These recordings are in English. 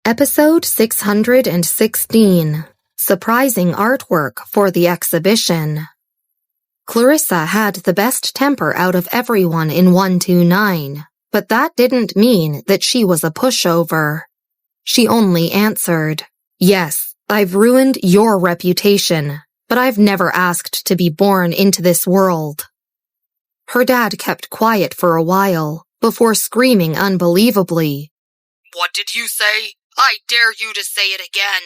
Episode 616, Surprising Artwork for the Exhibition. Clarissa had the best temper out of everyone in 129, but that didn't mean that she was a pushover. She only answered, "Yes, I've ruined your reputation, but I've never asked to be born into this world." Her dad kept quiet for a while, before screaming unbelievably, "What did you say? I dare you to say it again."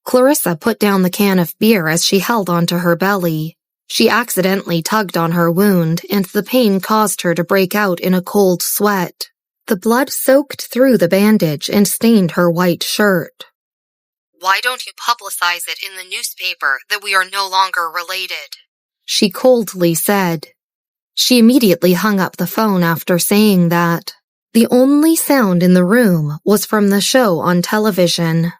Clarissa put down the can of beer as she held onto her belly. She accidentally tugged on her wound, and the pain caused her to break out in a cold sweat. The blood soaked through the bandage and stained her white shirt. "Why don't you publicize it in the newspaper that we are no longer related?" she coldly said. She immediately hung up the phone after saying that. The only sound in the room was from the show on television.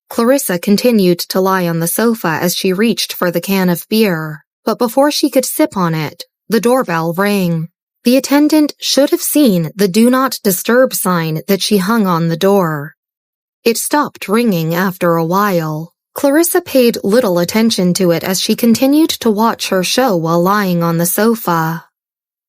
Clarissa continued to lie on the sofa as she reached for the can of beer, but before she could sip on it, the doorbell rang. The attendant should have seen the Do Not Disturb sign that she hung on the door. It stopped ringing after a while. Clarissa paid little attention to it as she continued to watch her show while lying on the sofa.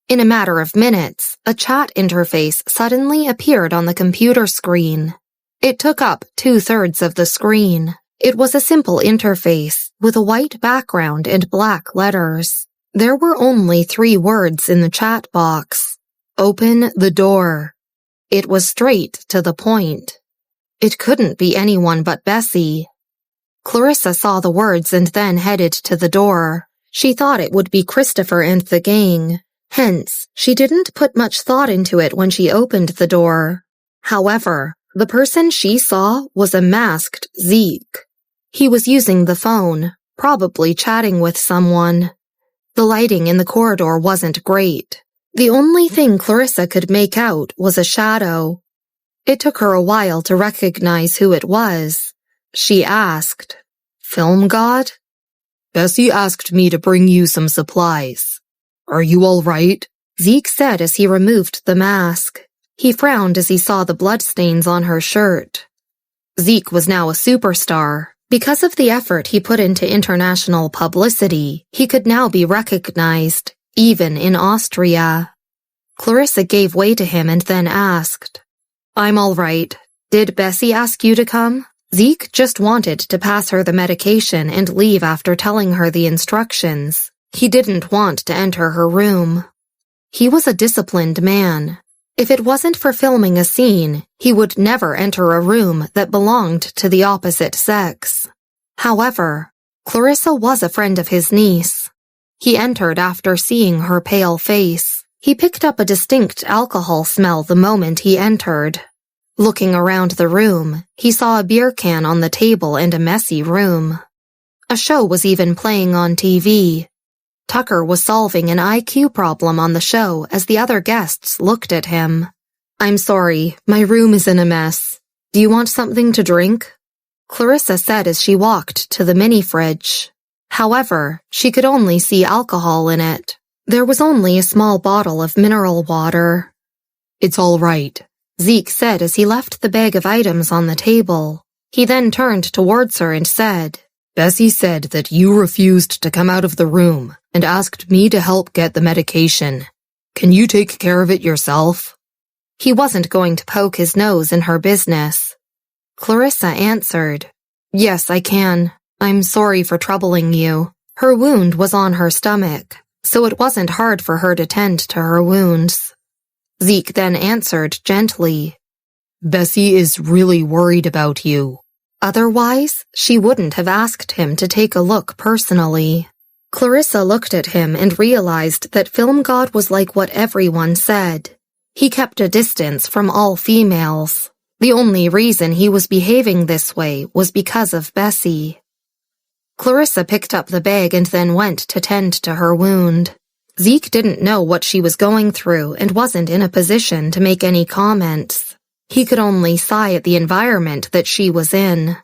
In a matter of minutes, a chat interface suddenly appeared on the computer screen. It took up 2/3 of the screen. It was a simple interface, with a white background and black letters. There were only 3 words in the chat box. "Open the door." It was straight to the point. It couldn't be anyone but Bessy. Clarissa saw the words and then headed to the door. She thought it would be Christopher and the gang. Hence, she didn't put much thought into it when she opened the door. However, the person she saw was a masked Zeke. He was using the phone, probably chatting with someone. The lighting in the corridor wasn't great. The only thing Clarissa could make out was a shadow. It took her a while to recognize who it was. She asked, "Film God?" "Bessy asked me to bring you some supplies. Are you all right?" Zeke said as he removed the mask. He frowned as he saw the bloodstains on her shirt. Zeke was now a superstar. Because of the effort he put into international publicity, he could now be recognized, even in Austria. Clarissa gave way to him and then asked, "I'm all right. Did Bessy ask you to come?" Zeke just wanted to pass her the medication and leave after telling her the instructions. He didn't want to enter her room. He was a disciplined man. If it wasn't for filming a scene, he would never enter a room that belonged to the opposite sex. However, Clarissa was a friend of his niece. He entered after seeing her pale face. He picked up a distinct alcohol smell the moment he entered. Looking around the room, he saw a beer can on the table and a messy room. A show was even playing on TV. Tucker was solving an IQ problem on the show as the other guests looked at him. "I'm sorry, my room is in a mess. Do you want something to drink?" Clarissa said as she walked to the mini-fridge. However, she could only see alcohol in it. There was only a small bottle of mineral water. "It's all right," Zeke said as he left the bag of items on the table. He then turned towards her and said, "Bessy said that you refused to come out of the room and asked me to help get the medication. Can you take care of it yourself?" He wasn't going to poke his nose in her business. Clarissa answered, "Yes, I can. I'm sorry for troubling you." Her wound was on her stomach, so it wasn't hard for her to tend to her wounds. Zeke then answered gently, "Bessy is really worried about you." Otherwise, she wouldn't have asked him to take a look personally. Clarissa looked at him and realized that Film God was like what everyone said. He kept a distance from all females. The only reason he was behaving this way was because of Bessy. Clarissa picked up the bag and then went to tend to her wound. Zeke didn't know what she was going through and wasn't in a position to make any comments. He could only sigh at the environment that she was in.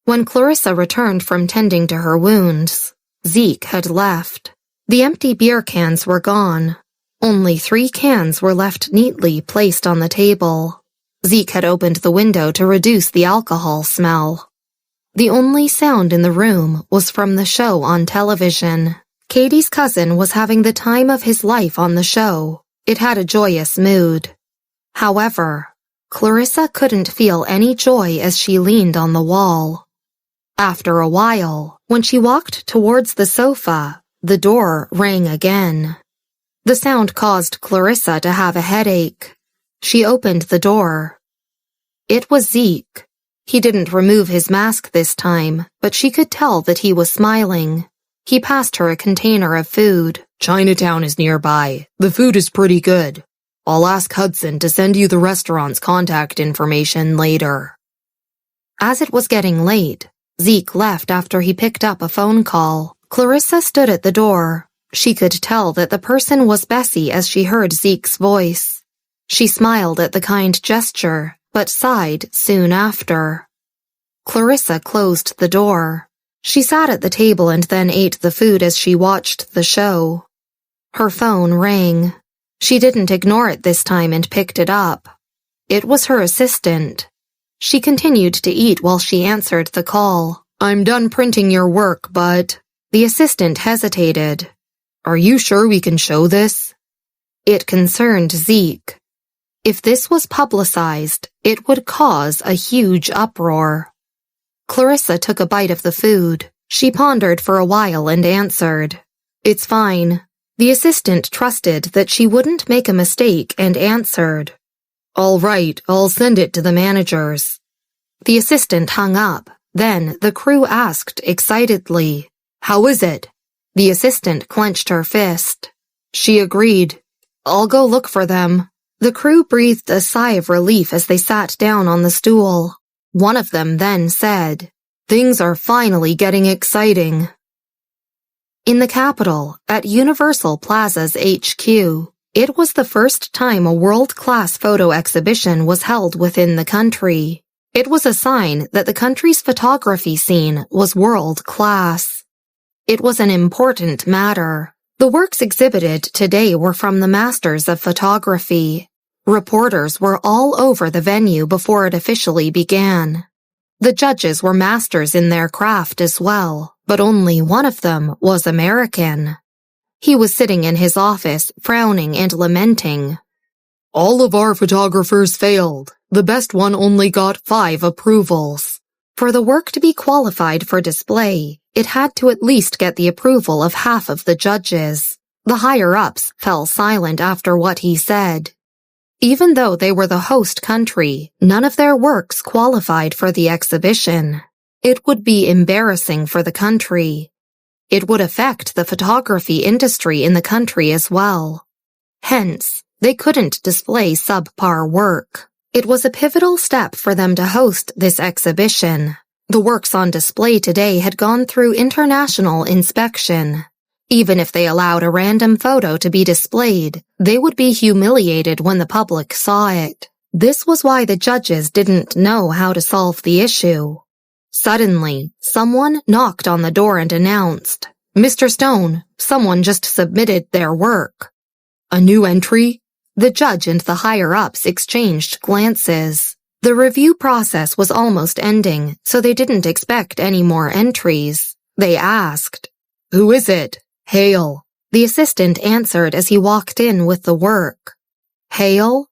When Clarissa returned from tending to her wounds, Zeke had left. The empty beer cans were gone. Only 3 cans were left neatly placed on the table. Zeke had opened the window to reduce the alcohol smell. The only sound in the room was from the show on television. Katie's cousin was having the time of his life on the show. It had a joyous mood. However, Clarissa couldn't feel any joy as she leaned on the wall. After a while, when she walked towards the sofa, the door rang again. The sound caused Clarissa to have a headache. She opened the door. It was Zeke. He didn't remove his mask this time, but she could tell that he was smiling. He passed her a container of food. Chinatown is nearby. The food is pretty good. I'll ask Hudson to send you the restaurant's contact information later. As it was getting late, Zeke left after he picked up a phone call. Clarissa stood at the door. She could tell that the person was Bessy as she heard Zeke's voice. She smiled at the kind gesture, but sighed soon after. Clarissa closed the door. She sat at the table and then ate the food as she watched the show. Her phone rang. She didn't ignore it this time and picked it up. It was her assistant. She continued to eat while she answered the call. I'm done printing your work, but... The assistant hesitated. Are you sure we can show this? It concerned Zeke. If this was publicized, it would cause a huge uproar. Clarissa took a bite of the food. She pondered for a while and answered. It's fine. The assistant trusted that she wouldn't make a mistake and answered. All right, I'll send it to the managers. The assistant hung up. Then the crew asked excitedly, How is it? The assistant clenched her fist. She agreed. I'll go look for them. The crew breathed a sigh of relief as they sat down on the stool. One of them then said, Things are finally getting exciting. In the capital, at Universal Plaza's HQ, it was the first time a world-class photo exhibition was held within the country. It was a sign that the country's photography scene was world-class. It was an important matter. The works exhibited today were from the masters of photography. Reporters were all over the venue before it officially began. The judges were masters in their craft as well, but only one of them was American. He was sitting in his office, frowning and lamenting. All of our photographers failed. The best one only got 5 approvals. For the work to be qualified for display, it had to at least get the approval of half of the judges. The higher-ups fell silent after what he said. Even though they were the host country, none of their works qualified for the exhibition. It would be embarrassing for the country. It would affect the photography industry in the country as well. Hence, they couldn't display subpar work. It was a pivotal step for them to host this exhibition. The works on display today had gone through international inspection. Even if they allowed a random photo to be displayed, they would be humiliated when the public saw it. This was why the judges didn't know how to solve the issue. Suddenly, someone knocked on the door and announced, Mr. Stone, someone just submitted their work. A new entry? The judge and the higher-ups exchanged glances. The review process was almost ending, so they didn't expect any more entries. They asked, Who is it? Hale. The assistant answered as he walked in with the work. Hale?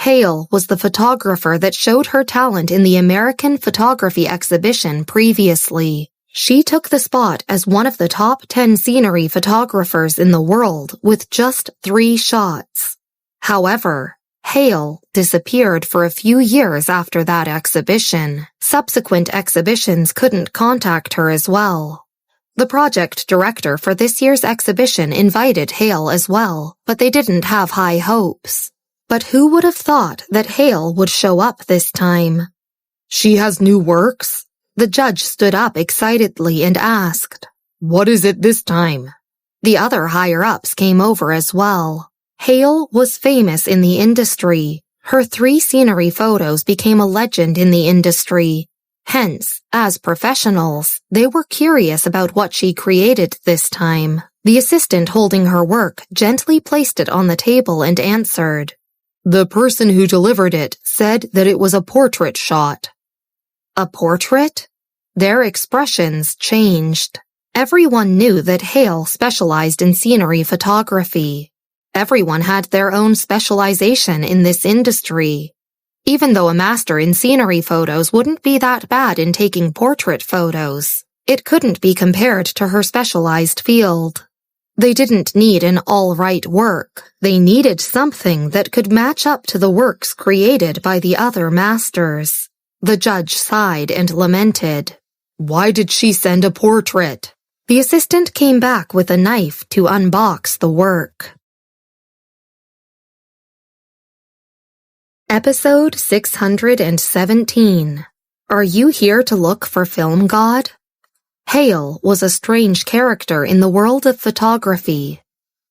Hale was the photographer that showed her talent in the American Photography Exhibition previously. She took the spot as one of the top 10 scenery photographers in the world with just 3 shots. However, Hale disappeared for a few years after that exhibition. Subsequent exhibitions couldn't contact her as well. The project director for this year's exhibition invited Hale as well, but they didn't have high hopes. But who would have thought that Hale would show up this time? She has new works? The judge stood up excitedly and asked, What is it this time? The other higher-ups came over as well. Hale was famous in the industry. Her 3 scenery photos became a legend in the industry. Hence, as professionals, they were curious about what she created this time. The assistant holding her work gently placed it on the table and answered, The person who delivered it said that it was a portrait shot. A portrait? Their expressions changed. Everyone knew that Hale specialized in scenery photography. Everyone had their own specialization in this industry. Even though a master in scenery photos wouldn't be that bad in taking portrait photos, it couldn't be compared to her specialized field. They didn't need an all-right work. They needed something that could match up to the works created by the other masters. The judge sighed and lamented. Why did she send a portrait? The assistant came back with a knife to unbox the work. Episode 617. Are you here to look for Film God? Hale was a strange character in the world of photography.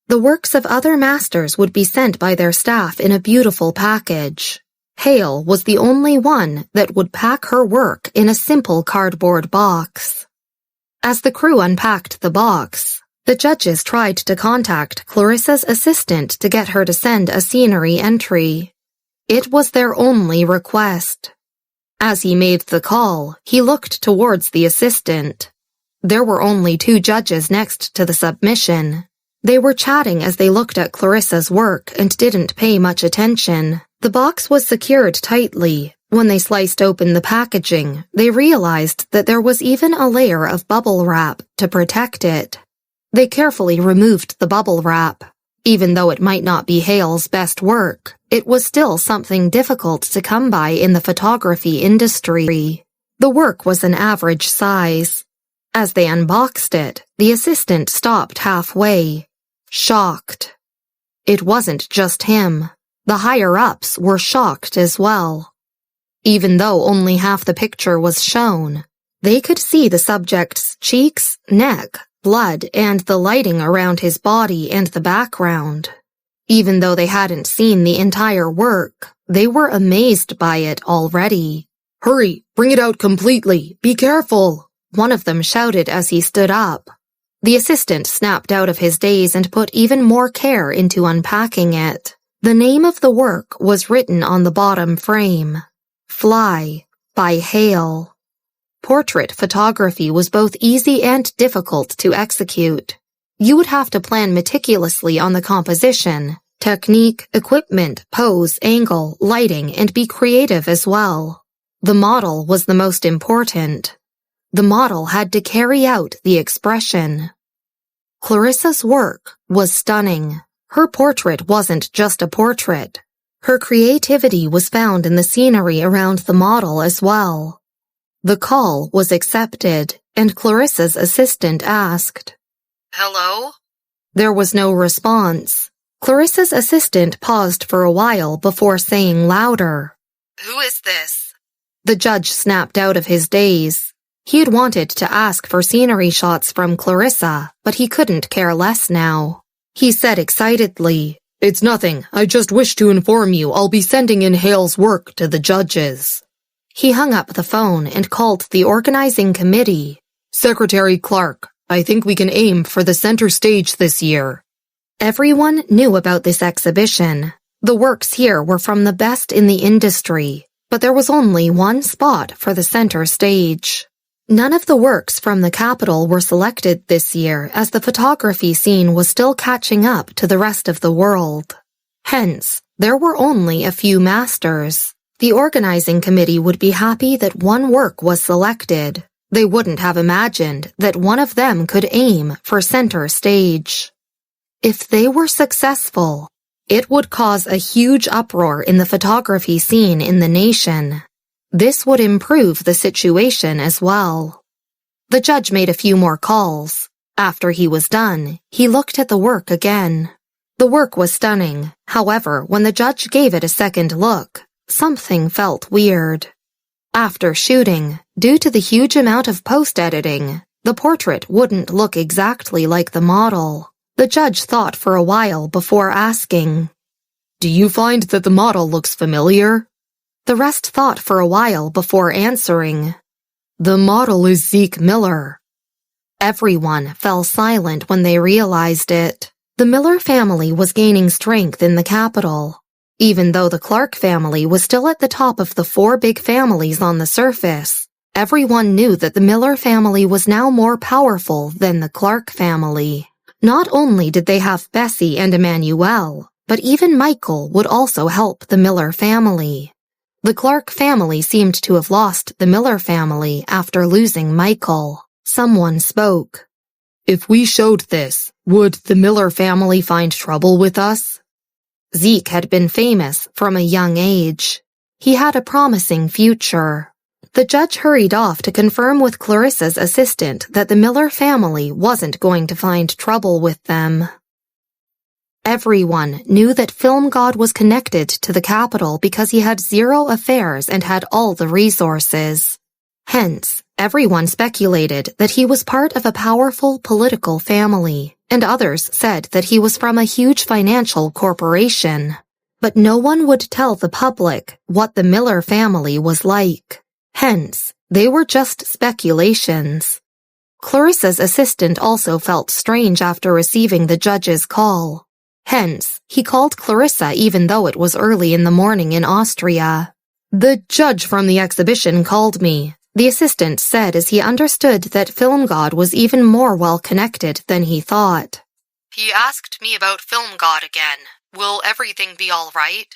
The works of other masters would be sent by their staff in a beautiful package. Hale was the only one that would pack her work in a simple cardboard box. As the crew unpacked the box, the judges tried to contact Clarissa's assistant to get her to send a scenery entry. It was their only request. As he made the call, he looked towards the assistant. There were only 2 judges next to the submission. They were chatting as they looked at Clarissa's work and didn't pay much attention. The box was secured tightly. When they sliced open the packaging, they realized that there was even a layer of bubble wrap to protect it. They carefully removed the bubble wrap. Even though it might not be Hale's best work, it was still something difficult to come by in the photography industry. The work was an average size. As they unboxed it, the assistant stopped halfway, shocked. It wasn't just him. The higher-ups were shocked as well. Even though only half the picture was shown, they could see the subject's cheeks, neck, blood, and the lighting around his body and the background. Even though they hadn't seen the entire work, they were amazed by it already. Hurry, bring it out completely. Be careful, one of them shouted as he stood up. The assistant snapped out of his daze and put even more care into unpacking it. The name of the work was written on the bottom frame. Fly, by Hale. Portrait photography was both easy and difficult to execute. You would have to plan meticulously on the composition, technique, equipment, pose, angle, lighting, and be creative as well. The model was the most important. The model had to carry out the expression. Clarissa's work was stunning. Her portrait wasn't just a portrait. Her creativity was found in the scenery around the model as well. The call was accepted, and Clarissa's assistant asked, Hello? There was no response. Clarissa's assistant paused for a while before saying louder, Who is this? The judge snapped out of his daze. He had wanted to ask for scenery shots from Clarissa, but he couldn't care less now. He said excitedly, It's nothing. I just wish to inform you I'll be sending in Hale's work to the judges. He hung up the phone and called the organizing committee. Secretary Clark, I think we can aim for the center stage this year. Everyone knew about this exhibition. The works here were from the best in the industry, but there was only one spot for the center stage. None of the works from the capital were selected this year as the photography scene was still catching up to the rest of the world. Hence, there were only a few masters. The organizing committee would be happy that one work was selected. They wouldn't have imagined that one of them could aim for center stage. If they were successful, it would cause a huge uproar in the photography scene in the nation. This would improve the situation as well. The judge made a few more calls. After he was done, he looked at the work again. The work was stunning. However, when the judge gave it a second look, something felt weird. After shooting, due to the huge amount of post-editing, the portrait wouldn't look exactly like the model. The judge thought for a while before asking, Do you find that the model looks familiar? The rest thought for a while before answering, The model is Zeke Miller. Everyone fell silent when they realized it. The Miller family was gaining strength in the capital. Even though the Clark family was still at the top of the 4 big families on the surface, everyone knew that the Miller family was now more powerful than the Clark family. Not only did they have Bessy and Emmanuel, but even Michael would also help the Miller family. The Clark family seemed to have lost the Miller family after losing Michael. Someone spoke. If we showed this, would the Miller family find trouble with us? Zeke had been famous from a young age. He had a promising future. The judge hurried off to confirm with Clarissa's assistant that the Miller family wasn't going to find trouble with them. Everyone knew that Film God was connected to the Capitol because he had 0 affairs and had all the resources. Hence, everyone speculated that he was part of a powerful political family, and others said that he was from a huge financial corporation. But no one would tell the public what the Miller family was like. Hence, they were just speculations. Clarissa's assistant also felt strange after receiving the judge's call. Hence, he called Clarissa even though it was early in the morning in Austria. "The judge from the exhibition called me," the assistant said as he understood that Film God was even more well-connected than he thought. He asked me about Film God again. Will everything be all right?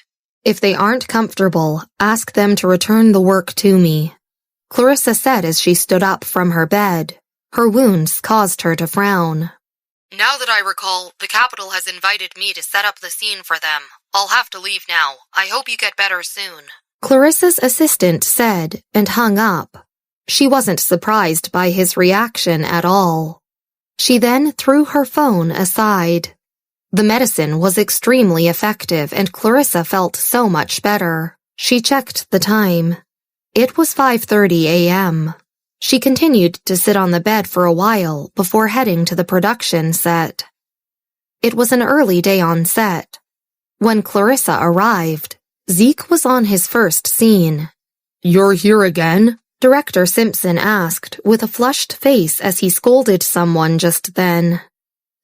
"If they aren't comfortable, ask them to return the work to me," Clarissa said as she stood up from her bed. Her wounds caused her to frown. Now that I recall, the Capitol has invited me to set up the scene for them. I'll have to leave now. I hope you get better soon. Clarissa's assistant said and hung up. She wasn't surprised by his reaction at all. She then threw her phone aside. The medicine was extremely effective and Clarissa felt so much better. She checked the time. It was 5:30 a.m. She continued to sit on the bed for a while before heading to the production set. It was an early day on set. When Clarissa arrived, Zeke was on his first scene. "You're here again?" Director Simpson asked with a flushed face as he scolded someone just then.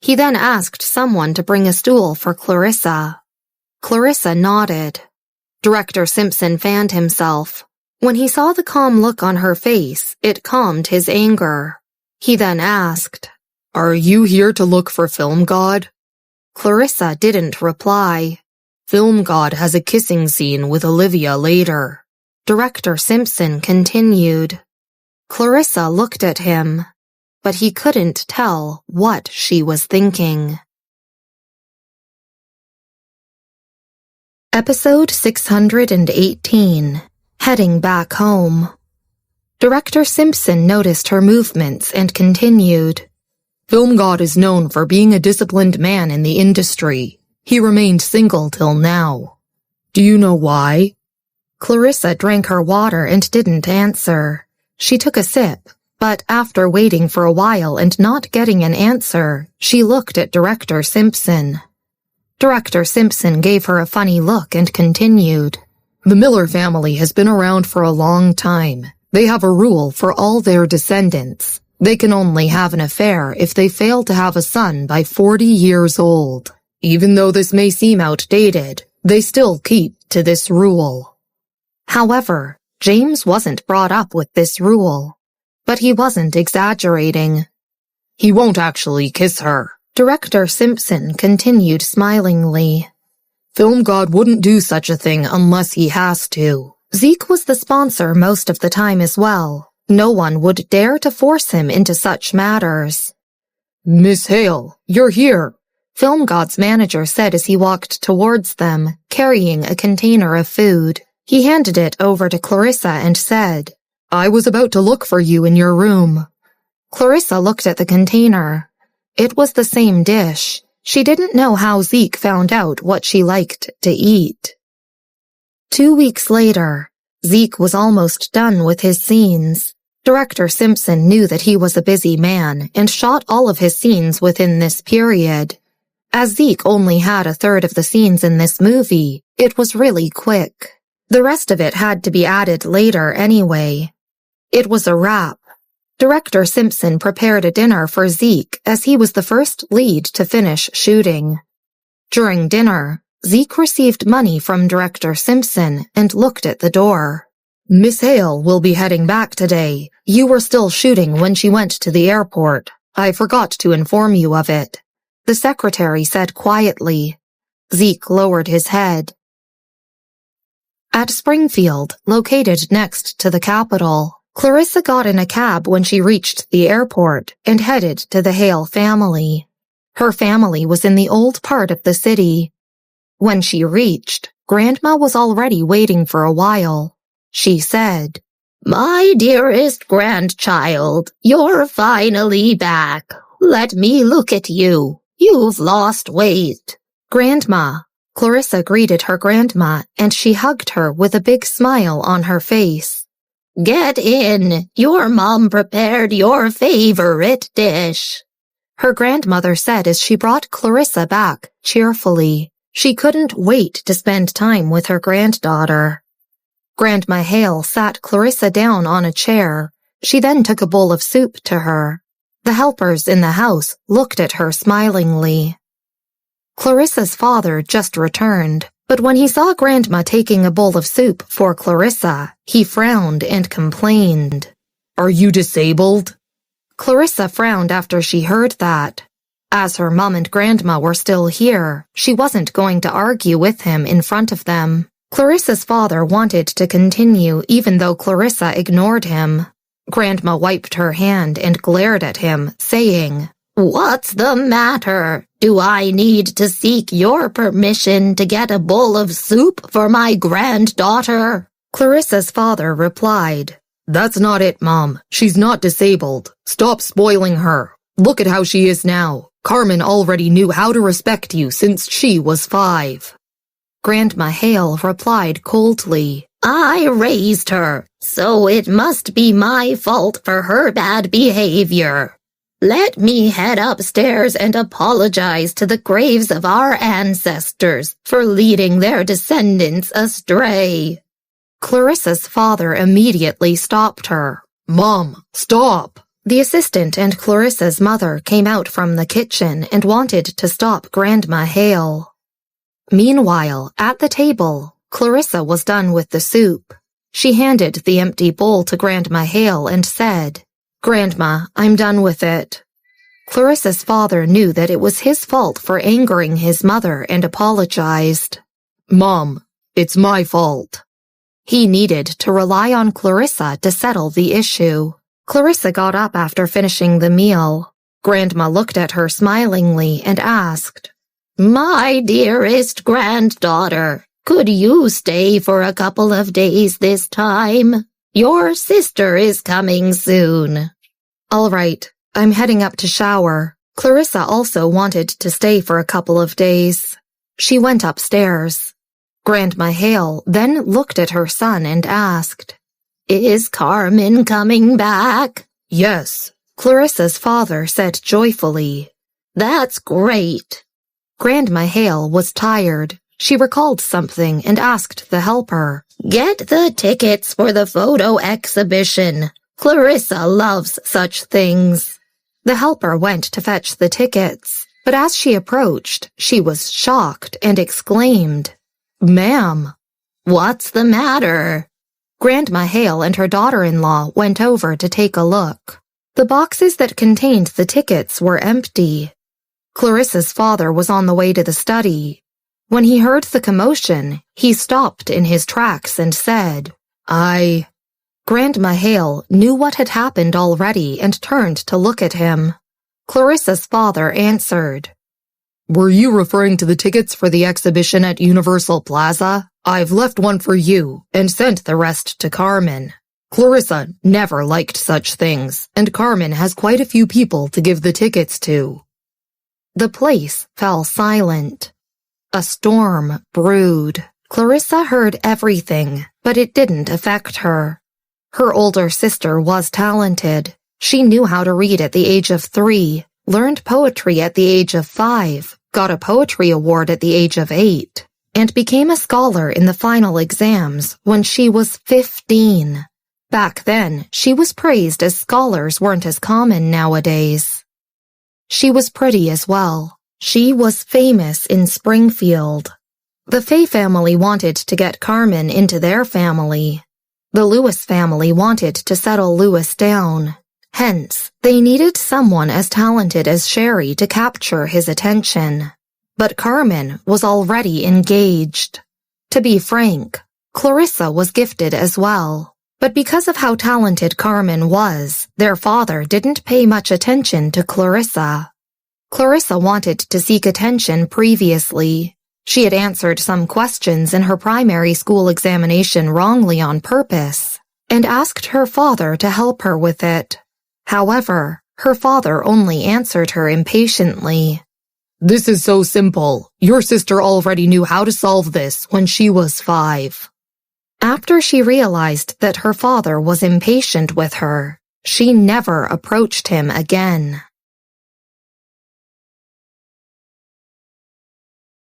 He then asked someone to bring a stool for Clarissa. Clarissa nodded. Director Simpson fanned himself. When he saw the calm look on her face, it calmed his anger. He then asked, "Are you here to look for Film God?" Clarissa didn't reply. "Film God has a kissing scene with Olivia later." Director Simpson continued. Clarissa looked at him, but he couldn't tell what she was thinking. Episode 618. Heading back home. Director Simpson noticed her movements and continued. "Film God is known for being a disciplined man in the industry. He remained single till now. Do you know why?" Clarissa drank her water and didn't answer. She took a sip, but after waiting for a while and not getting an answer, she looked at Director Simpson. Director Simpson gave her a funny look and continued. "The Miller family has been around for a long time. They have a rule for all their descendants. They can only have an affair if they fail to have a son by 40 years old. Even though this may seem outdated, they still keep to this rule." However, James wasn't brought up with this rule. But he wasn't exaggerating. "He won't actually kiss her," Director Simpson continued smilingly. "Film God wouldn't do such a thing unless he has to." Zeke was the sponsor most of the time as well. No one would dare to force him into such matters. "Miss Hale, you're here," Film God's manager said as he walked towards them, carrying a container of food. He handed it over to Clarissa and said, "I was about to look for you in your room." Clarissa looked at the container. It was the same dish. She didn't know how Zeke found out what she liked to eat. 2 weeks later, Zeke was almost done with his scenes. Director Simpson knew that he was a busy man and shot all of his scenes within this period. As Zeke only had a third of the scenes in this movie, it was really quick. The rest of it had to be added later anyway. It was a wrap. Director Simpson prepared a dinner for Zeke as he was the first lead to finish shooting. During dinner, Zeke received money from Director Simpson and looked at the door. Miss Hale will be heading back today. You were still shooting when she went to the airport. I forgot to inform you of it, the secretary said quietly. Zeke lowered his head. At Springfield, located next to the Capitol, Clarissa got in a cab when she reached the airport and headed to the Hale family. Her family was in the old part of the city. When she reached, Grandma was already waiting for a while. She said, "My dearest grandchild, you're finally back. Let me look at you. You've lost weight." "Grandma." Clarissa greeted her grandma and she hugged her with a big smile on her face. "Get in. Your mom prepared your favorite dish," her grandmother said as she brought Clarissa back cheerfully. She couldn't wait to spend time with her granddaughter. Grandma Hale sat Clarissa down on a chair. She then took a bowl of soup to her. The helpers in the house looked at her smilingly. Clarissa's father just returned, but when he saw Grandma taking a bowl of soup for Clarissa, he frowned and complained. "Are you disabled?" Clarissa frowned after she heard that. As her mom and Grandma were still here, she wasn't going to argue with him in front of them. Clarissa's father wanted to continue even though Clarissa ignored him. Grandma wiped her hand and glared at him, saying, "What's the matter? Do I need to seek your permission to get a bowl of soup for my granddaughter?" Clarissa's father replied, "That's not it, Mom. She's not disabled. Stop spoiling her. Look at how she is now. Carmen already knew how to respect you since she was 5. Grandma Hale replied coldly, "I raised her, so it must be my fault for her bad behavior. Let me head upstairs and apologize to the graves of our ancestors for leading their descendants astray." Clarissa's father immediately stopped her. "Mom, stop!" The assistant and Clarissa's mother came out from the kitchen and wanted to stop Grandma Hale. Meanwhile, at the table, Clarissa was done with the soup. She handed the empty bowl to Grandma Hale and said, "Grandma, I'm done with it." Clarissa's father knew that it was his fault for angering his mother and apologized. "Mom, it's my fault." He needed to rely on Clarissa to settle the issue. Clarissa got up after finishing the meal. Grandma looked at her smilingly and asked, "My dearest granddaughter, could you stay for a couple of days this time? Your sister is coming soon." "All right, I'm heading up to shower." Clarissa also wanted to stay for a couple of days. She went upstairs. Grandma Hale then looked at her son and asked, "Is Carmen coming back?" "Yes," Clarissa's father said joyfully. "That's great." Grandma Hale was tired. She recalled something and asked the helper, "Get the tickets for the photo exhibition. Clarissa loves such things." The helper went to fetch the tickets, but as she approached, she was shocked and exclaimed, "Ma'am." "What's the matter?" Grandma Hale and her daughter-in-law went over to take a look. The boxes that contained the tickets were empty. Clarissa's father was on the way to the study. When he heard the commotion, he stopped in his tracks and said, Grandma Hale knew what had happened already and turned to look at him. Clarissa's father answered, "Were you referring to the tickets for the exhibition at Universal Plaza? I've left one for you and sent the rest to Carmen. Clarissa never liked such things, and Carmen has quite a few people to give the tickets to." The place fell silent. A storm brewed. Clarissa heard everything, but it didn't affect her. Her older sister was talented. She knew how to read at the age of 3, learned poetry at the age of 5, got a poetry award at the age of 8, and became a scholar in the final exams when she was 15. Back then, she was praised as scholars weren't as common nowadays. She was pretty as well. She was famous in Springfield. The Fay family wanted to get Carmen into their family. The Lewis family wanted to settle Lewis down. Hence, they needed someone as talented as Sherry to capture his attention. But Carmen was already engaged. To be frank, Clarissa was gifted as well. But because of how talented Carmen was, their father didn't pay much attention to Clarissa. Clarissa wanted to seek attention previously. She had answered some questions in her primary school examination wrongly on purpose, and asked her father to help her with it. However, her father only answered her impatiently. This is so simple. Your sister already knew how to solve this when she was 5. After she realized that her father was impatient with her, she never approached him again.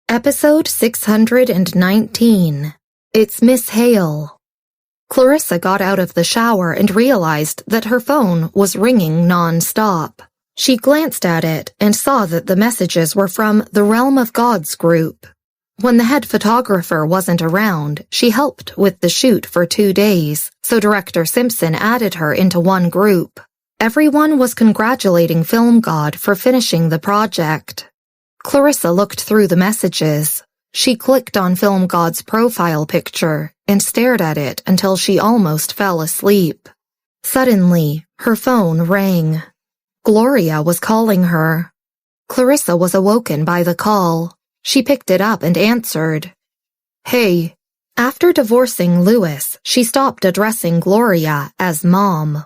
Episode 619. It's Miss Hale. Clarissa got out of the shower and realized that her phone was ringing non-stop. She glanced at it and saw that the messages were from the Realm of Gods group. When the head photographer wasn't around, she helped with the shoot for 2 days, so Director Simpson added her into one group. Everyone was congratulating Film God for finishing the project. Clarissa looked through the messages. She clicked on Film God's profile picture and stared at it until she almost fell asleep. Suddenly, her phone rang. Gloria was calling her. Clarissa was awoken by the call. She picked it up and answered. Hey. After divorcing Lewis, she stopped addressing Gloria as Mom.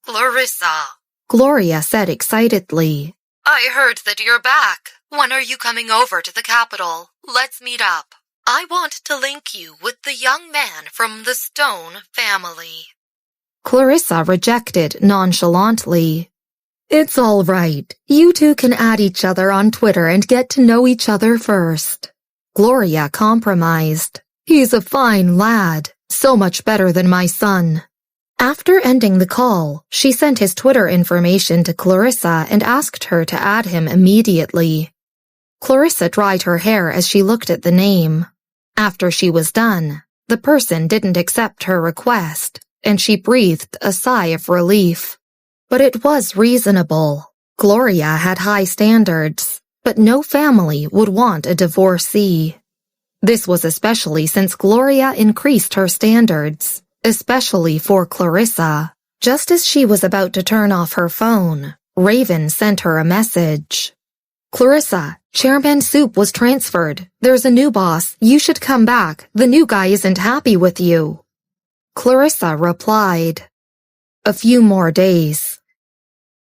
Clarissa, Gloria said excitedly. I heard that you're back. When are you coming over to the capital? Let's meet up. I want to link you with the young man from the Stone family. Clarissa rejected nonchalantly. It's all right. You two can add each other on Twitter and get to know each other first. Gloria compromised. He's a fine lad. So much better than my son. After ending the call, she sent his Twitter information to Clarissa and asked her to add him immediately. Clarissa dried her hair as she looked at the name. After she was done, the person didn't accept her request, and she breathed a sigh of relief. But it was reasonable. Gloria had high standards, but no family would want a divorcee. This was especially since Gloria increased her standards, especially for Clarissa. Just as she was about to turn off her phone, Raven sent her a message. Clarissa, Chairman Soup was transferred. There's a new boss. You should come back. The new guy isn't happy with you. Clarissa replied. A few more days.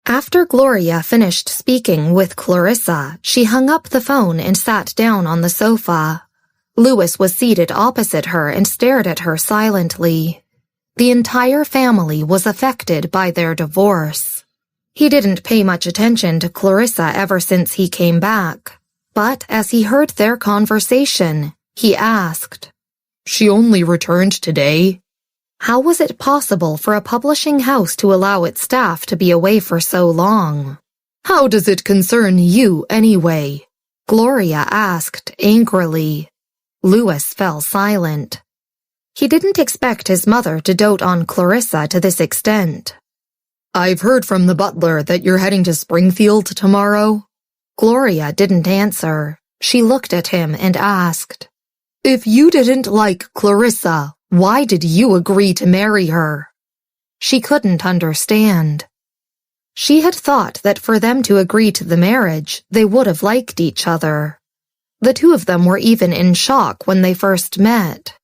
After Gloria finished speaking with Clarissa, she hung up the phone and sat down on the sofa. Lewis was seated opposite her and stared at her silently. The entire family was affected by their divorce. He didn't pay much attention to Clarissa ever since he came back, but as he heard their conversation, he asked, She only returned today? How was it possible for a publishing house to allow its staff to be away for so long? How does it concern you anyway? Gloria asked angrily. Lewis fell silent. He didn't expect his mother to dote on Clarissa to this extent. I've heard from the butler that you're heading to Springfield tomorrow. Gloria didn't answer. She looked at him and asked, If you didn't like Clarissa, why did you agree to marry her? She couldn't understand. She had thought that for them to agree to the marriage, they would have liked each other. The two of them were even in shock when they first met.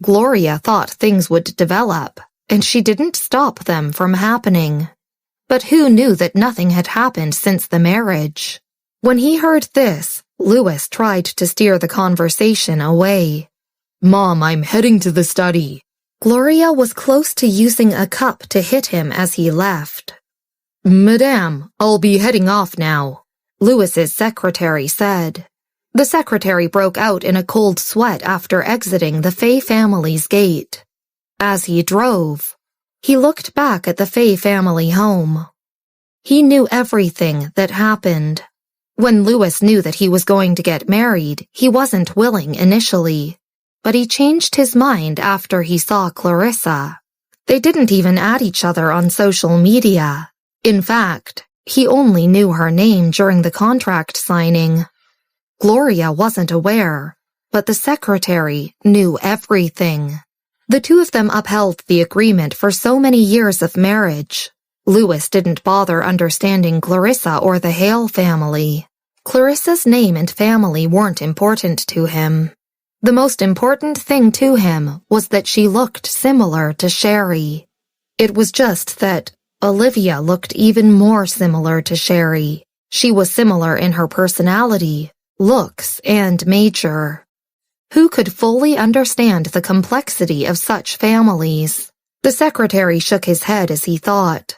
Gloria thought things would develop, and she didn't stop them from happening. But who knew that nothing had happened since the marriage? When he heard this, Lewis tried to steer the conversation away. Mom, I'm heading to the study. Gloria was close to using a cup to hit him as he left. Madame, I'll be heading off now, Lewis's secretary said. The secretary broke out in a cold sweat after exiting the Fay family's gate. As he drove, he looked back at the Fay family home. He knew everything that happened. When Louis knew that he was going to get married, he wasn't willing initially, but he changed his mind after he saw Clarissa. They didn't even add each other on social media. In fact, he only knew her name during the contract signing. Gloria wasn't aware, but the secretary knew everything. The two of them upheld the agreement for so many years of marriage. Louis didn't bother understanding Clarissa or the Hale family. Clarissa's name and family weren't important to him. The most important thing to him was that she looked similar to Sherry. It was just that Olivia looked even more similar to Sherry. She was similar in her personality, looks, and major. Who could fully understand the complexity of such families? The secretary shook his head as he thought.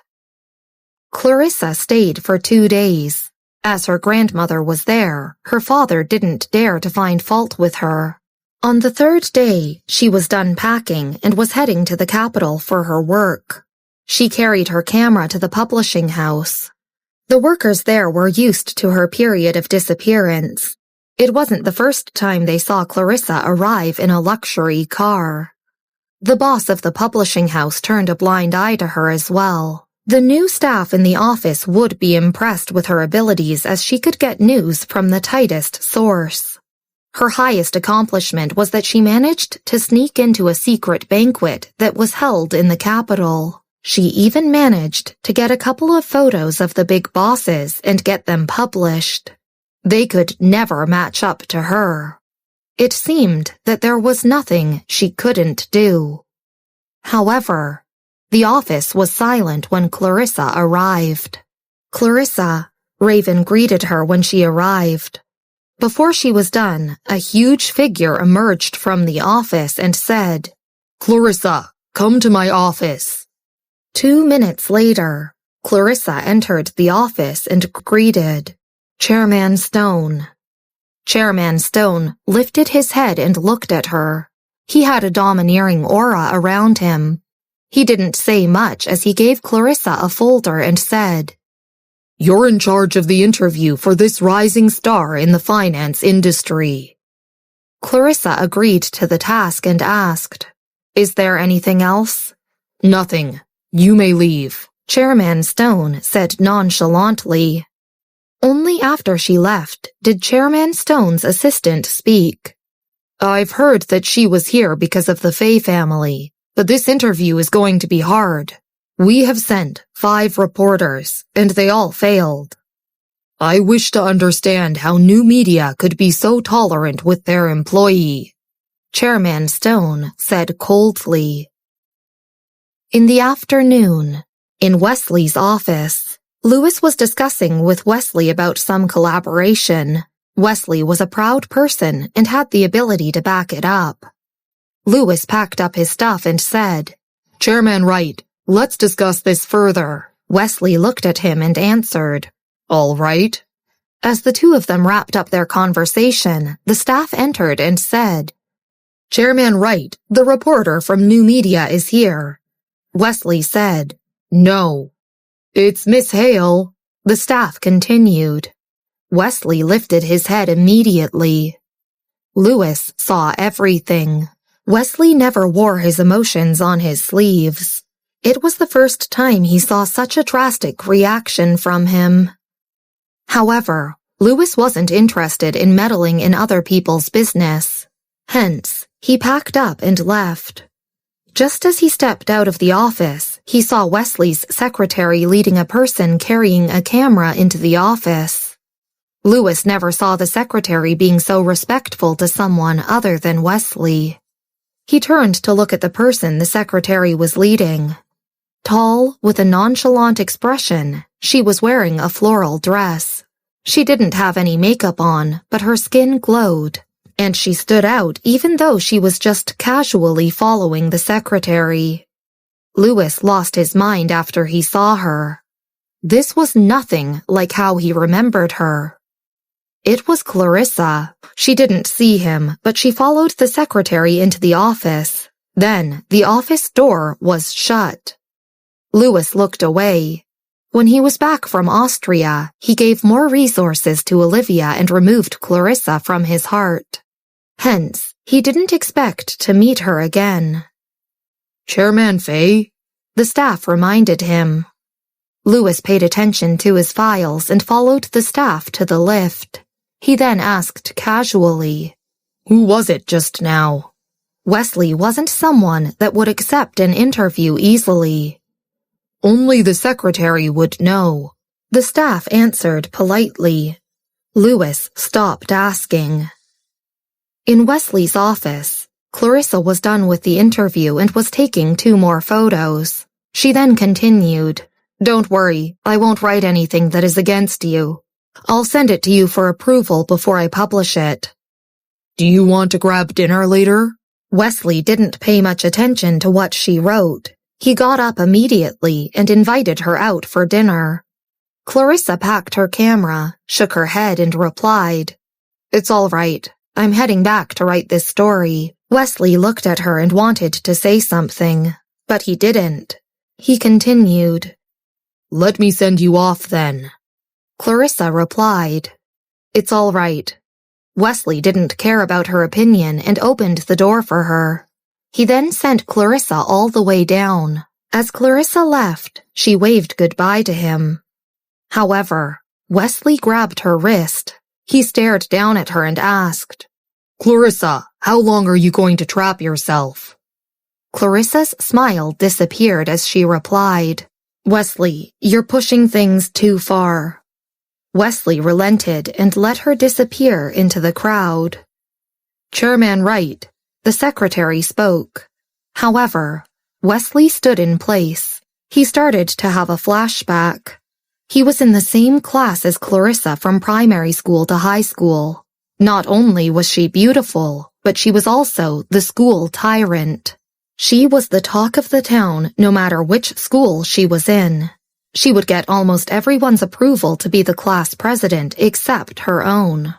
Clarissa stayed for 2 days. As her grandmother was there, her father didn't dare to find fault with her. On the 3rd day, she was done packing and was heading to the capital for her work. She carried her camera to the publishing house. The workers there were used to her period of disappearance. It wasn't the first time they saw Clarissa arrive in a luxury car. The boss of the publishing house turned a blind eye to her as well. The new staff in the office would be impressed with her abilities as she could get news from the tightest source. Her highest accomplishment was that she managed to sneak into a secret banquet that was held in the capital. She even managed to get a couple of photos of the big bosses and get them published. They could never match up to her. It seemed that there was nothing she couldn't do. However, the office was silent when Clarissa arrived. "Clarissa," Raven greeted her when she arrived. Before she was done, a huge figure emerged from the office and said, "Clarissa, come to my office." 2 minutes later, Clarissa entered the office and greeted Chairman Stone. Chairman Stone lifted his head and looked at her. He had a domineering aura around him. He didn't say much as he gave Clarissa a folder and said, "You're in charge of the interview for this rising star in the finance industry." Clarissa agreed to the task and asked, "Is there anything else?" "Nothing. You may leave," Chairman Stone said nonchalantly. Only after she left did Chairman Stone's assistant speak. "I've heard that she was here because of the Fay family, but this interview is going to be hard. We have sent 5 reporters, and they all failed. I wish to understand how new media could be so tolerant with their employee," Chairman Stone said coldly. In the afternoon, in Wesley's office, Louis was discussing with Wesley about some collaboration. Wesley was a proud person and had the ability to back it up. Louis packed up his stuff and said, "Chairman Wright, let's discuss this further." Wesley looked at him and answered, "All right." As the two of them wrapped up their conversation, the staff entered and said, "Chairman Wright, the reporter from New Media is here." Wesley said, "No." "It's Miss Hale," the staff continued. Wesley lifted his head immediately. Louis saw everything. Wesley never wore his emotions on his sleeves. It was the first time he saw such a drastic reaction from him. However, Louis wasn't interested in meddling in other people's business. Hence, he packed up and left. Just as he stepped out of the office, he saw Wesley's secretary leading a person carrying a camera into the office. Louis never saw the secretary being so respectful to someone other than Wesley. He turned to look at the person the secretary was leading. Tall, with a nonchalant expression, she was wearing a floral dress. She didn't have any makeup on, but her skin glowed, and she stood out even though she was just casually following the secretary. Louis lost his mind after he saw her. This was nothing like how he remembered her. It was Clarissa. She didn't see him, but she followed the secretary into the office. Then, the office door was shut. Louis looked away. When he was back from Austria, he gave more resources to Olivia and removed Clarissa from his heart. Hence, he didn't expect to meet her again. Chairman Fay? The staff reminded him. Lewis paid attention to his files and followed the staff to the lift. He then asked casually, Who was it just now? Wesley wasn't someone that would accept an interview easily. Only the secretary would know. The staff answered politely. Lewis stopped asking. In Wesley's office, Clarissa was done with the interview and was taking 2 more photos. She then continued, Don't worry, I won't write anything that is against you. I'll send it to you for approval before I publish it. Do you want to grab dinner later? Wesley didn't pay much attention to what she wrote. He got up immediately and invited her out for dinner. Clarissa packed her camera, shook her head and replied, It's all right. I'm heading back to write this story. Wesley looked at her and wanted to say something, but he didn't. He continued, Let me send you off then. Clarissa replied, It's all right. Wesley didn't care about her opinion and opened the door for her. He then sent Clarissa all the way down. As Clarissa left, she waved goodbye to him. However, Wesley grabbed her wrist. He stared down at her and asked, Clarissa, how long are you going to trap yourself? Clarissa's smile disappeared as she replied, Wesley, you're pushing things too far. Wesley relented and let her disappear into the crowd. Chairman Wright, the secretary spoke. However, Wesley stood in place. He started to have a flashback. He was in the same class as Clarissa from primary school to high school. Not only was she beautiful, but she was also the school tyrant. She was the talk of the town no matter which school she was in. She would get almost everyone's approval to be the class president except her own.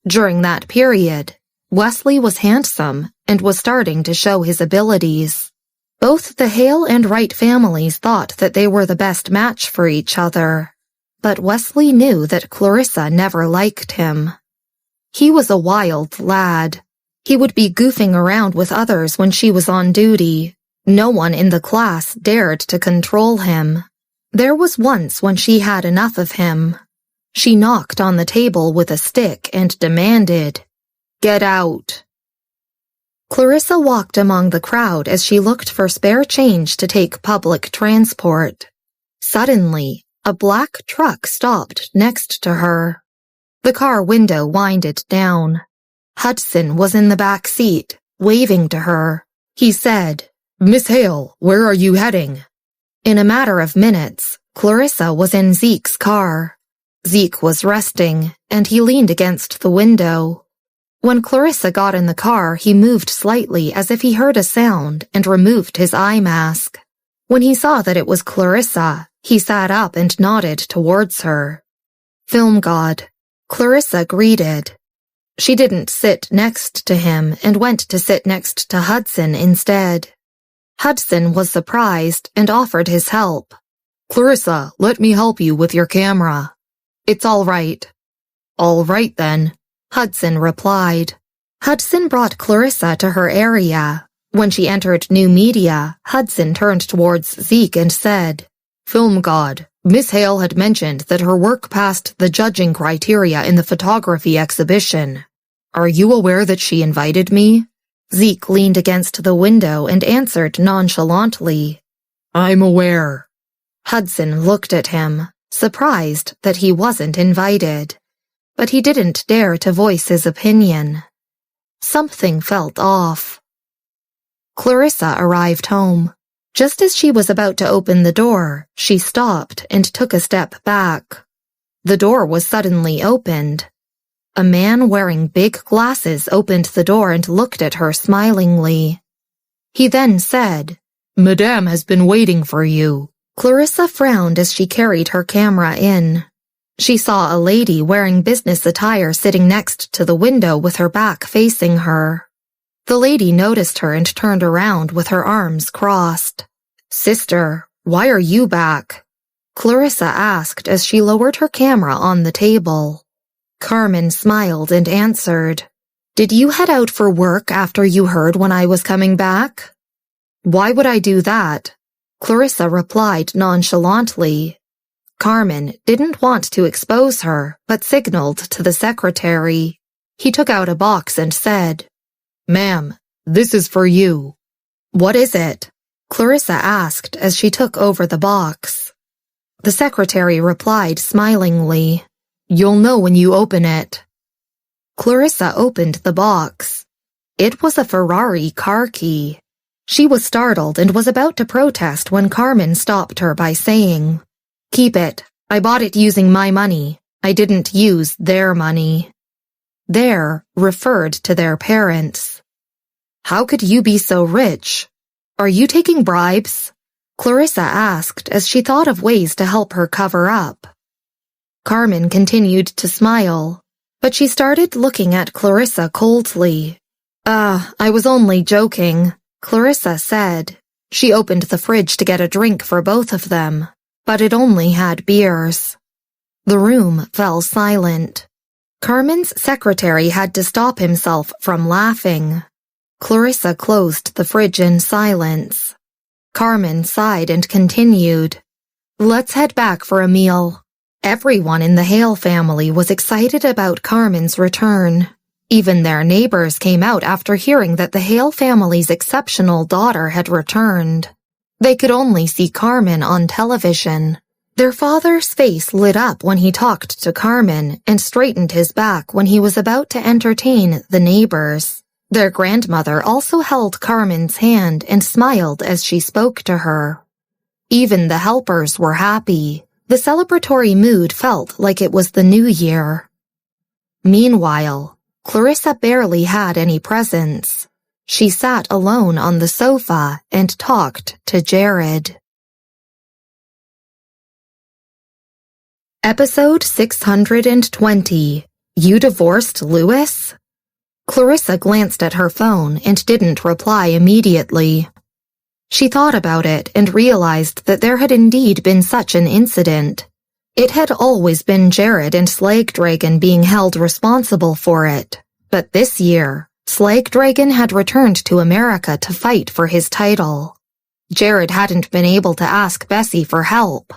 During that period, Wesley was handsome and was starting to show his abilities. Both the Hale and Wright families thought that they were the best match for each other, but Wesley knew that Clarissa never liked him. He was a wild lad. He would be goofing around with others when she was on duty. No one in the class dared to control him. There was once when she had enough of him. She knocked on the table with a stick and demanded, Get out. Clarissa walked among the crowd as she looked for spare change to take public transport. Suddenly, a black truck stopped next to her. The car window winded down. Hudson was in the back seat, waving to her. He said, Miss Hale, where are you heading? In a matter of minutes, Clarissa was in Zeke's car. Zeke was resting, and he leaned against the window. When Clarissa got in the car, he moved slightly as if he heard a sound and removed his eye mask. When he saw that it was Clarissa, he sat up and nodded towards her. Film God, Clarissa greeted. She didn't sit next to him and went to sit next to Hudson instead. Hudson was surprised and offered his help. Clarissa, let me help you with your camera. It's all right. All right then, Hudson replied. Hudson brought Clarissa to her area. When she entered new media, Hudson turned towards Zeke and said, Film God, Miss Hale had mentioned that her work passed the judging criteria in the photography exhibition. Are you aware that she invited me? Zeke leaned against the window and answered nonchalantly, I'm aware. Hudson looked at him, surprised that he wasn't invited. But he didn't dare to voice his opinion. Something felt off. Clarissa arrived home. Just as she was about to open the door, she stopped and took a step back. The door was suddenly opened. A man wearing big glasses opened the door and looked at her smilingly. He then said, Madame has been waiting for you. Clarissa frowned as she carried her camera in. She saw a lady wearing business attire sitting next to the window with her back facing her. The lady noticed her and turned around with her arms crossed. Sister, why are you back? Clarissa asked as she lowered her camera on the table. Carmen smiled and answered, "Did you head out for work after you heard when I was coming back?" "Why would I do that?" Clarissa replied nonchalantly. Carmen didn't want to expose her, but signaled to the secretary. He took out a box and said, "Ma'am, this is for you." "What is it?" Clarissa asked as she took over the box. The secretary replied smilingly, "You'll know when you open it." Clarissa opened the box. It was a Ferrari car key. She was startled and was about to protest when Carmen stopped her by saying, "Keep it. I bought it using my money. I didn't use their money." Their referred to their parents. "How could you be so rich? Are you taking bribes?" Clarissa asked as she thought of ways to help her cover up. Carmen continued to smile, but she started looking at Clarissa coldly. I was only joking," Clarissa said. She opened the fridge to get a drink for both of them, but it only had beers. The room fell silent. Carmen's secretary had to stop himself from laughing. Clarissa closed the fridge in silence. Carmen sighed and continued, "Let's head back for a meal." Everyone in the Hale family was excited about Carmen's return. Even their neighbors came out after hearing that the Hale family's exceptional daughter had returned. They could only see Carmen on television. Their father's face lit up when he talked to Carmen and straightened his back when he was about to entertain the neighbors. Their grandmother also held Carmen's hand and smiled as she spoke to her. Even the helpers were happy. The celebratory mood felt like it was the new year. Meanwhile, Clarissa barely had any presents. She sat alone on the sofa and talked to Jared. Episode 620. You divorced Louis? Clarissa glanced at her phone and didn't reply immediately. She thought about it and realized that there had indeed been such an incident. It had always been Jared and Slagdragon being held responsible for it, but this year, Slagdragon had returned to America to fight for his title. Jared hadn't been able to ask Bessy for help,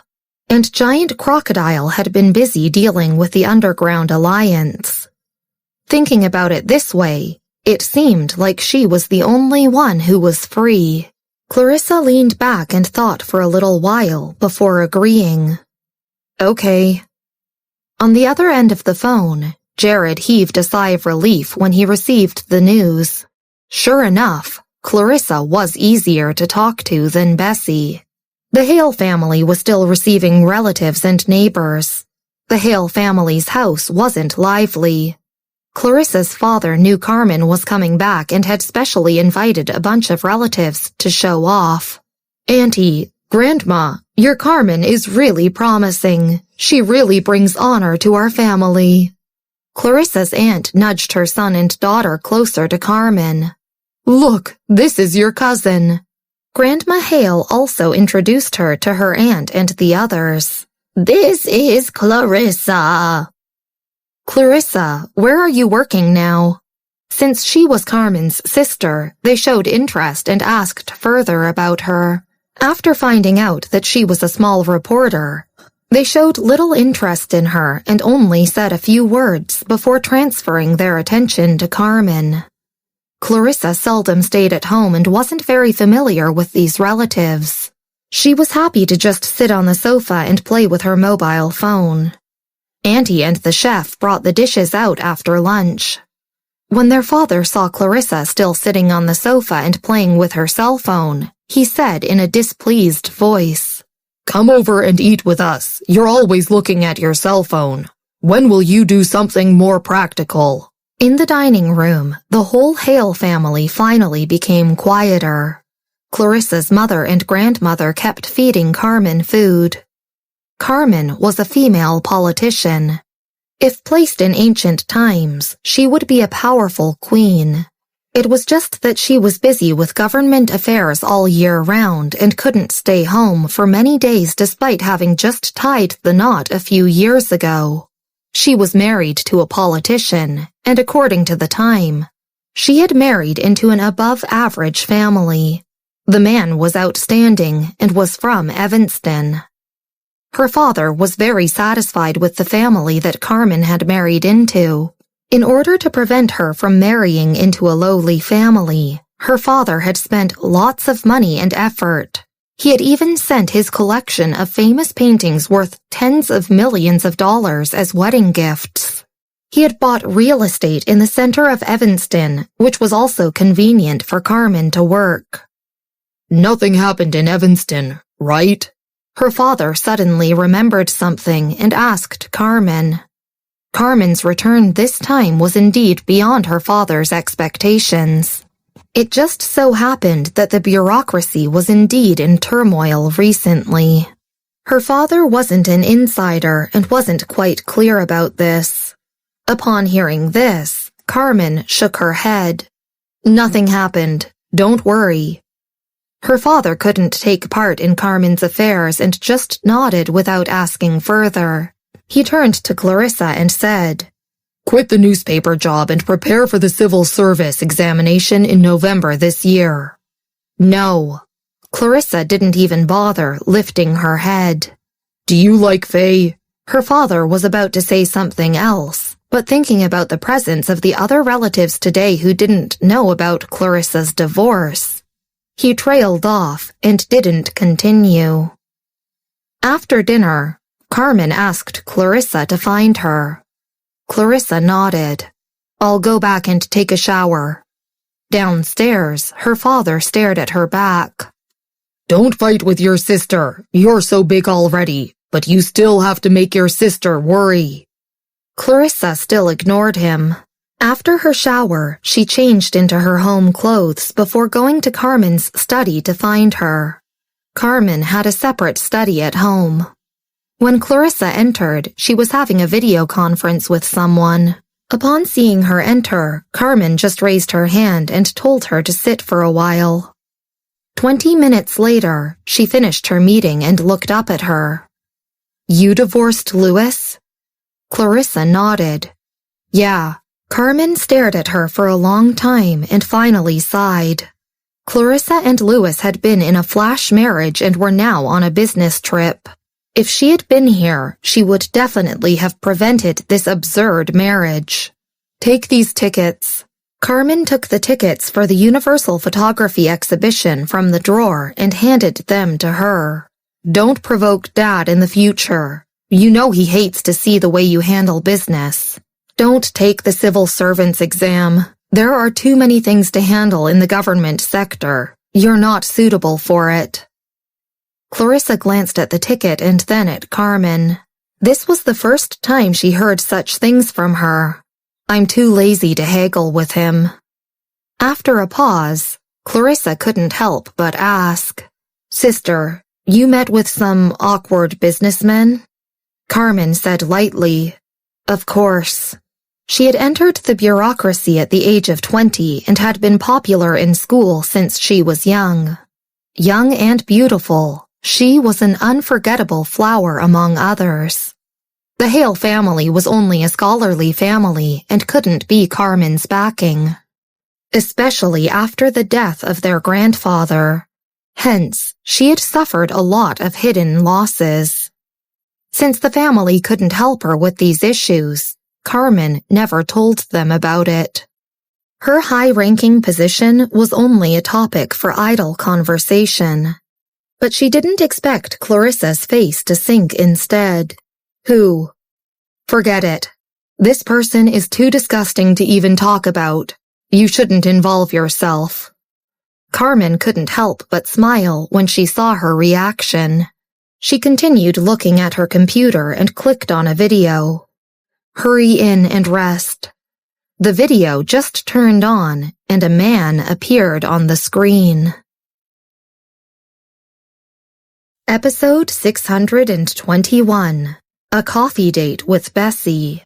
and Giant Crocodile had been busy dealing with the Underground Alliance. Thinking about it this way, it seemed like she was the only one who was free. Clarissa leaned back and thought for a little while before agreeing. "Okay." On the other end of the phone, Jared heaved a sigh of relief when he received the news. Sure enough, Clarissa was easier to talk to than Bessy. The Hale family was still receiving relatives and neighbors. The Hale family's house wasn't lively. Clarissa's father knew Carmen was coming back and had specially invited a bunch of relatives to show off. "Auntie, Grandma, your Carmen is really promising. She really brings honor to our family." Clarissa's aunt nudged her son and daughter closer to Carmen. "Look, this is your cousin." Grandma Hale also introduced her to her aunt and the others. "This is Clarissa." "Clarissa, where are you working now?" Since she was Carmen's sister, they showed interest and asked further about her. After finding out that she was a small reporter, they showed little interest in her and only said a few words before transferring their attention to Carmen. Clarissa seldom stayed at home and wasn't very familiar with these relatives. She was happy to just sit on the sofa and play with her mobile phone. Auntie and the chef brought the dishes out after lunch. When their father saw Clarissa still sitting on the sofa and playing with her cell phone, he said in a displeased voice, "Come over and eat with us. You're always looking at your cell phone. When will you do something more practical?" In the dining room, the whole Hale family finally became quieter. Clarissa's mother and grandmother kept feeding Carmen food. Carmen was a female politician. If placed in ancient times, she would be a powerful queen. It was just that she was busy with government affairs all year round and couldn't stay home for many days despite having just tied the knot a few years ago. She was married to a politician, and according to the time, she had married into an above-average family. The man was outstanding and was from Evanston. Her father was very satisfied with the family that Carmen had married into. In order to prevent her from marrying into a lowly family, her father had spent lots of money and effort. He had even sent his collection of famous paintings worth tens of millions of dollars as wedding gifts. He had bought real estate in the center of Evanston, which was also convenient for Carmen to work. Nothing happened in Evanston, right? Her father suddenly remembered something and asked Carmen. Carmen's return this time was indeed beyond her father's expectations. It just so happened that the bureaucracy was indeed in turmoil recently. Her father wasn't an insider and wasn't quite clear about this. Upon hearing this, Carmen shook her head. Nothing happened. Don't worry. Her father couldn't take part in Carmen's affairs and just nodded without asking further. He turned to Clarissa and said, "Quit the newspaper job and prepare for the civil service examination in November this year." No. Clarissa didn't even bother lifting her head. "Do you like Faye?" Her father was about to say something else, but thinking about the presence of the other relatives today who didn't know about Clarissa's divorce, he trailed off and didn't continue. After dinner, Carmen asked Clarissa to find her. Clarissa nodded. "I'll go back and take a shower." Downstairs, her father stared at her back. "Don't fight with your sister. You're so big already, but you still have to make your sister worry." Clarissa still ignored him. After her shower, she changed into her home clothes before going to Carmen's study to find her. Carmen had a separate study at home. When Clarissa entered, she was having a video conference with someone. Upon seeing her enter, Carmen just raised her hand and told her to sit for a while. 20 minutes later, she finished her meeting and looked up at her. "You divorced Louis?" Clarissa nodded. "Yeah." Carmen stared at her for a long time and finally sighed. Clarissa and Louis had been in a flash marriage and were now on a business trip. If she had been here, she would definitely have prevented this absurd marriage. "Take these tickets." Carmen took the tickets for the Universal Photography exhibition from the drawer and handed them to her. "Don't provoke Dad in the future. You know he hates to see the way you handle business. Don't take the civil servants exam. There are too many things to handle in the government sector. You're not suitable for it." Clarissa glanced at the ticket and then at Carmen. This was the first time she heard such things from her. "I'm too lazy to haggle with him." After a pause, Clarissa couldn't help but ask, "Sister, you met with some awkward businessmen?" Carmen said lightly, "Of course." She had entered the bureaucracy at the age of 20 and had been popular in school since she was young. Young and beautiful, she was an unforgettable flower among others. The Hale family was only a scholarly family and couldn't be Carmen's backing, especially after the death of their grandfather. Hence, she had suffered a lot of hidden losses. Since the family couldn't help her with these issues, Carmen never told them about it. Her high-ranking position was only a topic for idle conversation. But she didn't expect Clarissa's face to sink instead. "Who?" "Forget it. This person is too disgusting to even talk about. You shouldn't involve yourself." Carmen couldn't help but smile when she saw her reaction. She continued looking at her computer and clicked on a video. "Hurry in and rest." The video just turned on and a man appeared on the screen. Episode 621, A Coffee Date with Bessy.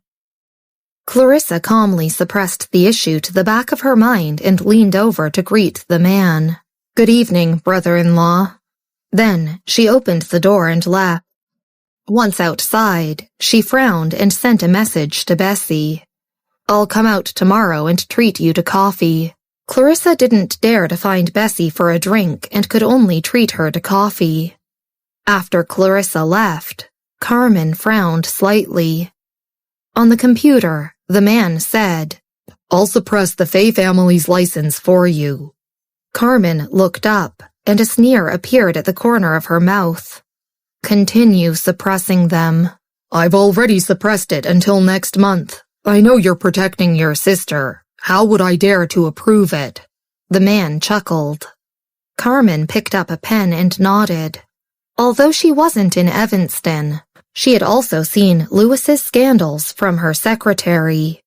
Clarissa calmly suppressed the issue to the back of her mind and leaned over to greet the man. "Good evening, brother-in-law." Then she opened the door and left. Once outside, she frowned and sent a message to Bessy. "I'll come out tomorrow and treat you to coffee." Clarissa didn't dare to find Bessy for a drink and could only treat her to coffee. After Clarissa left, Carmen frowned slightly. On the computer, the man said, "I'll suppress the Fay family's license for you." Carmen looked up, and a sneer appeared at the corner of her mouth. "Continue suppressing them." "I've already suppressed it until next month. I know you're protecting your sister. How would I dare to approve it?" The man chuckled. Carmen picked up a pen and nodded. Although she wasn't in Evanston, she had also seen Lewis's scandals from her secretary.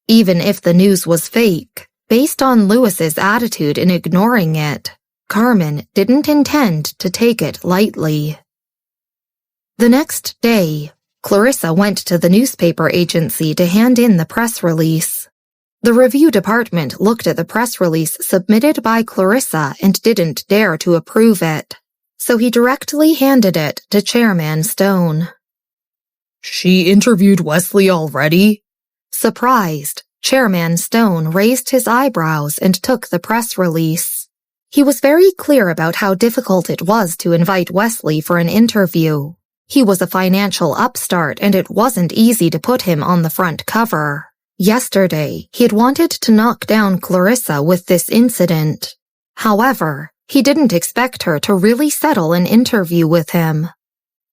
Even if the news was fake, based on Lewis's attitude in ignoring it, Carmen didn't intend to take it lightly. The next day, Clarissa went to the newspaper agency to hand in the press release. The review department looked at the press release submitted by Clarissa and didn't dare to approve it, so he directly handed it to Chairman Stone. "She interviewed Wesley already?" Surprised, Chairman Stone raised his eyebrows and took the press release. He was very clear about how difficult it was to invite Wesley for an interview. He was a financial upstart and it wasn't easy to put him on the front cover. Yesterday, he had wanted to knock down Clarissa with this incident. However, he didn't expect her to really settle an interview with him.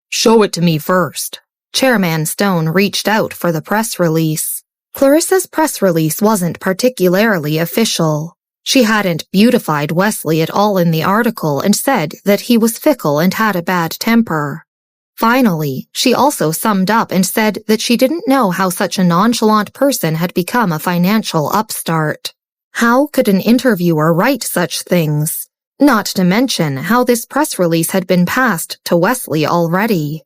"Show it to me first." Chairman Stone reached out for the press release. Clarissa's press release wasn't particularly official. She hadn't beautified Wesley at all in the article and said that he was fickle and had a bad temper. Finally, she also summed up and said that she didn't know how such a nonchalant person had become a financial upstart. How could an interviewer write such things? Not to mention how this press release had been passed to Wesley already.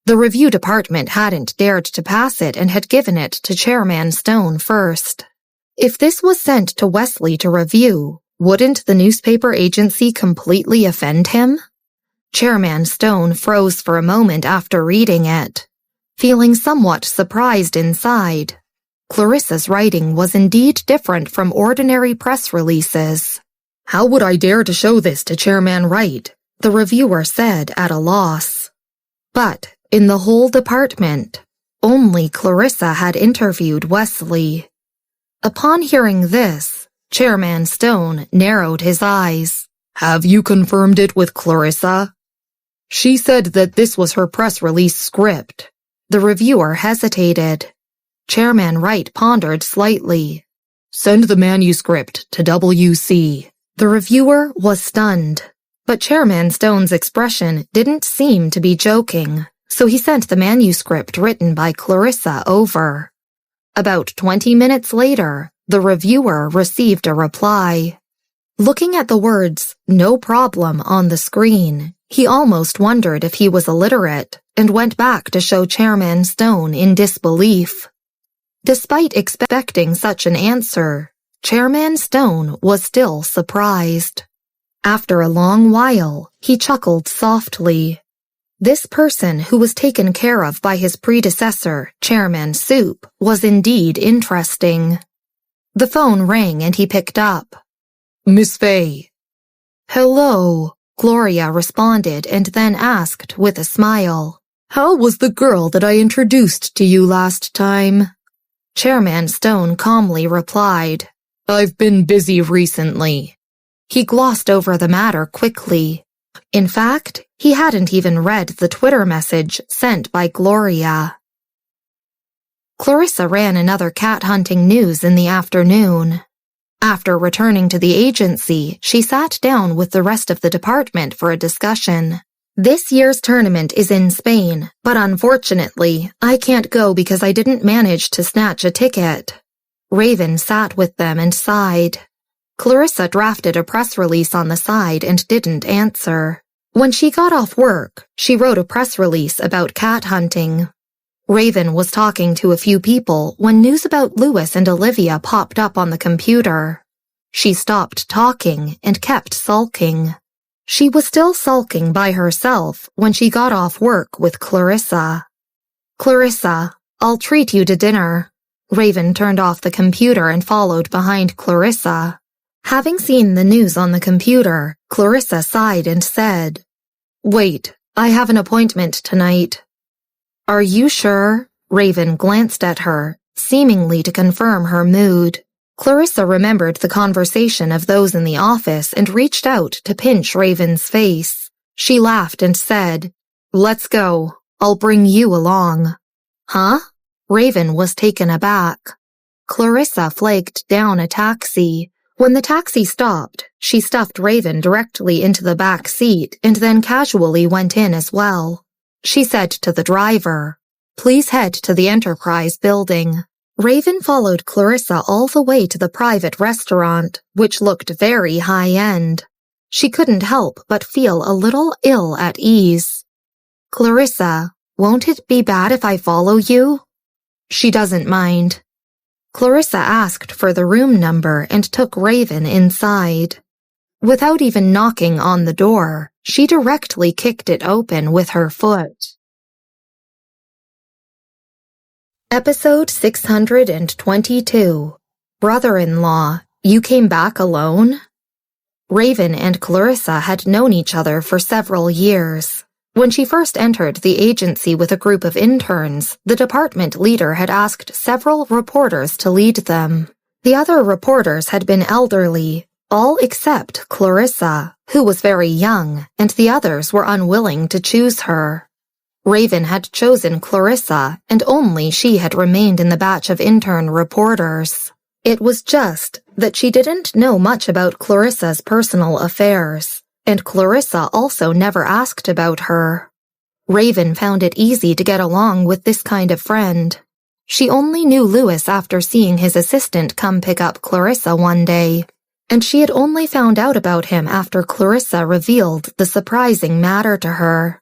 The review department hadn't dared to pass it and had given it to Chairman Stone first. If this was sent to Wesley to review, wouldn't the newspaper agency completely offend him? Chairman Stone froze for a moment after reading it, feeling somewhat surprised inside. Clarissa's writing was indeed different from ordinary press releases. "How would I dare to show this to Chairman Wright?" the reviewer said at a loss. But in the whole department, only Clarissa had interviewed Wesley. Upon hearing this, Chairman Stone narrowed his eyes. "Have you confirmed it with Clarissa?" "She said that this was her press release script." The reviewer hesitated. Chairman Wright pondered slightly. "Send the manuscript to WC." The reviewer was stunned, but Chairman Stone's expression didn't seem to be joking, so he sent the manuscript written by Clarissa over. About 20 minutes later, the reviewer received a reply. Looking at the words, "No problem," on the screen, he almost wondered if he was illiterate and went back to show Chairman Stone in disbelief. Despite expecting such an answer, Chairman Stone was still surprised. After a long while, he chuckled softly. This person who was taken care of by his predecessor, Chairman Soup, was indeed interesting. The phone rang and he picked up. "Miss Fay." "Hello," Gloria responded and then asked with a smile. "How was the girl that I introduced to you last time?" Chairman Stone calmly replied, "I've been busy recently." He glossed over the matter quickly. In fact, he hadn't even read the Twitter message sent by Gloria. Clarissa ran another cat hunting news in the afternoon. After returning to the agency, she sat down with the rest of the department for a discussion. "This year's tournament is in Spain, but unfortunately, I can't go because I didn't manage to snatch a ticket." Raven sat with them and sighed. Clarissa drafted a press release on the side and didn't answer. When she got off work, she wrote a press release about cat hunting. Raven was talking to a few people when news about Louis and Olivia popped up on the computer. She stopped talking and kept sulking. She was still sulking by herself when she got off work with Clarissa. "Clarissa, I'll treat you to dinner." Raven turned off the computer and followed behind Clarissa. Having seen the news on the computer, Clarissa sighed and said, "Wait, I have an appointment tonight." "Are you sure?" Raven glanced at her, seemingly to confirm her mood. Clarissa remembered the conversation of those in the office and reached out to pinch Raven's face. She laughed and said, "Let's go. I'll bring you along." "Huh?" Raven was taken aback. Clarissa flagged down a taxi. When the taxi stopped, she stuffed Raven directly into the back seat and then casually went in as well. She said to the driver, "Please head to the Enterprise building." Raven followed Clarissa all the way to the private restaurant, which looked very high-end. She couldn't help but feel a little ill at ease. "Clarissa, won't it be bad if I follow you?" "She doesn't mind." Clarissa asked for the room number and took Raven inside. Without even knocking on the door, she directly kicked it open with her foot. Episode 622. Brother-in-law, you came back alone? Raven and Clarissa had known each other for several years. When she first entered the agency with a group of interns, the department leader had asked several reporters to lead them. The other reporters had been elderly, all except Clarissa, who was very young, and the others were unwilling to choose her. Raven had chosen Clarissa, and only she had remained in the batch of intern reporters. It was just that she didn't know much about Clarissa's personal affairs, and Clarissa also never asked about her. Raven found it easy to get along with this kind of friend. She only knew Louis after seeing his assistant come pick up Clarissa one day, and she had only found out about him after Clarissa revealed the surprising matter to her.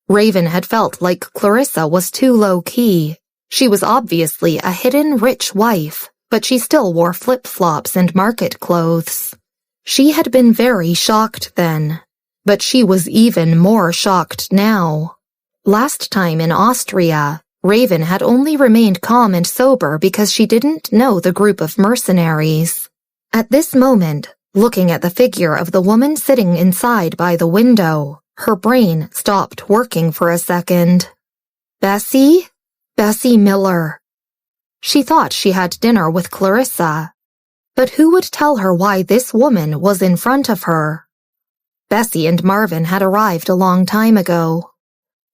Raven had felt like Clarissa was too low-key. She was obviously a hidden rich wife, but she still wore flip-flops and market clothes. She had been very shocked then, but she was even more shocked now. Last time in Austria, Raven had only remained calm and sober because she didn't know the group of mercenaries. At this moment, looking at the figure of the woman sitting inside by the window, her brain stopped working for a second. Bessy? Bessy Miller. She thought she had dinner with Clarissa, but who would tell her why this woman was in front of her? Bessy and Marvin had arrived a long time ago.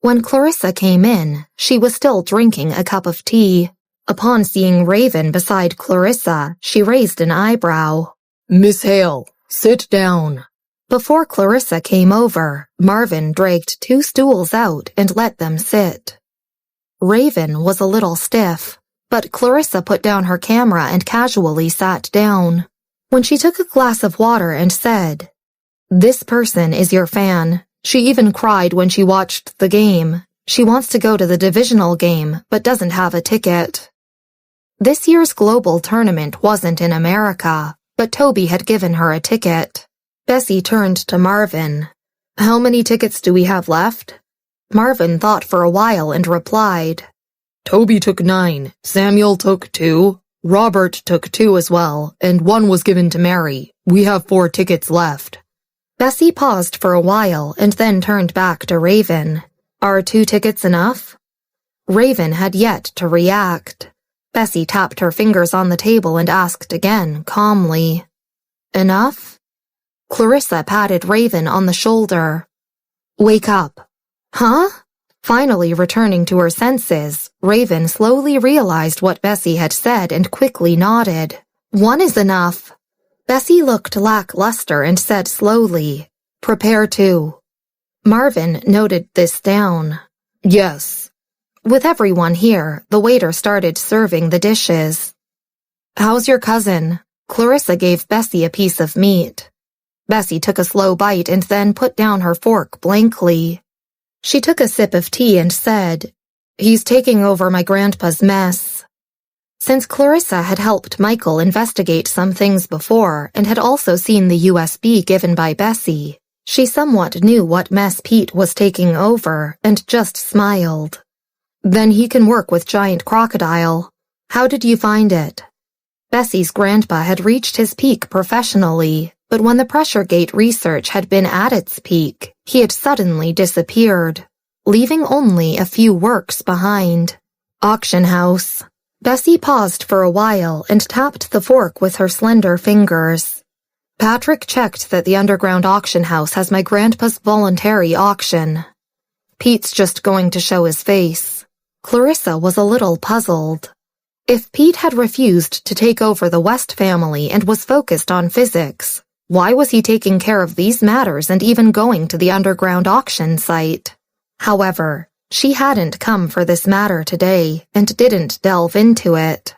When Clarissa came in, she was still drinking a cup of tea. Upon seeing Raven beside Clarissa, she raised an eyebrow. "Miss Hale, sit down." Before Clarissa came over, Marvin dragged 2 stools out and let them sit. Raven was a little stiff, but Clarissa put down her camera and casually sat down. When she took a glass of water and said, "This person is your fan. She even cried when she watched the game. She wants to go to the divisional game, but doesn't have a ticket." This year's global tournament wasn't in America, but Toby had given her a ticket. Bessy turned to Marvin. "How many tickets do we have left?" Marvin thought for a while and replied, "Toby took 9, Samuel took 2, Robert took 2 as well, and 1 was given to Mary. We have 4 tickets left." Bessy paused for a while and then turned back to Raven. "Are 2 tickets enough?" Raven had yet to react. Bessy tapped her fingers on the table and asked again, calmly, "Enough?" Clarissa patted Raven on the shoulder. "Wake up." "Huh?" Finally returning to her senses, Raven slowly realized what Bessy had said and quickly nodded. "1 is enough." Bessy looked lackluster and said slowly, "Prepare 2." Marvin noted this down. "Yes." With everyone here, the waiter started serving the dishes. "How's your cousin?" Clarissa gave Bessy a piece of meat. Bessy took a slow bite and then put down her fork blankly. She took a sip of tea and said, He's taking over my grandpa's mess. Since Clarissa had helped Michael investigate some things before and had also seen the USB given by Bessy, she somewhat knew what mess Pete was taking over and just smiled. Then he can work with Giant Crocodile. How did you find it? Bessy's grandpa had reached his peak professionally, but when the pressure gate research had been at its peak, he had suddenly disappeared, leaving only a few works behind. Auction house. Bessy paused for a while and tapped the fork with her slender fingers. Patrick checked that the underground auction house has my grandpa's voluntary auction. Pete's just going to show his face. Clarissa was a little puzzled. If Pete had refused to take over the West family and was focused on physics, why was he taking care of these matters and even going to the underground auction site? However, she hadn't come for this matter today and didn't delve into it.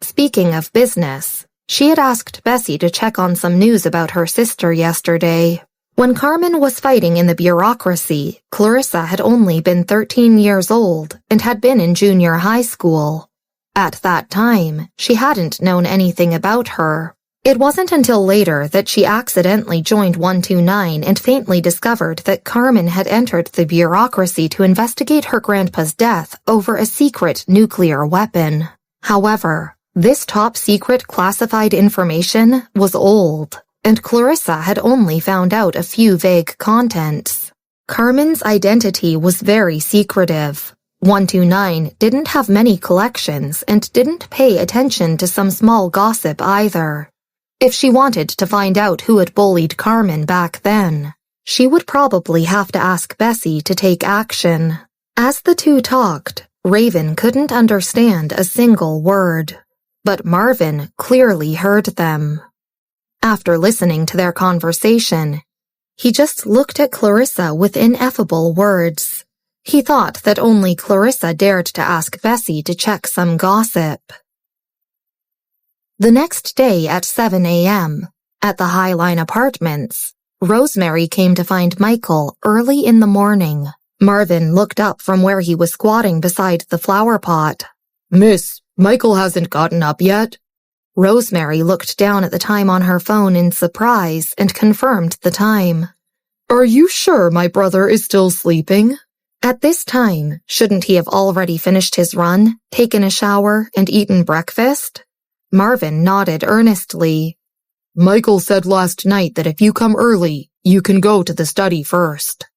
Speaking of business, she had asked Bessy to check on some news about her sister yesterday. When Carmen was fighting in the bureaucracy, Clarissa had only been 13 years old and had been in junior high school. At that time, she hadn't known anything about her. It wasn't until later that she accidentally joined 129 and faintly discovered that Carmen had entered the bureaucracy to investigate her grandpa's death over a secret nuclear weapon. However, this top-secret classified information was old, and Clarissa had only found out a few vague contents. Carmen's identity was very secretive. 129 didn't have many collections and didn't pay attention to some small gossip either. If she wanted to find out who had bullied Carmen back then, she would probably have to ask Bessy to take action. As the two talked, Raven couldn't understand a single word, but Marvin clearly heard them. After listening to their conversation, he just looked at Clarissa with ineffable words. He thought that only Clarissa dared to ask Bessy to check some gossip. The next day at 7 a.m., at the Highline Apartments, Rosemary came to find Michael early in the morning. Marvin looked up from where he was squatting beside the flower pot. Miss, Michael hasn't gotten up yet? Rosemary looked down at the time on her phone in surprise and confirmed the time. Are you sure my brother is still sleeping? At this time, shouldn't he have already finished his run, taken a shower, and eaten breakfast? Marvin nodded earnestly. Michael said last night that if you come early, you can go to the study first.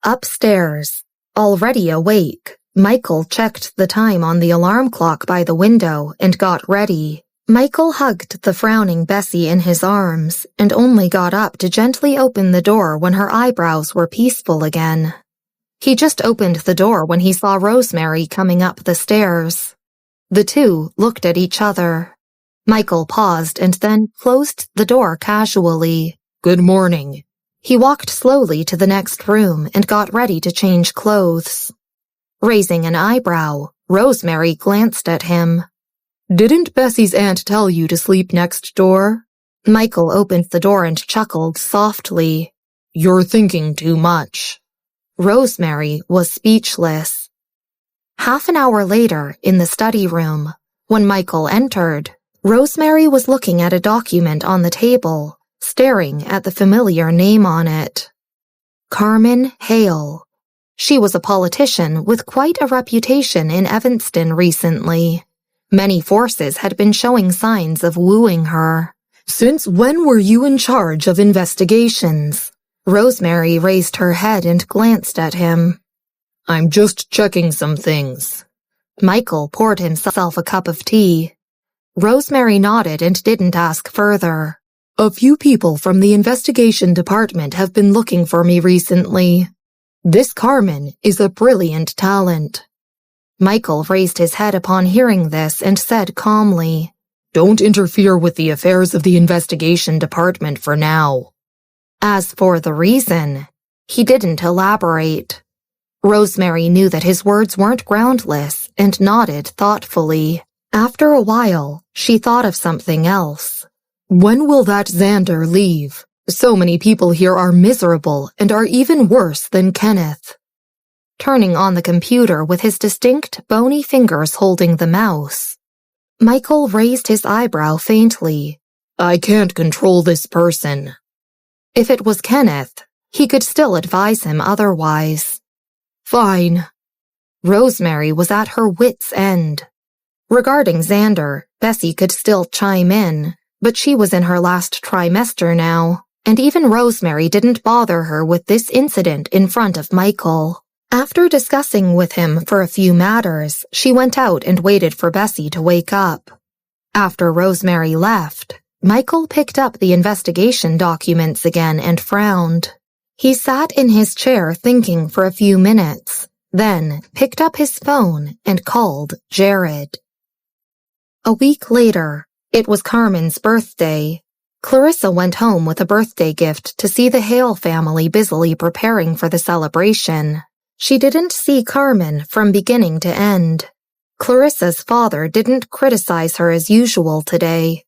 Upstairs, already awake, Michael checked the time on the alarm clock by the window and got ready. Michael hugged the frowning Bessy in his arms and only got up to gently open the door when her eyebrows were peaceful again. He just opened the door when he saw Rosemary coming up the stairs. The two looked at each other. Michael paused and then closed the door casually. Good morning. He walked slowly to the next room and got ready to change clothes. Raising an eyebrow, Rosemary glanced at him. Didn't Bessy's aunt tell you to sleep next door? Michael opened the door and chuckled softly. You're thinking too much. Rosemary was speechless. Half an hour later, in the study room, when Michael entered, Rosemary was looking at a document on the table, staring at the familiar name on it. Carmen Hale. She was a politician with quite a reputation in Evanston recently. Many forces had been showing signs of wooing her. Since when were you in charge of investigations? Rosemary raised her head and glanced at him. I'm just checking some things. Michael poured himself a cup of tea. Rosemary nodded and didn't ask further. A few people from the investigation department have been looking for me recently. This Carmen is a brilliant talent. Michael raised his head upon hearing this and said calmly, Don't interfere with the affairs of the investigation department for now. As for the reason, he didn't elaborate. Rosemary knew that his words weren't groundless and nodded thoughtfully. After a while, she thought of something else. When will that Xander leave? So many people here are miserable and are even worse than Kenneth. turning on the computer with his distinct, bony fingers holding the mouse. Michael raised his eyebrow faintly. I can't control this person. If it was Kenneth, he could still advise him otherwise. Fine. Rosemary was at her wit's end. Regarding Xander, Bessy could still chime in, but she was in her last trimester now, and even Rosemary didn't bother her with this incident in front of Michael. After discussing with him for a few matters, she went out and waited for Bessy to wake up. After Rosemary left, Michael picked up the investigation documents again and frowned. He sat in his chair thinking for a few minutes, then picked up his phone and called Jared. A week later, it was Carmen's birthday. Clarissa went home with a birthday gift to see the Hale family busily preparing for the celebration. She didn't see Carmen from beginning to end. Clarissa's father didn't criticize her as usual today.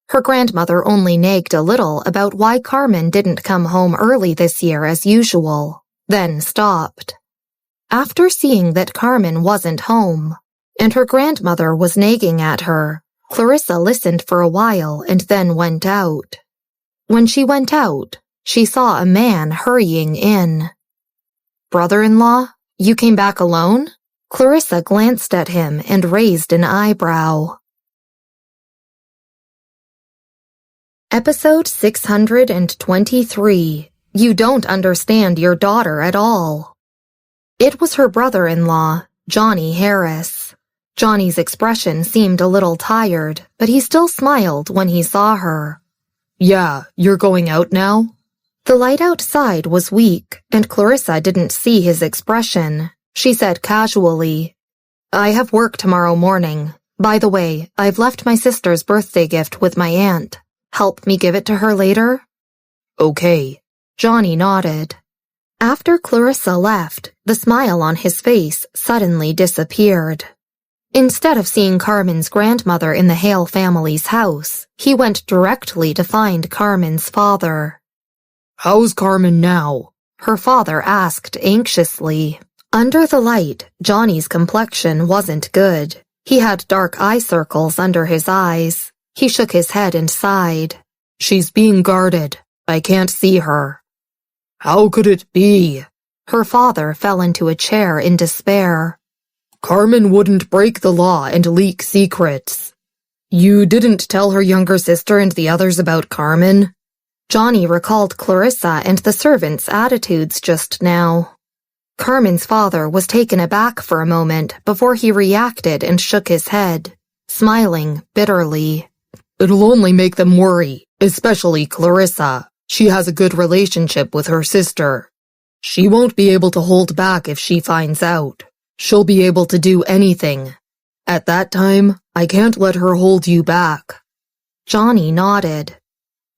Her grandmother only nagged a little about why Carmen didn't come home early this year as usual, then stopped. After seeing that Carmen wasn't home, and her grandmother was nagging at her, Clarissa listened for a while and then went out. When she went out, she saw a man hurrying in. "Brother-in-law, you came back alone?" Clarissa glanced at him and raised an eyebrow. Episode 623. You don't understand your daughter at all. It was her brother-in-law, Johnny Harris. Johnny's expression seemed a little tired, but he still smiled when he saw her. Yeah, you're going out now? The light outside was weak, and Clarissa didn't see his expression. She said casually, "I have work tomorrow morning. By the way, I've left my sister's birthday gift with my aunt. Help me give it to her later?" Okay. Johnny nodded. After Clarissa left, the smile on his face suddenly disappeared. Instead of seeing Carmen's grandmother in the Hale family's house, he went directly to find Carmen's father. How's Carmen now? Her father asked anxiously. Under the light, Johnny's complexion wasn't good. He had dark eye circles under his eyes. He shook his head and sighed. She's being guarded. I can't see her. How could it be? Her father fell into a chair in despair. Carmen wouldn't break the law and leak secrets. You didn't tell her younger sister and the others about Carmen? Johnny recalled Clarissa and the servants' attitudes just now. Carmen's father was taken aback for a moment before he reacted and shook his head, smiling bitterly. It'll only make them worry, especially Clarissa. She has a good relationship with her sister. She won't be able to hold back if she finds out. She'll be able to do anything. At that time, I can't let her hold you back. Johnny nodded.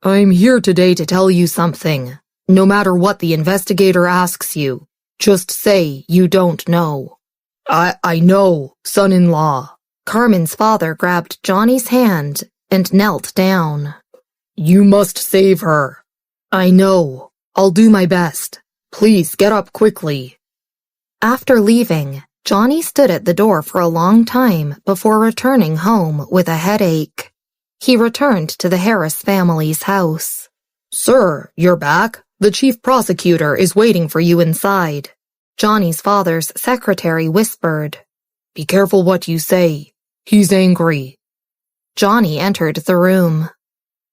I'm here today to tell you something. No matter what the investigator asks you, just say you don't know. I know, son-in-law. Carmen's father grabbed Johnny's hand and knelt down. You must save her. I know. I'll do my best. Please get up quickly. After leaving, Johnny stood at the door for a long time before returning home with a headache. He returned to the Harris family's house. Sir, you're back. The chief prosecutor is waiting for you inside. Johnny's father's secretary whispered. Be careful what you say. He's angry. Johnny entered the room.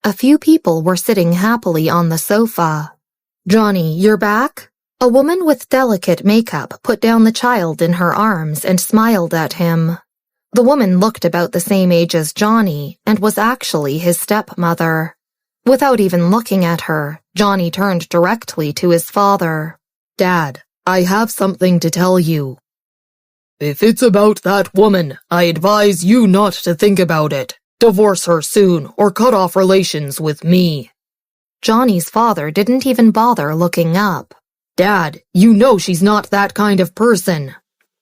A few people were sitting happily on the sofa. Johnny, you're back? A woman with delicate makeup put down the child in her arms and smiled at him. The woman looked about the same age as Johnny and was actually his stepmother. Without even looking at her, Johnny turned directly to his father. Dad, I have something to tell you. If it's about that woman, I advise you not to think about it. Divorce her soon or cut off relations with me. Johnny's father didn't even bother looking up. Dad, you know she's not that kind of person.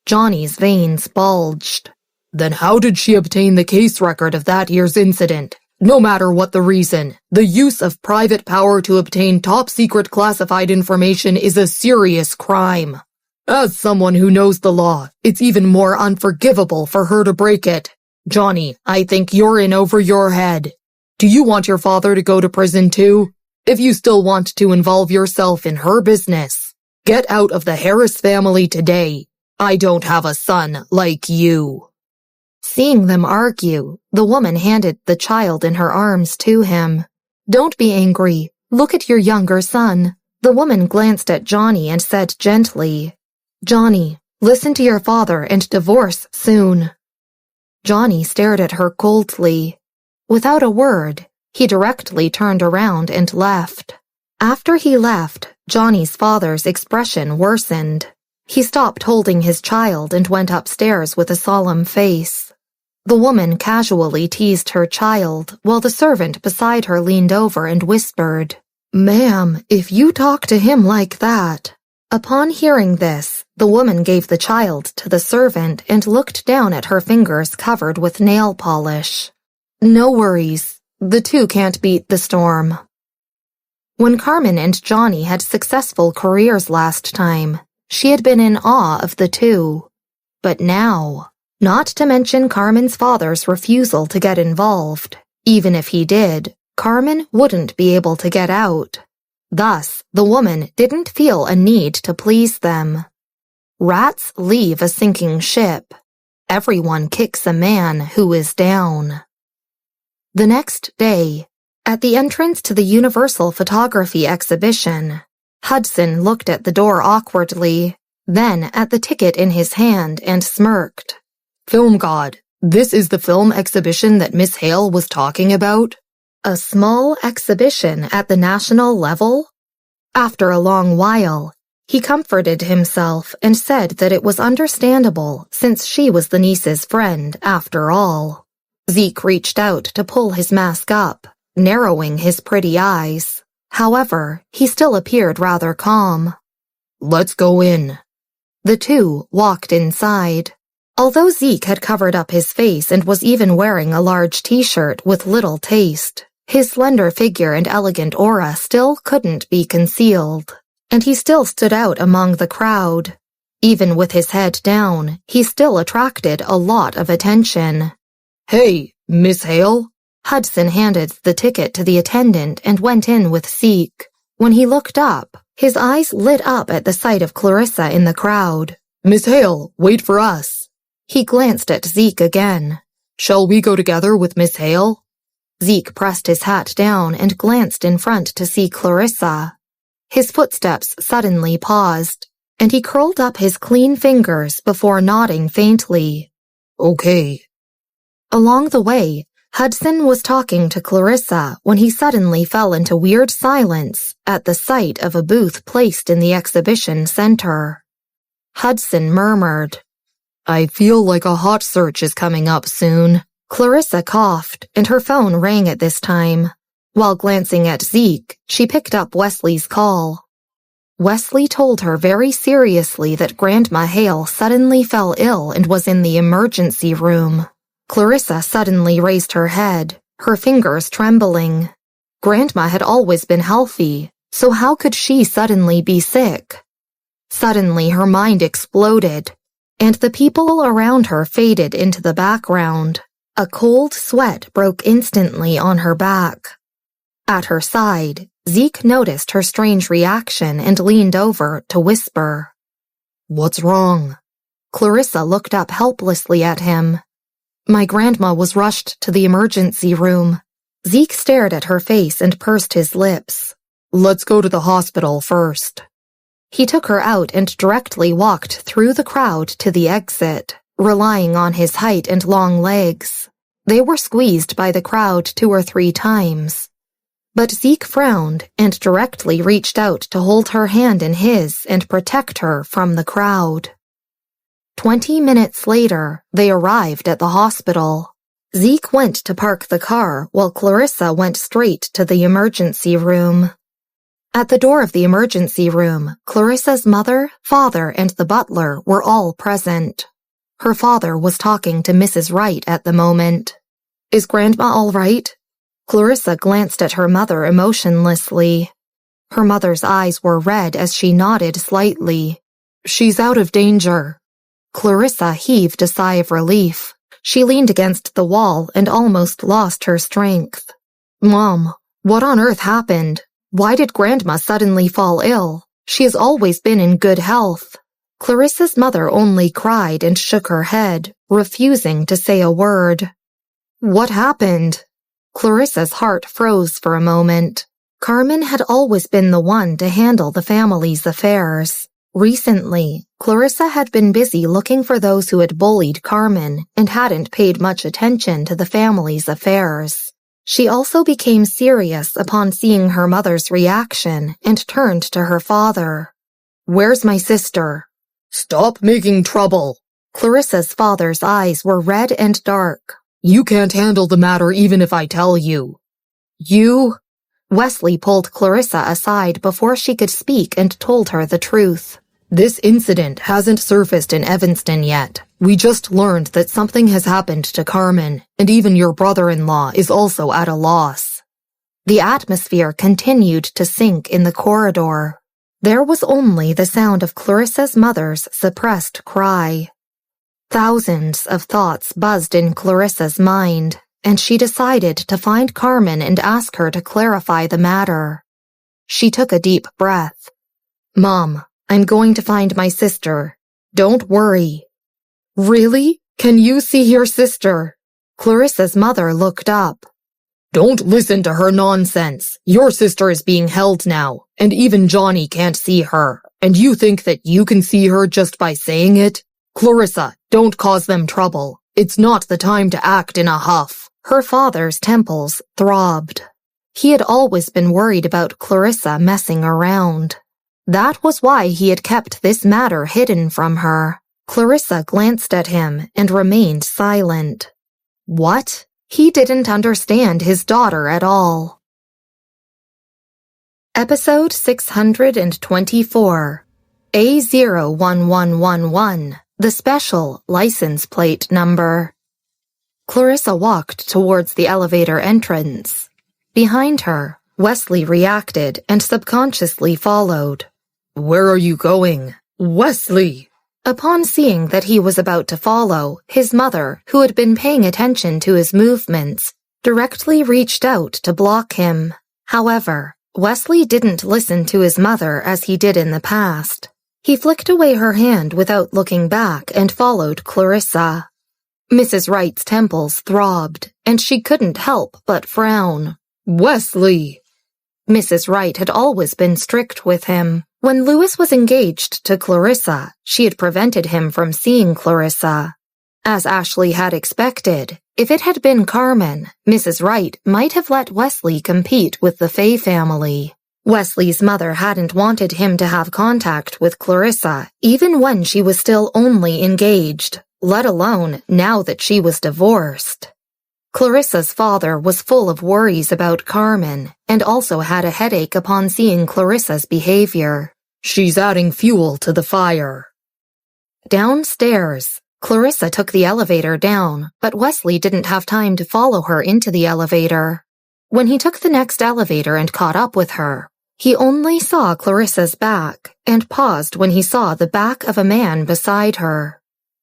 Johnny's veins bulged. Then how did she obtain the case record of that year's incident? No matter what the reason, the use of private power to obtain top-secret classified information is a serious crime. As someone who knows the law, it's even more unforgivable for her to break it. Johnny, I think you're in over your head. Do you want your father to go to prison too? If you still want to involve yourself in her business, get out of the Harris family today. I don't have a son like you. Seeing them argue, the woman handed the child in her arms to him. Don't be angry. Look at your younger son. The woman glanced at Johnny and said gently, Johnny, listen to your father and divorce soon. Johnny stared at her coldly. Without a word, he directly turned around and left. After he left, Johnny's father's expression worsened. He stopped holding his child and went upstairs with a solemn face. The woman casually teased her child, while the servant beside her leaned over and whispered, Ma'am, if you talk to him like that. Upon hearing this, the woman gave the child to the servant and looked down at her fingers covered with nail polish. No worries. The two can't beat the storm. When Carmen and Johnny had successful careers last time, she had been in awe of the two. But now, not to mention Carmen's father's refusal to get involved, even if he did, Carmen wouldn't be able to get out. Thus, the woman didn't feel a need to please them. Rats leave a sinking ship. Everyone kicks a man who is down. The next day, at the entrance to the Universal Photography exhibition, Hudson looked at the door awkwardly, then at the ticket in his hand and smirked. Film God, this is the film exhibition that Miss Hale was talking about? A small exhibition at the national level? After a long while, he comforted himself and said that it was understandable since she was the niece's friend after all. Zeke reached out to pull his mask up, narrowing his pretty eyes. However, he still appeared rather calm. Let's go in. The two walked inside. Although Zeke had covered up his face and was even wearing a large t-shirt with little taste, his slender figure and elegant aura still couldn't be concealed, and he still stood out among the crowd. Even with his head down, he still attracted a lot of attention. Hey, Miss Hale? Hudson handed the ticket to the attendant and went in with Zeke. When he looked up, his eyes lit up at the sight of Clarissa in the crowd. Miss Hale, wait for us. He glanced at Zeke again. Shall we go together with Miss Hale? Zeke pressed his hat down and glanced in front to see Clarissa. His footsteps suddenly paused, and he curled up his clean fingers before nodding faintly. Okay. Along the way, Hudson was talking to Clarissa when he suddenly fell into weird silence at the sight of a booth placed in the exhibition center. Hudson murmured, I feel like a hot search is coming up soon. Clarissa coughed, and her phone rang at this time. While glancing at Zeke, she picked up Wesley's call. Wesley told her very seriously that Grandma Hale suddenly fell ill and was in the emergency room. Clarissa suddenly raised her head, her fingers trembling. Grandma had always been healthy, so how could she suddenly be sick? Suddenly her mind exploded, and the people around her faded into the background. A cold sweat broke instantly on her back. At her side, Zeke noticed her strange reaction and leaned over to whisper. What's wrong? Clarissa looked up helplessly at him. My grandma was rushed to the emergency room. Zeke stared at her face and pursed his lips. Let's go to the hospital first. He took her out and directly walked through the crowd to the exit, relying on his height and long legs. They were squeezed by the crowd 2 or 3 times. But Zeke frowned and directly reached out to hold her hand in his and protect her from the crowd. 20 minutes later, they arrived at the hospital. Zeke went to park the car while Clarissa went straight to the emergency room. At the door of the emergency room, Clarissa's mother, father, and the butler were all present. Her father was talking to Mrs. Wright at the moment. Is Grandma all right? Clarissa glanced at her mother emotionlessly. Her mother's eyes were red as she nodded slightly. She's out of danger. Clarissa heaved a sigh of relief. She leaned against the wall and almost lost her strength. Mom, what on earth happened? Why did Grandma suddenly fall ill? She has always been in good health. Clarissa's mother only cried and shook her head, refusing to say a word. What happened? Clarissa's heart froze for a moment. Carmen had always been the one to handle the family's affairs. Recently, Clarissa had been busy looking for those who had bullied Carmen and hadn't paid much attention to the family's affairs. She also became serious upon seeing her mother's reaction and turned to her father. Where's my sister? Stop making trouble. Clarissa's father's eyes were red and dark. You can't handle the matter even if I tell you. You? Wesley pulled Clarissa aside before she could speak and told her the truth. This incident hasn't surfaced in Evanston yet. We just learned that something has happened to Carmen, and even your brother-in-law is also at a loss. The atmosphere continued to sink in the corridor. There was only the sound of Clarissa's mother's suppressed cry. Thousands of thoughts buzzed in Clarissa's mind, and she decided to find Carmen and ask her to clarify the matter. She took a deep breath. Mom, I'm going to find my sister. Don't worry. Really? Can you see your sister? Clarissa's mother looked up. Don't listen to her nonsense. Your sister is being held now, and even Johnny can't see her. And you think that you can see her just by saying it? Clarissa, don't cause them trouble. It's not the time to act in a huff. Her father's temples throbbed. He had always been worried about Clarissa messing around. That was why he had kept this matter hidden from her. Clarissa glanced at him and remained silent. What? He didn't understand his daughter at all. Episode 624. A01111, the special license plate number. Clarissa walked towards the elevator entrance. Behind her, Wesley reacted and subconsciously followed. Where are you going? Wesley! Upon seeing that he was about to follow, his mother, who had been paying attention to his movements, directly reached out to block him. However, Wesley didn't listen to his mother as he did in the past. He flicked away her hand without looking back and followed Clarissa. Mrs. Wright's temples throbbed, and she couldn't help but frown. Wesley! Mrs. Wright had always been strict with him. When Louis was engaged to Clarissa, she had prevented him from seeing Clarissa. As Ashley had expected, if it had been Carmen, Mrs. Wright might have let Wesley compete with the Fay family. Wesley's mother hadn't wanted him to have contact with Clarissa, even when she was still only engaged, let alone now that she was divorced. Clarissa's father was full of worries about Carmen, and also had a headache upon seeing Clarissa's behavior. She's adding fuel to the fire. Downstairs, Clarissa took the elevator down, but Wesley didn't have time to follow her into the elevator. When he took the next elevator and caught up with her, he only saw Clarissa's back and paused when he saw the back of a man beside her.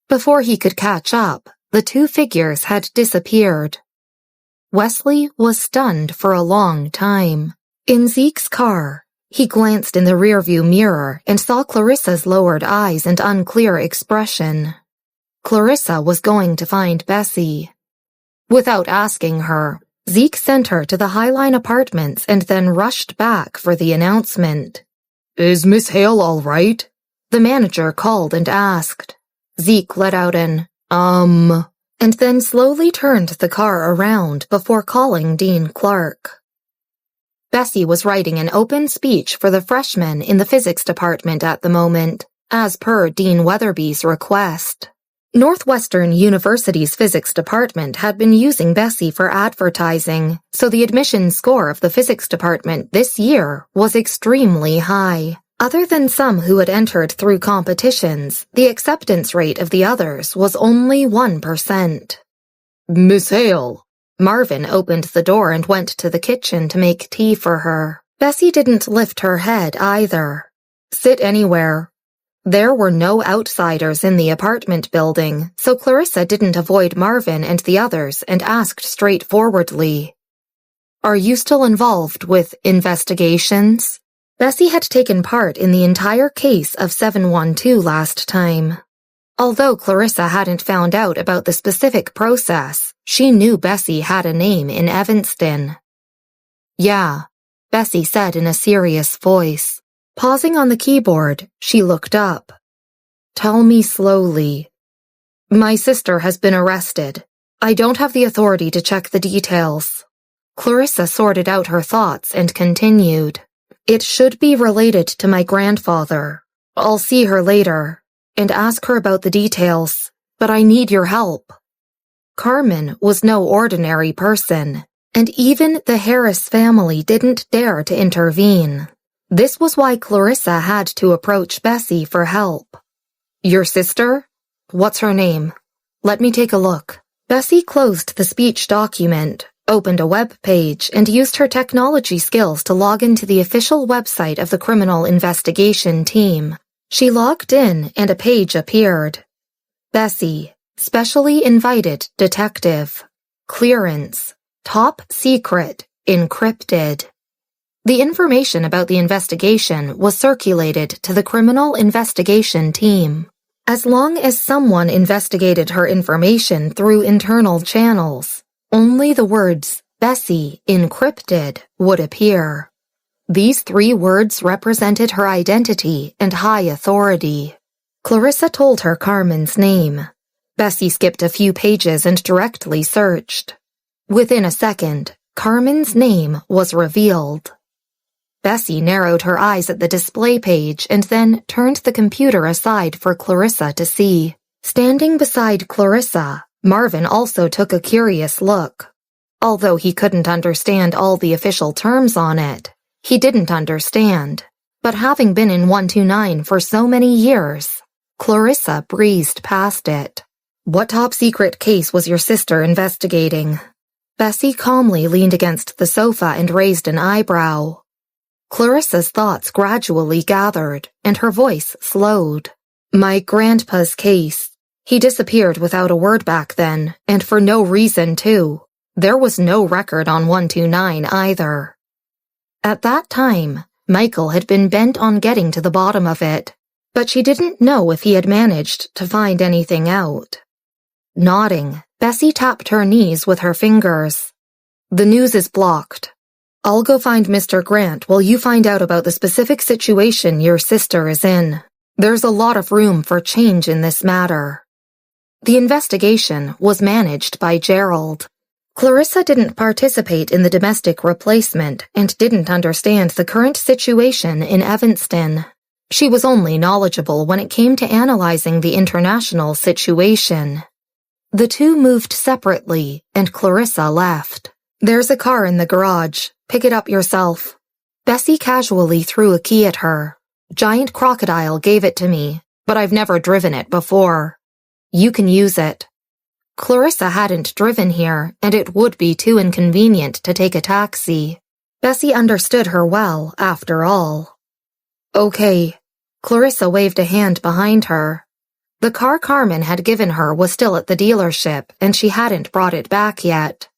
Before he could catch up, the two figures had disappeared. Wesley was stunned for a long time. In Zeke's car, he glanced in the rearview mirror and saw Clarissa's lowered eyes and unclear expression. Clarissa was going to find Bessy. Without asking her, Zeke sent her to the Highline Apartments and then rushed back for the announcement. Is Miss Hale all right? The manager called and asked. Zeke let out an, and then slowly turned the car around before calling Dean Clark. Bessy was writing an open speech for the freshmen in the physics department at the moment, as per Dean Weatherby's request. Northwestern University's physics department had been using Bessy for advertising, so the admission score of the physics department this year was extremely high. Other than some who had entered through competitions, the acceptance rate of the others was only 1%. Miss Hale. Marvin opened the door and went to the kitchen to make tea for her. Bessy didn't lift her head either. Sit anywhere. There were no outsiders in the apartment building, so Clarissa didn't avoid Marvin and the others and asked straightforwardly, "Are you still involved with investigations?" Bessy had taken part in the entire case of 712 last time. Although Clarissa hadn't found out about the specific process, she knew Bessy had a name in Evanston. "Yeah," Bessy said in a serious voice. Pausing on the keyboard, she looked up. "Tell me slowly." "My sister has been arrested. I don't have the authority to check the details." Clarissa sorted out her thoughts and continued. "It should be related to my grandfather. I'll see her later and ask her about the details, but I need your help." Carmen was no ordinary person, and even the Harris family didn't dare to intervene. This was why Clarissa had to approach Bessy for help. "Your sister? What's her name? Let me take a look." Bessy closed the speech document, opened a web page, and used her technology skills to log into the official website of the Criminal Investigation Team. She logged in and a page appeared. Bessy, Specially Invited Detective. Clearance. Top Secret. Encrypted. The information about the investigation was circulated to the Criminal Investigation Team. As long as someone investigated her information through internal channels, only the words "Bessy Encrypted" would appear. These 3 words represented her identity and high authority. Clarissa told her Carmen's name. Bessy skipped a few pages and directly searched. Within a second, Carmen's name was revealed. Bessy narrowed her eyes at the display page and then turned the computer aside for Clarissa to see. Standing beside Clarissa, Marvin also took a curious look. Although he couldn't understand all the official terms on it, he didn't understand. But having been in 129 for so many years, Clarissa breezed past it. "What top-secret case was your sister investigating?" Bessy calmly leaned against the sofa and raised an eyebrow. Clarissa's thoughts gradually gathered, and her voice slowed. "My grandpa's case. He disappeared without a word back then, and for no reason, too. There was no record on 129 either." At that time, Michael had been bent on getting to the bottom of it, but she didn't know if he had managed to find anything out. Nodding, Bessy tapped her knees with her fingers. "The news is blocked. I'll go find Mr. Grant while you find out about the specific situation your sister is in. There's a lot of room for change in this matter." The investigation was managed by Gerald. Clarissa didn't participate in the domestic replacement and didn't understand the current situation in Evanston. She was only knowledgeable when it came to analyzing the international situation. The two moved separately, and Clarissa left. "There's a car in the garage. Pick it up yourself." Bessy casually threw a key at her. "Giant Crocodile gave it to me, but I've never driven it before. You can use it." Clarissa hadn't driven here, and it would be too inconvenient to take a taxi. Bessy understood her well, after all. "Okay." Clarissa waved a hand behind her. The car Carmen had given her was still at the dealership, and she hadn't brought it back yet.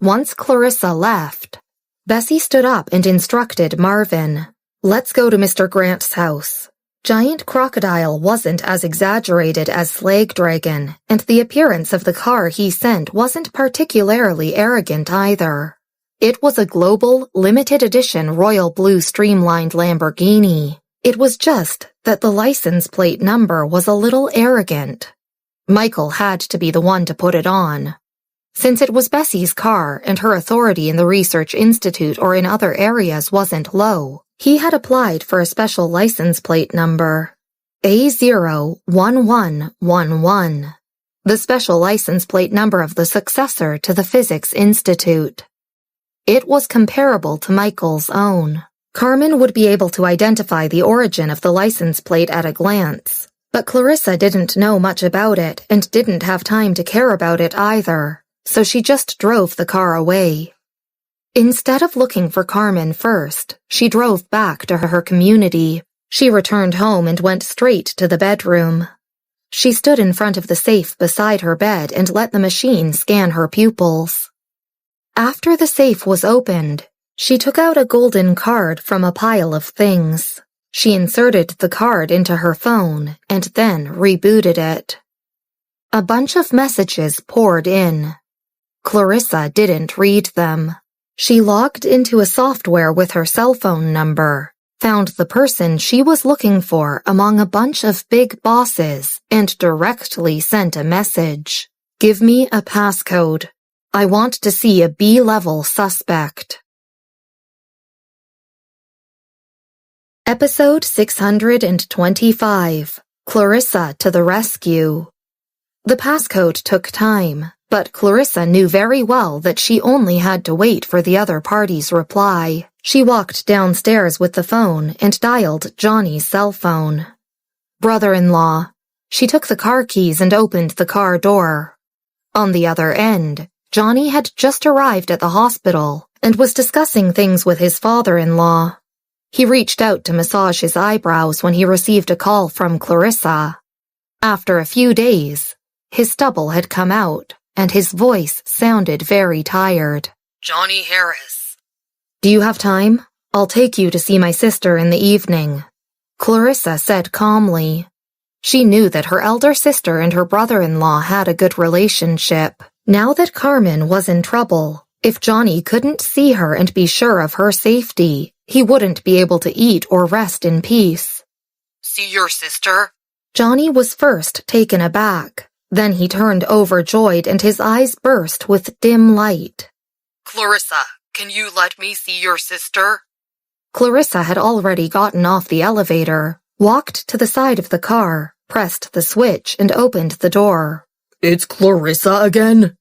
Once Clarissa left, Bessy stood up and instructed Marvin, "Let's go to Mr. Grant's house." Giant Crocodile wasn't as exaggerated as Slag Dragon, and the appearance of the car he sent wasn't particularly arrogant either. It was a global, limited edition royal blue streamlined Lamborghini. It was just that the license plate number was a little arrogant. Michael had to be the one to put it on. Since it was Bessy's car and her authority in the Research Institute or in other areas wasn't low, he had applied for a special license plate number, A01111, the special license plate number of the successor to the Physics Institute. It was comparable to Michael's own. Carmen would be able to identify the origin of the license plate at a glance, but Clarissa didn't know much about it and didn't have time to care about it either, so she just drove the car away. Instead of looking for Carmen first, she drove back to her community. She returned home and went straight to the bedroom. She stood in front of the safe beside her bed and let the machine scan her pupils. After the safe was opened, she took out a golden card from a pile of things. She inserted the card into her phone and then rebooted it. A bunch of messages poured in. Clarissa didn't read them. She logged into a software with her cell phone number, found the person she was looking for among a bunch of big bosses, and directly sent a message. "Give me a passcode. I want to see a B-level suspect." Episode 625. Clarissa to the Rescue. The passcode took time, but Clarissa knew very well that she only had to wait for the other party's reply. She walked downstairs with the phone and dialed Johnny's cell phone. "Brother-in-law." She took the car keys and opened the car door. On the other end, Johnny had just arrived at the hospital and was discussing things with his father-in-law. He reached out to massage his eyebrows when he received a call from Clarissa. After a few days, his stubble had come out, and his voice sounded very tired. "Johnny Harris." "Do you have time? I'll take you to see my sister in the evening," Clarissa said calmly. She knew that her elder sister and her brother-in-law had a good relationship. Now that Carmen was in trouble, if Johnny couldn't see her and be sure of her safety, he wouldn't be able to eat or rest in peace. "See your sister?" Johnny was first taken aback. Then he turned overjoyed and his eyes burst with dim light. "Clarissa, can you let me see your sister?" Clarissa had already gotten off the elevator, walked to the side of the car, pressed the switch, and opened the door. "It's Clarissa again?"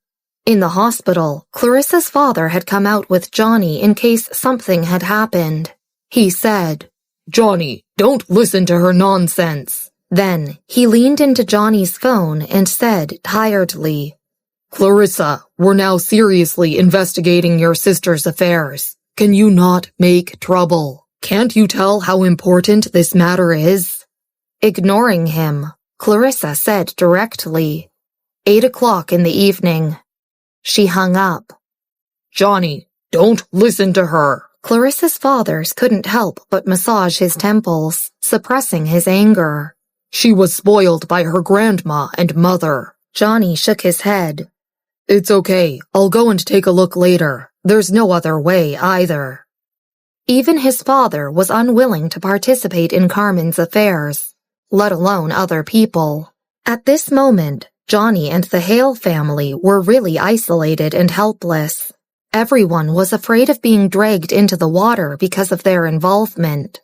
In the hospital, Clarissa's father had come out with Johnny in case something had happened. He said, "Johnny, don't listen to her nonsense." Then he leaned into Johnny's phone and said tiredly, "Clarissa, we're now seriously investigating your sister's affairs. Can you not make trouble? Can't you tell how important this matter is?" Ignoring him, Clarissa said directly, 8 o'clock in the evening. She hung up. "Johnny, don't listen to her." Clarissa's fathers couldn't help but massage his temples, suppressing his anger. "She was spoiled by her grandma and mother." Johnny shook his head. "It's okay. I'll go and take a look later. There's no other way either." Even his father was unwilling to participate in Carmen's affairs, let alone other people. At this moment, Johnny and the Hale family were really isolated and helpless. Everyone was afraid of being dragged into the water because of their involvement.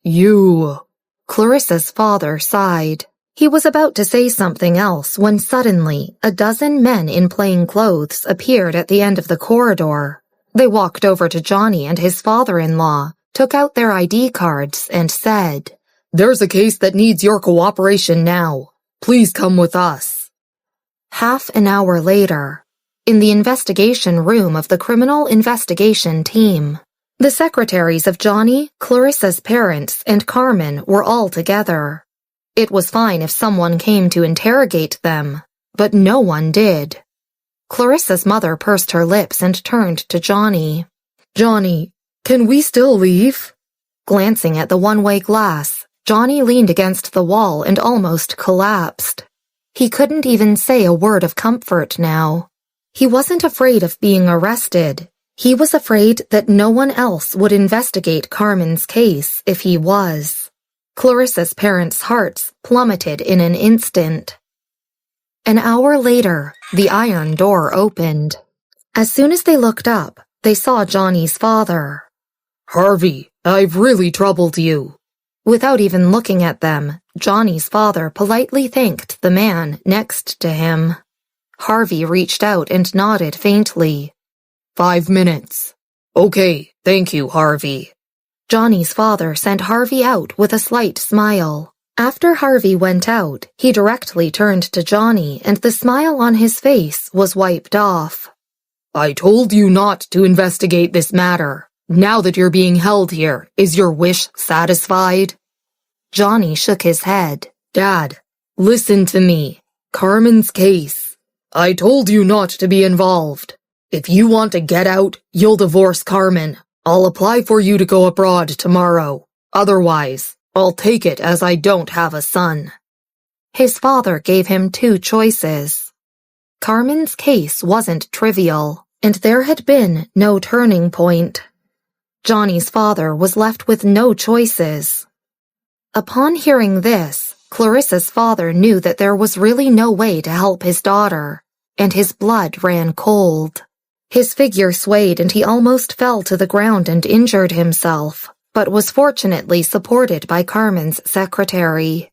"You..." Clarissa's father sighed. He was about to say something else when suddenly a dozen men in plain clothes appeared at the end of the corridor. They walked over to Johnny and his father-in-law, took out their ID cards, and said, "There's a case that needs your cooperation now. Please come with us." Half an hour later, in the investigation room of the Criminal Investigation Team, the secretaries of Johnny, Clarissa's parents, and Carmen were all together. It was fine if someone came to interrogate them, but no one did. Clarissa's mother pursed her lips and turned to Johnny. "Johnny, can we still leave?" Glancing at the one-way glass, Johnny leaned against the wall and almost collapsed. He couldn't even say a word of comfort now. He wasn't afraid of being arrested. He was afraid that no one else would investigate Carmen's case if he was. Clarissa's parents' hearts plummeted in an instant. An hour later, the iron door opened. As soon as they looked up, they saw Johnny's father. "Harvey, I've really troubled you." Without even looking at them, Johnny's father politely thanked the man next to him. Harvey reached out and nodded faintly. 5 minutes. "Okay, thank you, Harvey." Johnny's father sent Harvey out with a slight smile. After Harvey went out, he directly turned to Johnny and the smile on his face was wiped off. "I told you not to investigate this matter. Now that you're being held here, is your wish satisfied?" Johnny shook his head. Dad, listen to me. Carmen's case. I told you not to be involved. If you want to get out, you'll divorce Carmen. I'll apply for you to go abroad tomorrow. Otherwise, I'll take it as I don't have a son. His father gave him two choices. Carmen's case wasn't trivial, and there had been no turning point. Johnny's father was left with no choices. Upon hearing this, Clarissa's father knew that there was really no way to help his daughter, and his blood ran cold. His figure swayed and he almost fell to the ground and injured himself, but was fortunately supported by Carmen's secretary.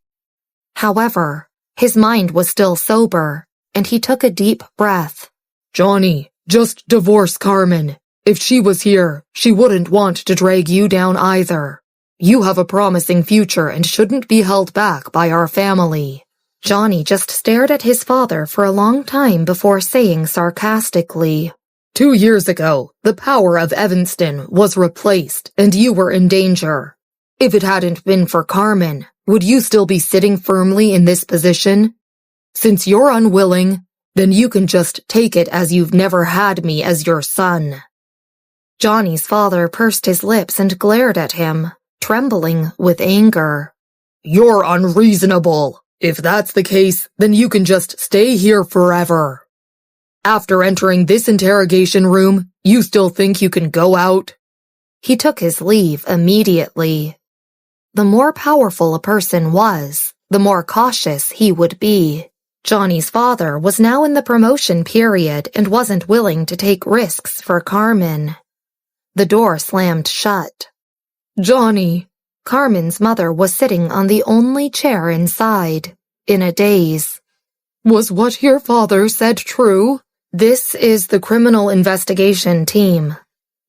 However, his mind was still sober, and he took a deep breath. Johnny, just divorce Carmen. If she was here, she wouldn't want to drag you down either. You have a promising future and shouldn't be held back by our family. Johnny just stared at his father for a long time before saying sarcastically, 2 years ago, the power of Evanston was replaced and you were in danger. If it hadn't been for Carmen, would you still be sitting firmly in this position? Since you're unwilling, then you can just take it as you've never had me as your son. Johnny's father pursed his lips and glared at him, trembling with anger. You're unreasonable. If that's the case, then you can just stay here forever. After entering this interrogation room, you still think you can go out? He took his leave immediately. The more powerful a person was, the more cautious he would be. Johnny's father was now in the promotion period and wasn't willing to take risks for Carmen. The door slammed shut. Johnny. Carmen's mother was sitting on the only chair inside, in a daze. Was what your father said true? This is the criminal investigation team.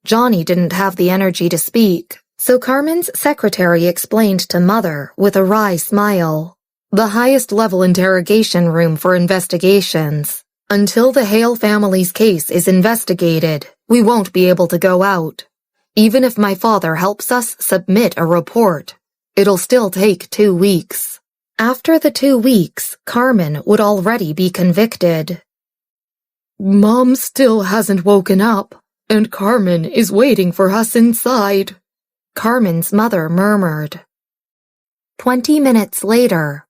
Johnny didn't have the energy to speak, so Carmen's secretary explained to Mother with a wry smile. The highest level interrogation room for investigations. Until the Hale family's case is investigated, we won't be able to go out. Even if my father helps us submit a report, it'll still take 2 weeks. After the 2 weeks, Carmen would already be convicted. Mom still hasn't woken up, and Carmen is waiting for us inside, Carmen's mother murmured. 20 minutes later,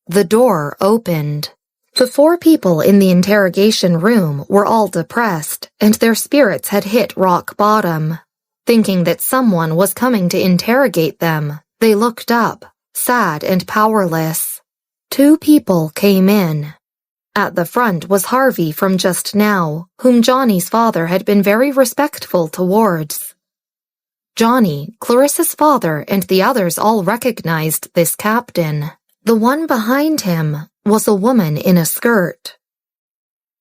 the door opened. The 4 people in the interrogation room were all depressed, and their spirits had hit rock bottom. Thinking that someone was coming to interrogate them, they looked up, sad and powerless. 2 people came in. At the front was Harvey from just now, whom Johnny's father had been very respectful towards. Johnny, Clarissa's father, and the others all recognized this captain. The one behind him was a woman in a skirt.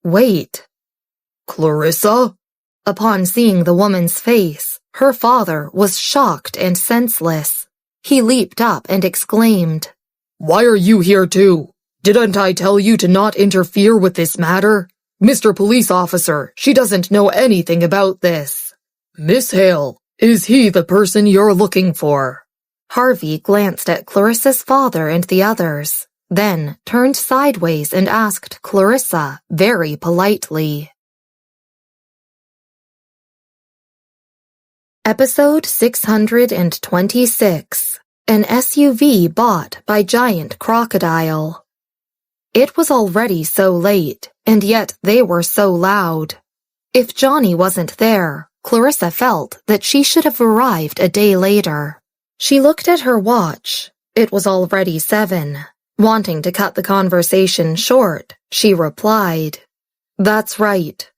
Wait. Clarissa? Upon seeing the woman's face, her father was shocked and senseless. He leaped up and exclaimed, Why are you here too? Didn't I tell you to not interfere with this matter? Mr. Police Officer, she doesn't know anything about this. Miss Hale, is he the person you're looking for? Harvey glanced at Clarissa's father and the others, then turned sideways and asked Clarissa very politely. Episode 626. An SUV bought by Giant Crocodile. It was already so late, and yet they were so loud. If Johnny wasn't there, Clarissa felt that she should have arrived a day later. She looked at her watch. It was already 7. Wanting to cut the conversation short, she replied, "That's right."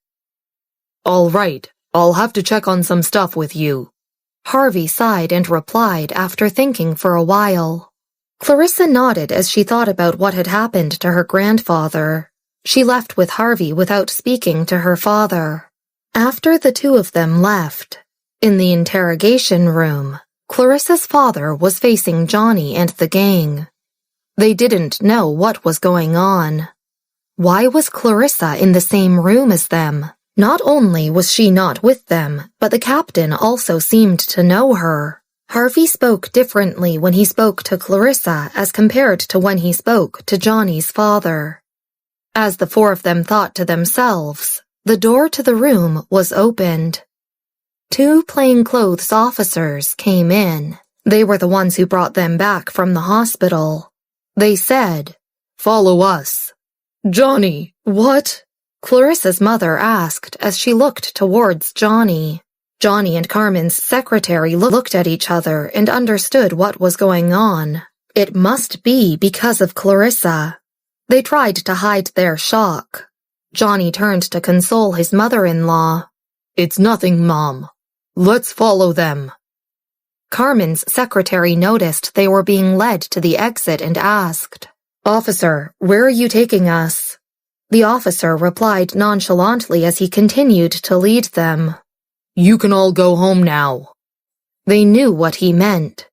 "All right, I'll have to check on some stuff with you." Harvey sighed and replied after thinking for a while. Clarissa nodded as she thought about what had happened to her grandfather. She left with Harvey without speaking to her father. After the two of them left, in the interrogation room, Clarissa's father was facing Johnny and the gang. They didn't know what was going on. Why was Clarissa in the same room as them? Not only was she not with them, but the captain also seemed to know her. Harvey spoke differently when he spoke to Clarissa as compared to when he spoke to Johnny's father. As the four of them thought to themselves, the door to the room was opened. Two plainclothes officers came in. They were the ones who brought them back from the hospital. They said, "Follow us." "Johnny, what?" Clarissa's mother asked as she looked towards Johnny. Johnny and Carmen's secretary looked at each other and understood what was going on. It must be because of Clarissa. They tried to hide their shock. Johnny turned to console his mother-in-law. "It's nothing, Mom. Let's follow them." Carmen's secretary noticed they were being led to the exit and asked, "Officer, where are you taking us?" The officer replied nonchalantly as he continued to lead them. "You can all go home now." They knew what he meant.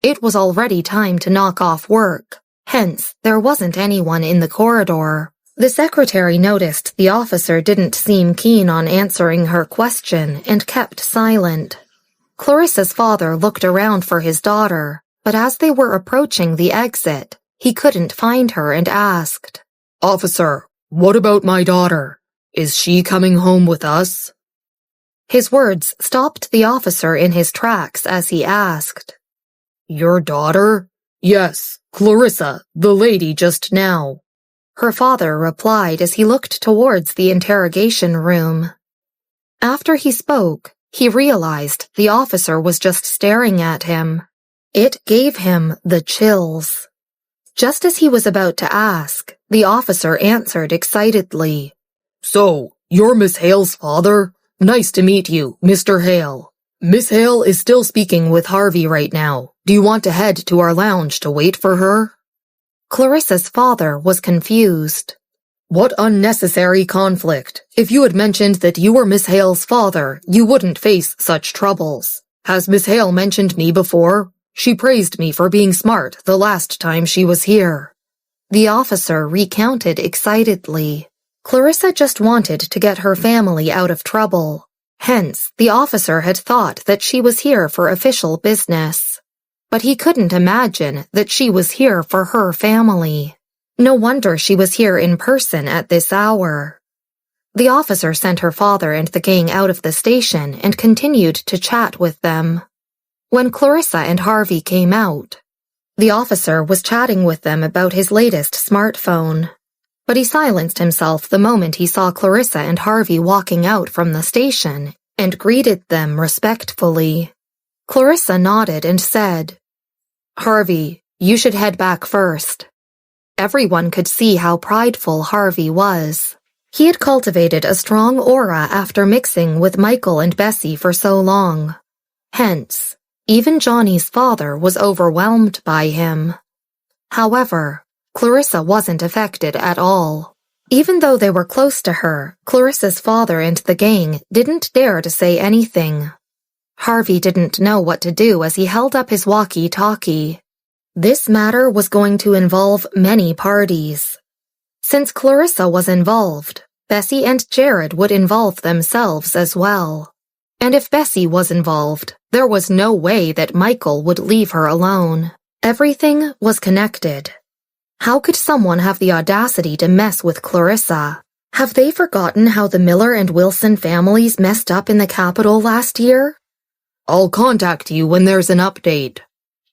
It was already time to knock off work. Hence, there wasn't anyone in the corridor. The secretary noticed the officer didn't seem keen on answering her question and kept silent. Clarissa's father looked around for his daughter, but as they were approaching the exit, he couldn't find her and asked, "Officer, what about my daughter? Is she coming home with us?" His words stopped the officer in his tracks as he asked, "Your daughter?" "Yes, Clarissa, the lady just now." Her father replied as he looked towards the interrogation room. After he spoke, he realized the officer was just staring at him. It gave him the chills. Just as he was about to ask, the officer answered excitedly, "So, you're Miss Hale's father? Nice to meet you, Mr. Hale. Miss Hale is still speaking with Harvey right now. Do you want to head to our lounge to wait for her?" Clarissa's father was confused. "What unnecessary conflict? If you had mentioned that you were Miss Hale's father, you wouldn't face such troubles. Has Miss Hale mentioned me before? She praised me for being smart the last time she was here." The officer recounted excitedly. Clarissa just wanted to get her family out of trouble. Hence, the officer had thought that she was here for official business. But he couldn't imagine that she was here for her family. No wonder she was here in person at this hour. The officer sent her father and the gang out of the station and continued to chat with them. When Clarissa and Harvey came out, the officer was chatting with them about his latest smartphone. But he silenced himself the moment he saw Clarissa and Harvey walking out from the station and greeted them respectfully. Clarissa nodded and said, "Harvey, you should head back first." Everyone could see how prideful Harvey was. He had cultivated a strong aura after mixing with Michael and Bessy for so long. Hence, even Johnny's father was overwhelmed by him. However, Clarissa wasn't affected at all. Even though they were close to her, Clarissa's father and the gang didn't dare to say anything. Harvey didn't know what to do as he held up his walkie-talkie. This matter was going to involve many parties. Since Clarissa was involved, Bessy and Jared would involve themselves as well. And if Bessy was involved, there was no way that Michael would leave her alone. Everything was connected. How could someone have the audacity to mess with Clarissa? Have they forgotten how the Miller and Wilson families messed up in the Capitol last year? "I'll contact you when there's an update,"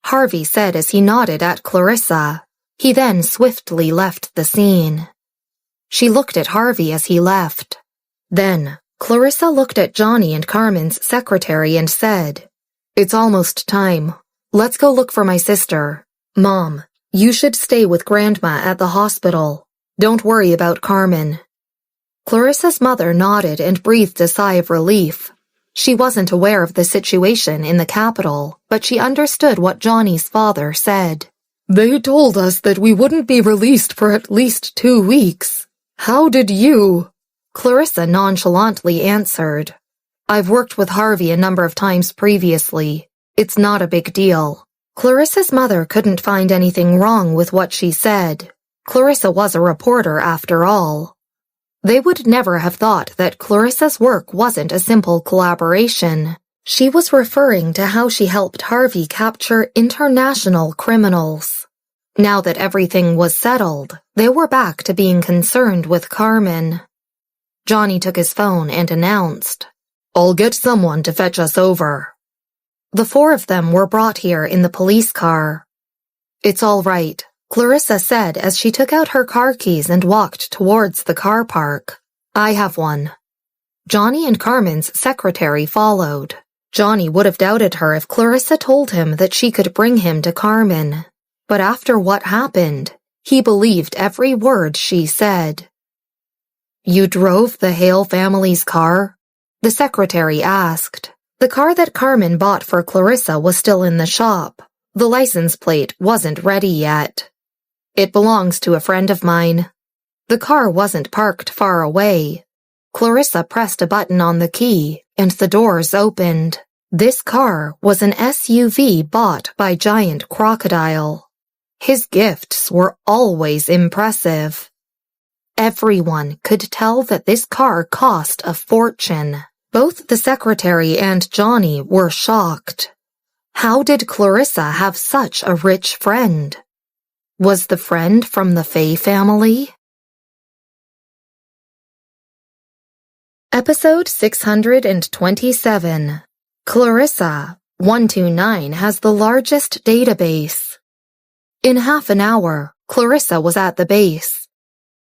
Harvey said as he nodded at Clarissa. He then swiftly left the scene. She looked at Harvey as he left. Then, Clarissa looked at Johnny and Carmen's secretary and said, "It's almost time. Let's go look for my sister. Mom, you should stay with Grandma at the hospital. Don't worry about Carmen." Clarissa's mother nodded and breathed a sigh of relief. She wasn't aware of the situation in the Capitol, but she understood what Johnny's father said. "They told us that we wouldn't be released for at least 2 weeks. How did you?" Clarissa nonchalantly answered, "I've worked with Harvey a number of times previously. It's not a big deal." Clarissa's mother couldn't find anything wrong with what she said. Clarissa was a reporter after all. They would never have thought that Clarissa's work wasn't a simple collaboration. She was referring to how she helped Harvey capture international criminals. Now that everything was settled, they were back to being concerned with Carmen. Johnny took his phone and announced, "I'll get someone to fetch us over." The four of them were brought here in the police car. "It's all right," Clarissa said as she took out her car keys and walked towards the car park. "I have one." Johnny and Carmen's secretary followed. Johnny would have doubted her if Clarissa told him that she could bring him to Carmen. But after what happened, he believed every word she said. "You drove the Hale family's car?" the secretary asked. The car that Carmen bought for Clarissa was still in the shop. The license plate wasn't ready yet. "It belongs to a friend of mine." The car wasn't parked far away. Clarissa pressed a button on the key, and the doors opened. This car was an SUV bought by Giant Crocodile. His gifts were always impressive. Everyone could tell that this car cost a fortune. Both the secretary and Johnny were shocked. How did Clarissa have such a rich friend? Was the friend from the Fay family? Episode 627. Clarissa, 129 has the largest database. In half an hour, Clarissa was at the base.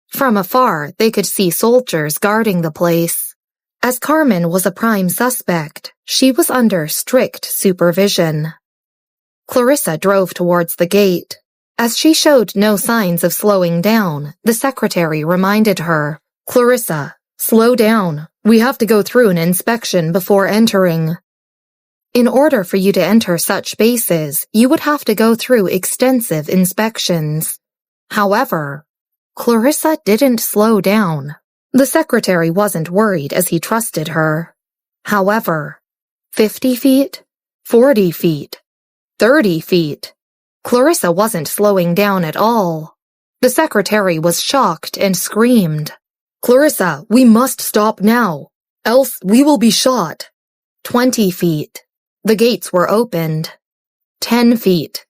From afar, they could see soldiers guarding the place. As Carmen was a prime suspect, she was under strict supervision. Clarissa drove towards the gate. As she showed no signs of slowing down, the secretary reminded her, "Clarissa, slow down. We have to go through an inspection before entering." In order for you to enter such bases, you would have to go through extensive inspections. However, Clarissa didn't slow down. The secretary wasn't worried as he trusted her. However, 50 feet, 40 feet, 30 feet. Clarissa wasn't slowing down at all. The secretary was shocked and screamed, "Clarissa, we must stop now, else we will be shot." 20 feet. The gates were opened. 10 feet.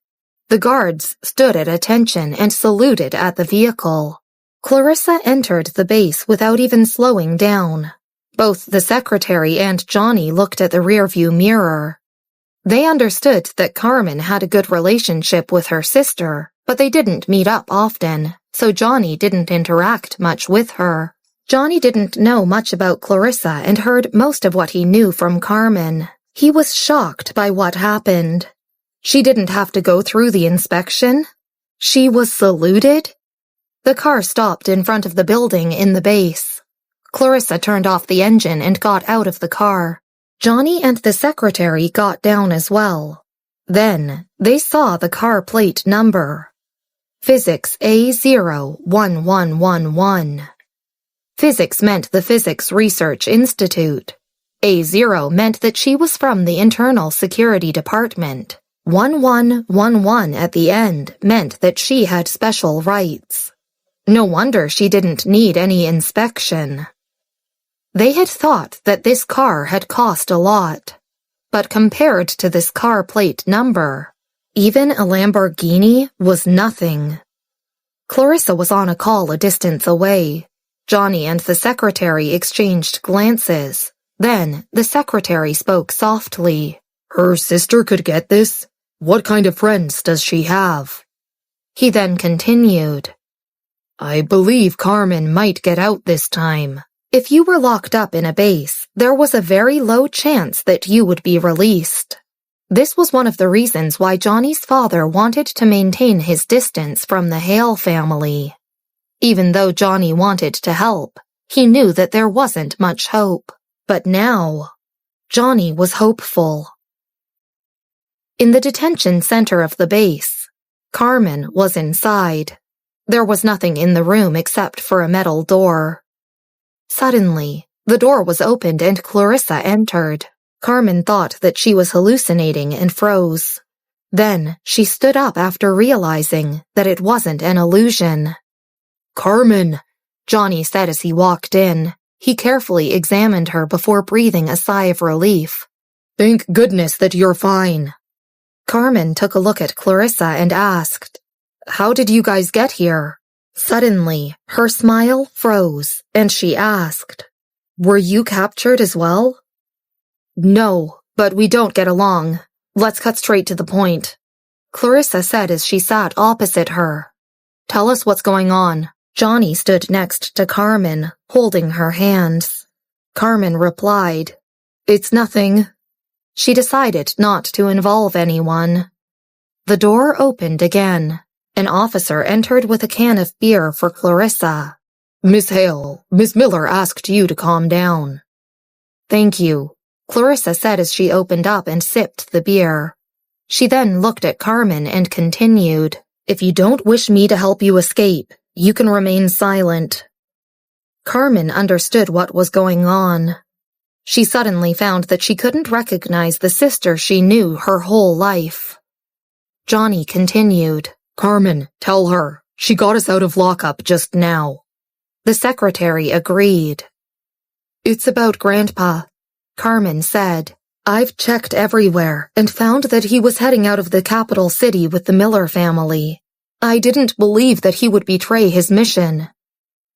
The guards stood at attention and saluted at the vehicle. Clarissa entered the base without even slowing down. Both the secretary and Johnny looked at the rearview mirror. They understood that Carmen had a good relationship with her sister, but they didn't meet up often, so Johnny didn't interact much with her. Johnny didn't know much about Clarissa and heard most of what he knew from Carmen. He was shocked by what happened. She didn't have to go through the inspection? She was saluted? The car stopped in front of the building in the base. Clarissa turned off the engine and got out of the car. Johnny and the secretary got down as well. Then, they saw the car plate number. Physics A01111. Physics meant the Physics Research Institute. A0 meant that she was from the Internal Security Department. 1111 at the end meant that she had special rights. No wonder she didn't need any inspection. They had thought that this car had cost a lot. But compared to this car plate number, even a Lamborghini was nothing. Clarissa was on a call a distance away. Johnny and the secretary exchanged glances. Then, the secretary spoke softly. "Her sister could get this? What kind of friends does she have?" He then continued, "I believe Carmen might get out this time. If you were locked up in a base, there was a very low chance that you would be released." This was one of the reasons why Johnny's father wanted to maintain his distance from the Hale family. Even though Johnny wanted to help, he knew that there wasn't much hope. But now, Johnny was hopeful. In the detention center of the base, Carmen was inside. There was nothing in the room except for a metal door. Suddenly, the door was opened and Clarissa entered. Carmen thought that she was hallucinating and froze. Then, she stood up after realizing that it wasn't an illusion. "Carmen," Johnny said as he walked in. He carefully examined her before breathing a sigh of relief. Thank goodness that you're fine. Carmen took a look at Clarissa and asked, "How did you guys get here?" Suddenly, her smile froze, and she asked, "Were you captured as well?" "No, but we don't get along. Let's cut straight to the point," Clarissa said as she sat opposite her. "Tell us what's going on." Johnny stood next to Carmen, holding her hands. Carmen replied, "It's nothing." She decided not to involve anyone. The door opened again. An officer entered with a can of beer for Clarissa. "Miss Hale, Miss Miller asked you to calm down." "Thank you," Clarissa said as she opened up and sipped the beer. She then looked at Carmen and continued, "If you don't wish me to help you escape, you can remain silent." Carmen understood what was going on. She suddenly found that she couldn't recognize the sister she knew her whole life. Johnny continued, "Carmen, tell her. She got us out of lockup just now." The secretary agreed. "It's about Grandpa," Carmen said. "I've checked everywhere and found that he was heading out of the capital city with the Miller family. I didn't believe that he would betray his mission.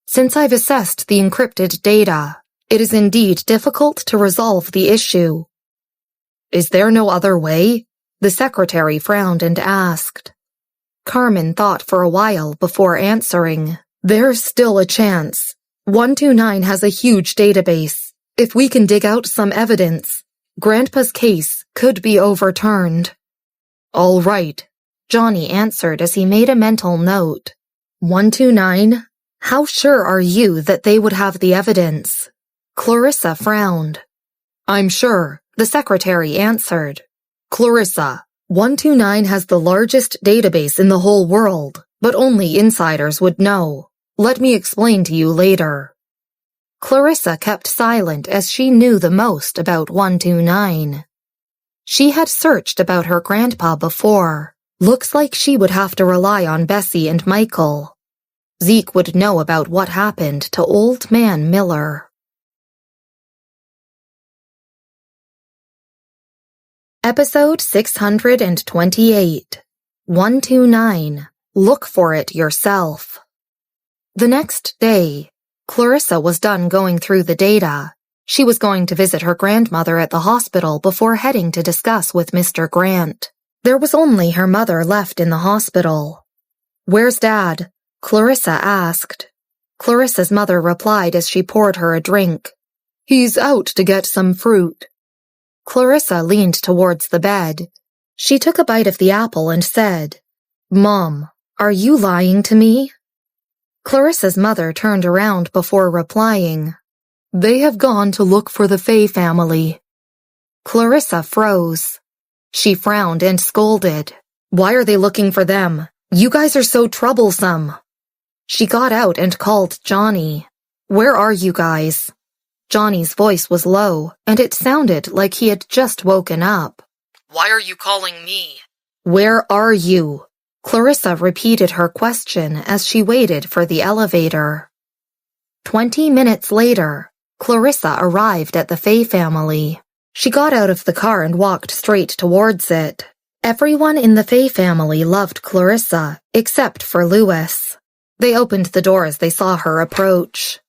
Since I've assessed the encrypted data, it is indeed difficult to resolve the issue." "Is there no other way?" The secretary frowned and asked. Carmen thought for a while before answering. "There's still a chance. 129 has a huge database. If we can dig out some evidence, Grandpa's case could be overturned." "All right," Johnny answered as he made a mental note. 129? How sure are you that they would have the evidence? Clarissa frowned. "I'm sure," the secretary answered. "Clarissa, 129 has the largest database in the whole world, but only insiders would know. Let me explain to you later." Clarissa kept silent as she knew the most about 129. She had searched about her grandpa before. Looks like she would have to rely on Bessy and Michael. Zeke would know about what happened to Old Man Miller. Episode 628. 129. Look for it yourself. The next day, Clarissa was done going through the data. She was going to visit her grandmother at the hospital before heading to discuss with Mr. Grant. There was only her mother left in the hospital. "Where's Dad?" Clarissa asked. Clarissa's mother replied as she poured her a drink. "He's out to get some fruit." Clarissa leaned towards the bed. She took a bite of the apple and said, "Mom, are you lying to me?" Clarissa's mother turned around before replying, "They have gone to look for the Fay family." Clarissa froze. She frowned and scolded. "Why are they looking for them? You guys are so troublesome." She got out and called Johnny. "Where are you guys?" Johnny's voice was low, and it sounded like he had just woken up. "Why are you calling me?" "Where are you?" Clarissa repeated her question as she waited for the elevator. 20 minutes later, Clarissa arrived at the Fay family. She got out of the car and walked straight towards it. Everyone in the Fay family loved Clarissa, except for Louis. They opened the door as they saw her approach.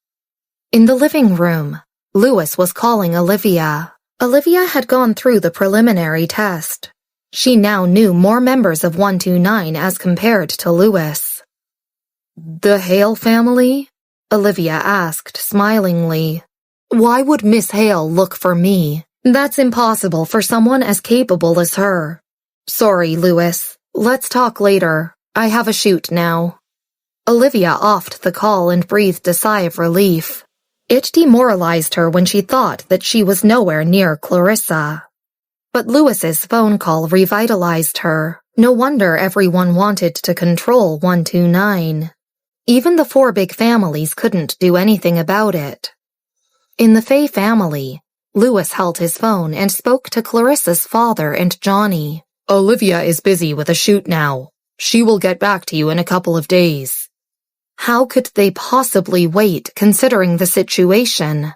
In the living room, Louis was calling Olivia. Olivia had gone through the preliminary test. She now knew more members of 129 as compared to Louis. "The Hale family?" Olivia asked smilingly. "Why would Miss Hale look for me? That's impossible for someone as capable as her." "Sorry, Louis. Let's talk later. I have a shoot now." Olivia offed the call and breathed a sigh of relief. It demoralized her when she thought that she was nowhere near Clarissa. But Louis's phone call revitalized her. No wonder everyone wanted to control 129. Even the 4 big families couldn't do anything about it. In the Fay family, Louis held his phone and spoke to Clarissa's father and Johnny. "Olivia is busy with a shoot now. She will get back to you in a couple of days." How could they possibly wait, considering the situation?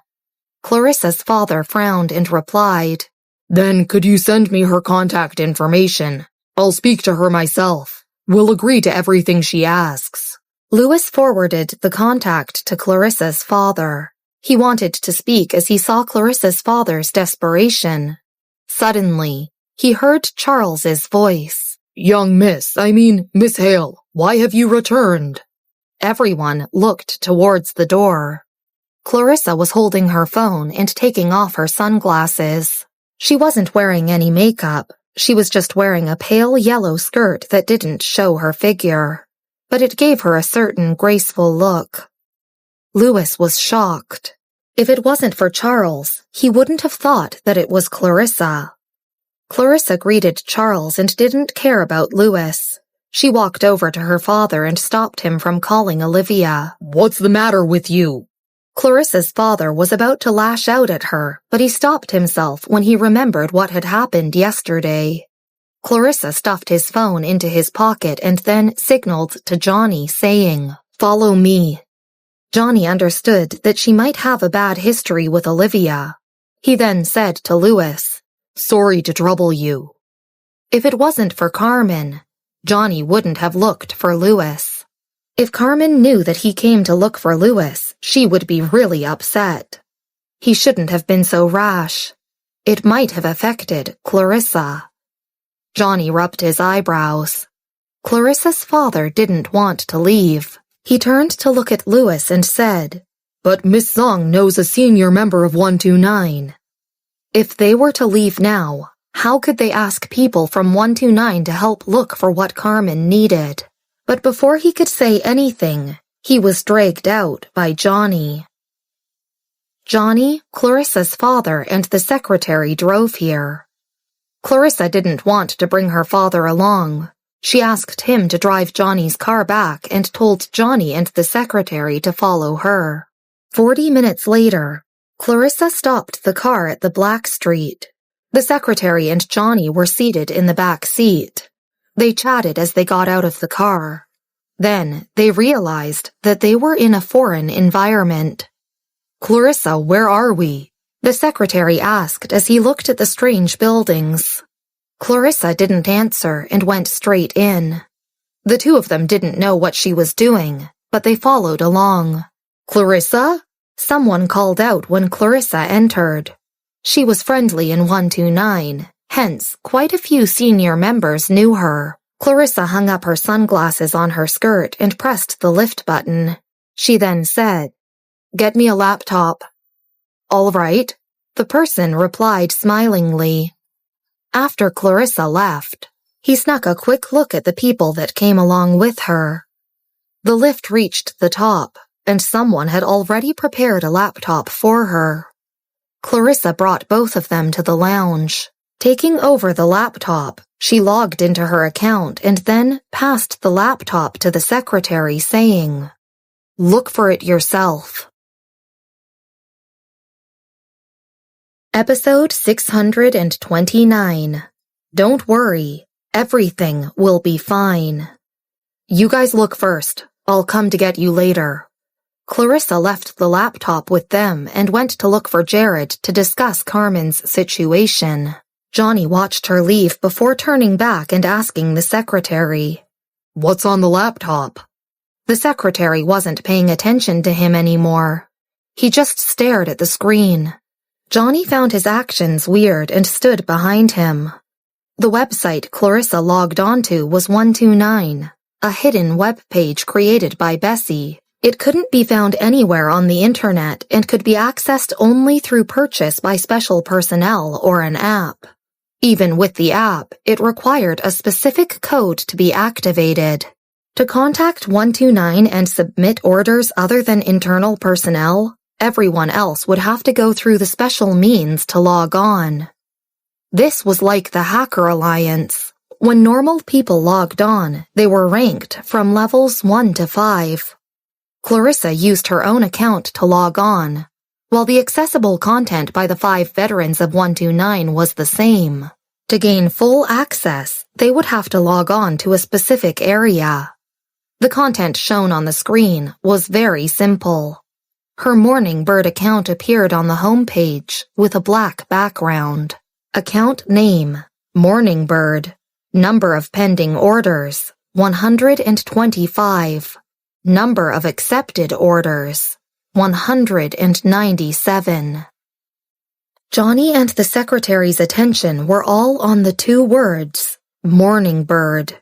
Clarissa's father frowned and replied, Then could you send me her contact information? I'll speak to her myself. We'll agree to everything she asks. Louis forwarded the contact to Clarissa's father. He wanted to speak as he saw Clarissa's father's desperation. Suddenly, he heard Charles's voice. Young Miss Hale, why have you returned? Everyone looked towards the door. Clarissa was holding her phone and taking off her sunglasses. She wasn't wearing any makeup. She was just wearing a pale yellow skirt that didn't show her figure, but it gave her a certain graceful look. Louis was shocked. If it wasn't for Charles, he wouldn't have thought that it was Clarissa. Clarissa greeted Charles and didn't care about Louis. She walked over to her father and stopped him from calling Olivia. What's the matter with you? Clarissa's father was about to lash out at her, but he stopped himself when he remembered what had happened yesterday. Clarissa stuffed his phone into his pocket and then signaled to Johnny, saying, "Follow me." Johnny understood that she might have a bad history with Olivia. He then said to Louis, "Sorry to trouble you." If it wasn't for Carmen, Johnny wouldn't have looked for Louis. If Carmen knew that he came to look for Louis, she would be really upset. He shouldn't have been so rash. It might have affected Clarissa. Johnny rubbed his eyebrows. Clarissa's father didn't want to leave. He turned to look at Louis and said, "But Miss Song knows a senior member of 129. If they were to leave now, how could they ask people from 129 to help look for what Carmen needed? But before he could say anything, he was dragged out by Johnny. Johnny, Clarissa's father, and the secretary drove here. Clarissa didn't want to bring her father along. She asked him to drive Johnny's car back and told Johnny and the secretary to follow her. 40 minutes later, Clarissa stopped the car at the Black Street. The secretary and Johnny were seated in the back seat. They chatted as they got out of the car. Then they realized that they were in a foreign environment. "Clarissa, where are we?" the secretary asked as he looked at the strange buildings. Clarissa didn't answer and went straight in. The two of them didn't know what she was doing, but they followed along. "Clarissa?" someone called out when Clarissa entered. She was friendly in 129, hence quite a few senior members knew her. Clarissa hung up her sunglasses on her skirt and pressed the lift button. She then said, "Get me a laptop." "All right," the person replied smilingly. After Clarissa left, he snuck a quick look at the people that came along with her. The lift reached the top, and someone had already prepared a laptop for her. Clarissa brought both of them to the lounge. Taking over the laptop, she logged into her account and then passed the laptop to the secretary, saying, "Look for it yourself." Episode 629. Don't worry, everything will be fine. You guys look first. I'll come to get you later. Clarissa left the laptop with them and went to look for Jared to discuss Carmen's situation. Johnny watched her leave before turning back and asking the secretary, "What's on the laptop?" The secretary wasn't paying attention to him anymore. He just stared at the screen. Johnny found his actions weird and stood behind him. The website Clarissa logged onto was 129, a hidden web page created by Bessy. It couldn't be found anywhere on the internet and could be accessed only through purchase by special personnel or an app. Even with the app, it required a specific code to be activated. To contact 129 and submit orders other than internal personnel, everyone else would have to go through the special means to log on. This was like the Hacker Alliance. When normal people logged on, they were ranked from levels 1 to 5. Clarissa used her own account to log on, while the accessible content by the 5 veterans of 129 was the same. To gain full access, they would have to log on to a specific area. The content shown on the screen was very simple. Her Morning Bird account appeared on the home page with a black background. Account name, Morning Bird. Number of pending orders, 125. Number of accepted orders, 197. Johnny and the secretary's attention were all on the two words, Morning Bird.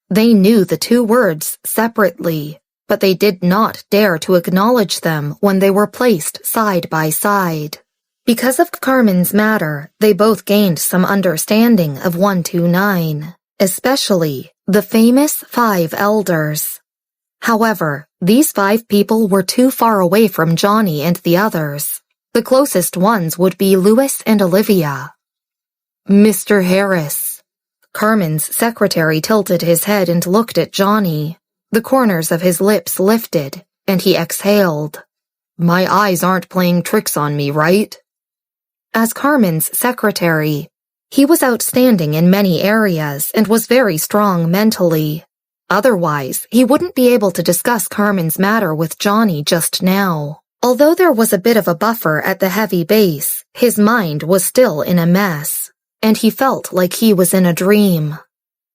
They knew the two words separately, but they did not dare to acknowledge them when they were placed side by side. Because of Carmen's matter, they both gained some understanding of 129, especially the famous 5 elders. However, these 5 people were too far away from Johnny and the others. The closest ones would be Louis and Olivia. Mr. Harris. Carmen's secretary tilted his head and looked at Johnny. The corners of his lips lifted, and he exhaled. My eyes aren't playing tricks on me, right? As Carmen's secretary, he was outstanding in many areas and was very strong mentally. Otherwise, he wouldn't be able to discuss Carmen's matter with Johnny just now. Although there was a bit of a buffer at the heavy base, his mind was still in a mess, and he felt like he was in a dream.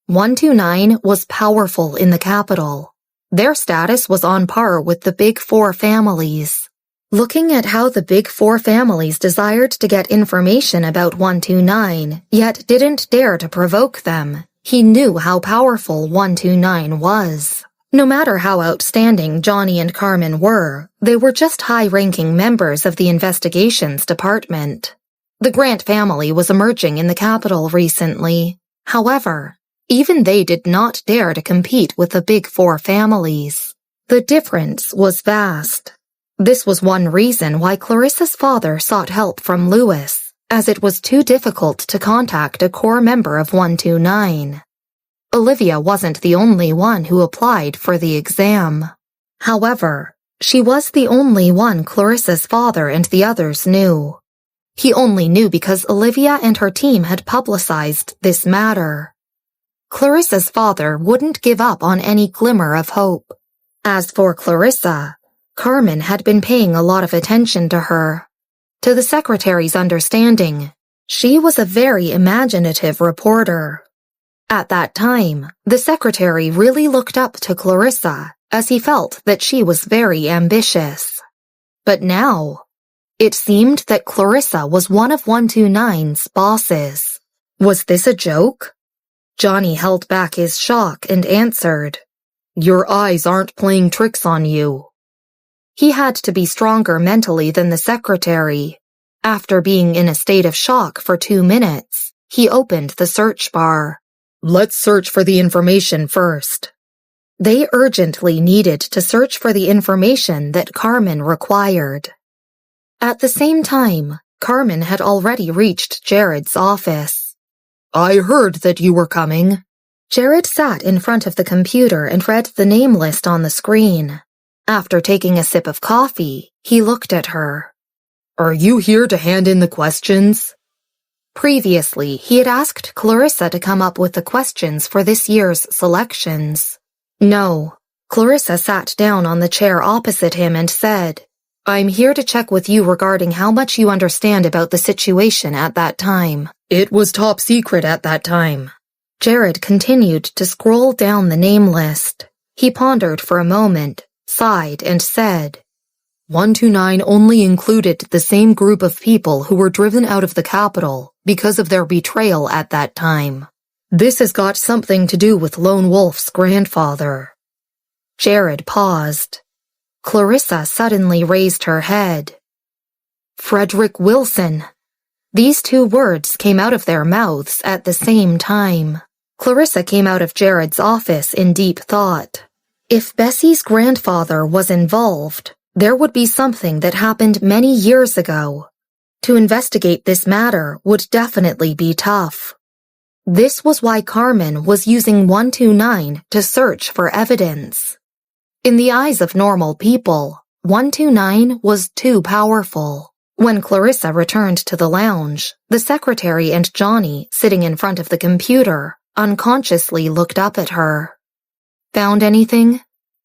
129 was powerful in the capital. Their status was on par with the Big Four families. Looking at how the Big Four families desired to get information about 129, yet didn't dare to provoke them, he knew how powerful 129 was. No matter how outstanding Johnny and Carmen were, they were just high-ranking members of the investigations department. The Grant family was emerging in the capital recently. However, even they did not dare to compete with the Big Four families. The difference was vast. This was one reason why Clarissa's father sought help from Louis, as it was too difficult to contact a core member of 129. Olivia wasn't the only one who applied for the exam. However, she was the only one Clarissa's father and the others knew. He only knew because Olivia and her team had publicized this matter. Clarissa's father wouldn't give up on any glimmer of hope. As for Clarissa, Carmen had been paying a lot of attention to her. To the secretary's understanding, she was a very imaginative reporter. At that time, the secretary really looked up to Clarissa, as he felt that she was very ambitious. But now, it seemed that Clarissa was one of 129's bosses. Was this a joke? Johnny held back his shock and answered, Your eyes aren't playing tricks on you. He had to be stronger mentally than the secretary. After being in a state of shock for 2 minutes, he opened the search bar. Let's search for the information first. They urgently needed to search for the information that Carmen required. At the same time, Carmen had already reached Jared's office. I heard that you were coming. Jared sat in front of the computer and read the name list on the screen. After taking a sip of coffee, he looked at her. Are you here to hand in the questions? Previously, he had asked Clarissa to come up with the questions for this year's selections. No. Clarissa sat down on the chair opposite him and said, I'm here to check with you regarding how much you understand about the situation at that time. It was top secret at that time. Jared continued to scroll down the name list. He pondered for a moment, sighed, and said, 129 only included the same group of people who were driven out of the capital because of their betrayal at that time. This has got something to do with Lone Wolf's grandfather. Jared paused. Clarissa suddenly raised her head. Frederick Wilson. These 2 words came out of their mouths at the same time. Clarissa came out of Jared's office in deep thought. If Bessy's grandfather was involved, there would be something that happened many years ago. To investigate this matter would definitely be tough. This was why Carmen was using 129 to search for evidence. In the eyes of normal people, 129 was too powerful. When Clarissa returned to the lounge, the secretary and Johnny, sitting in front of the computer, unconsciously looked up at her. Found anything?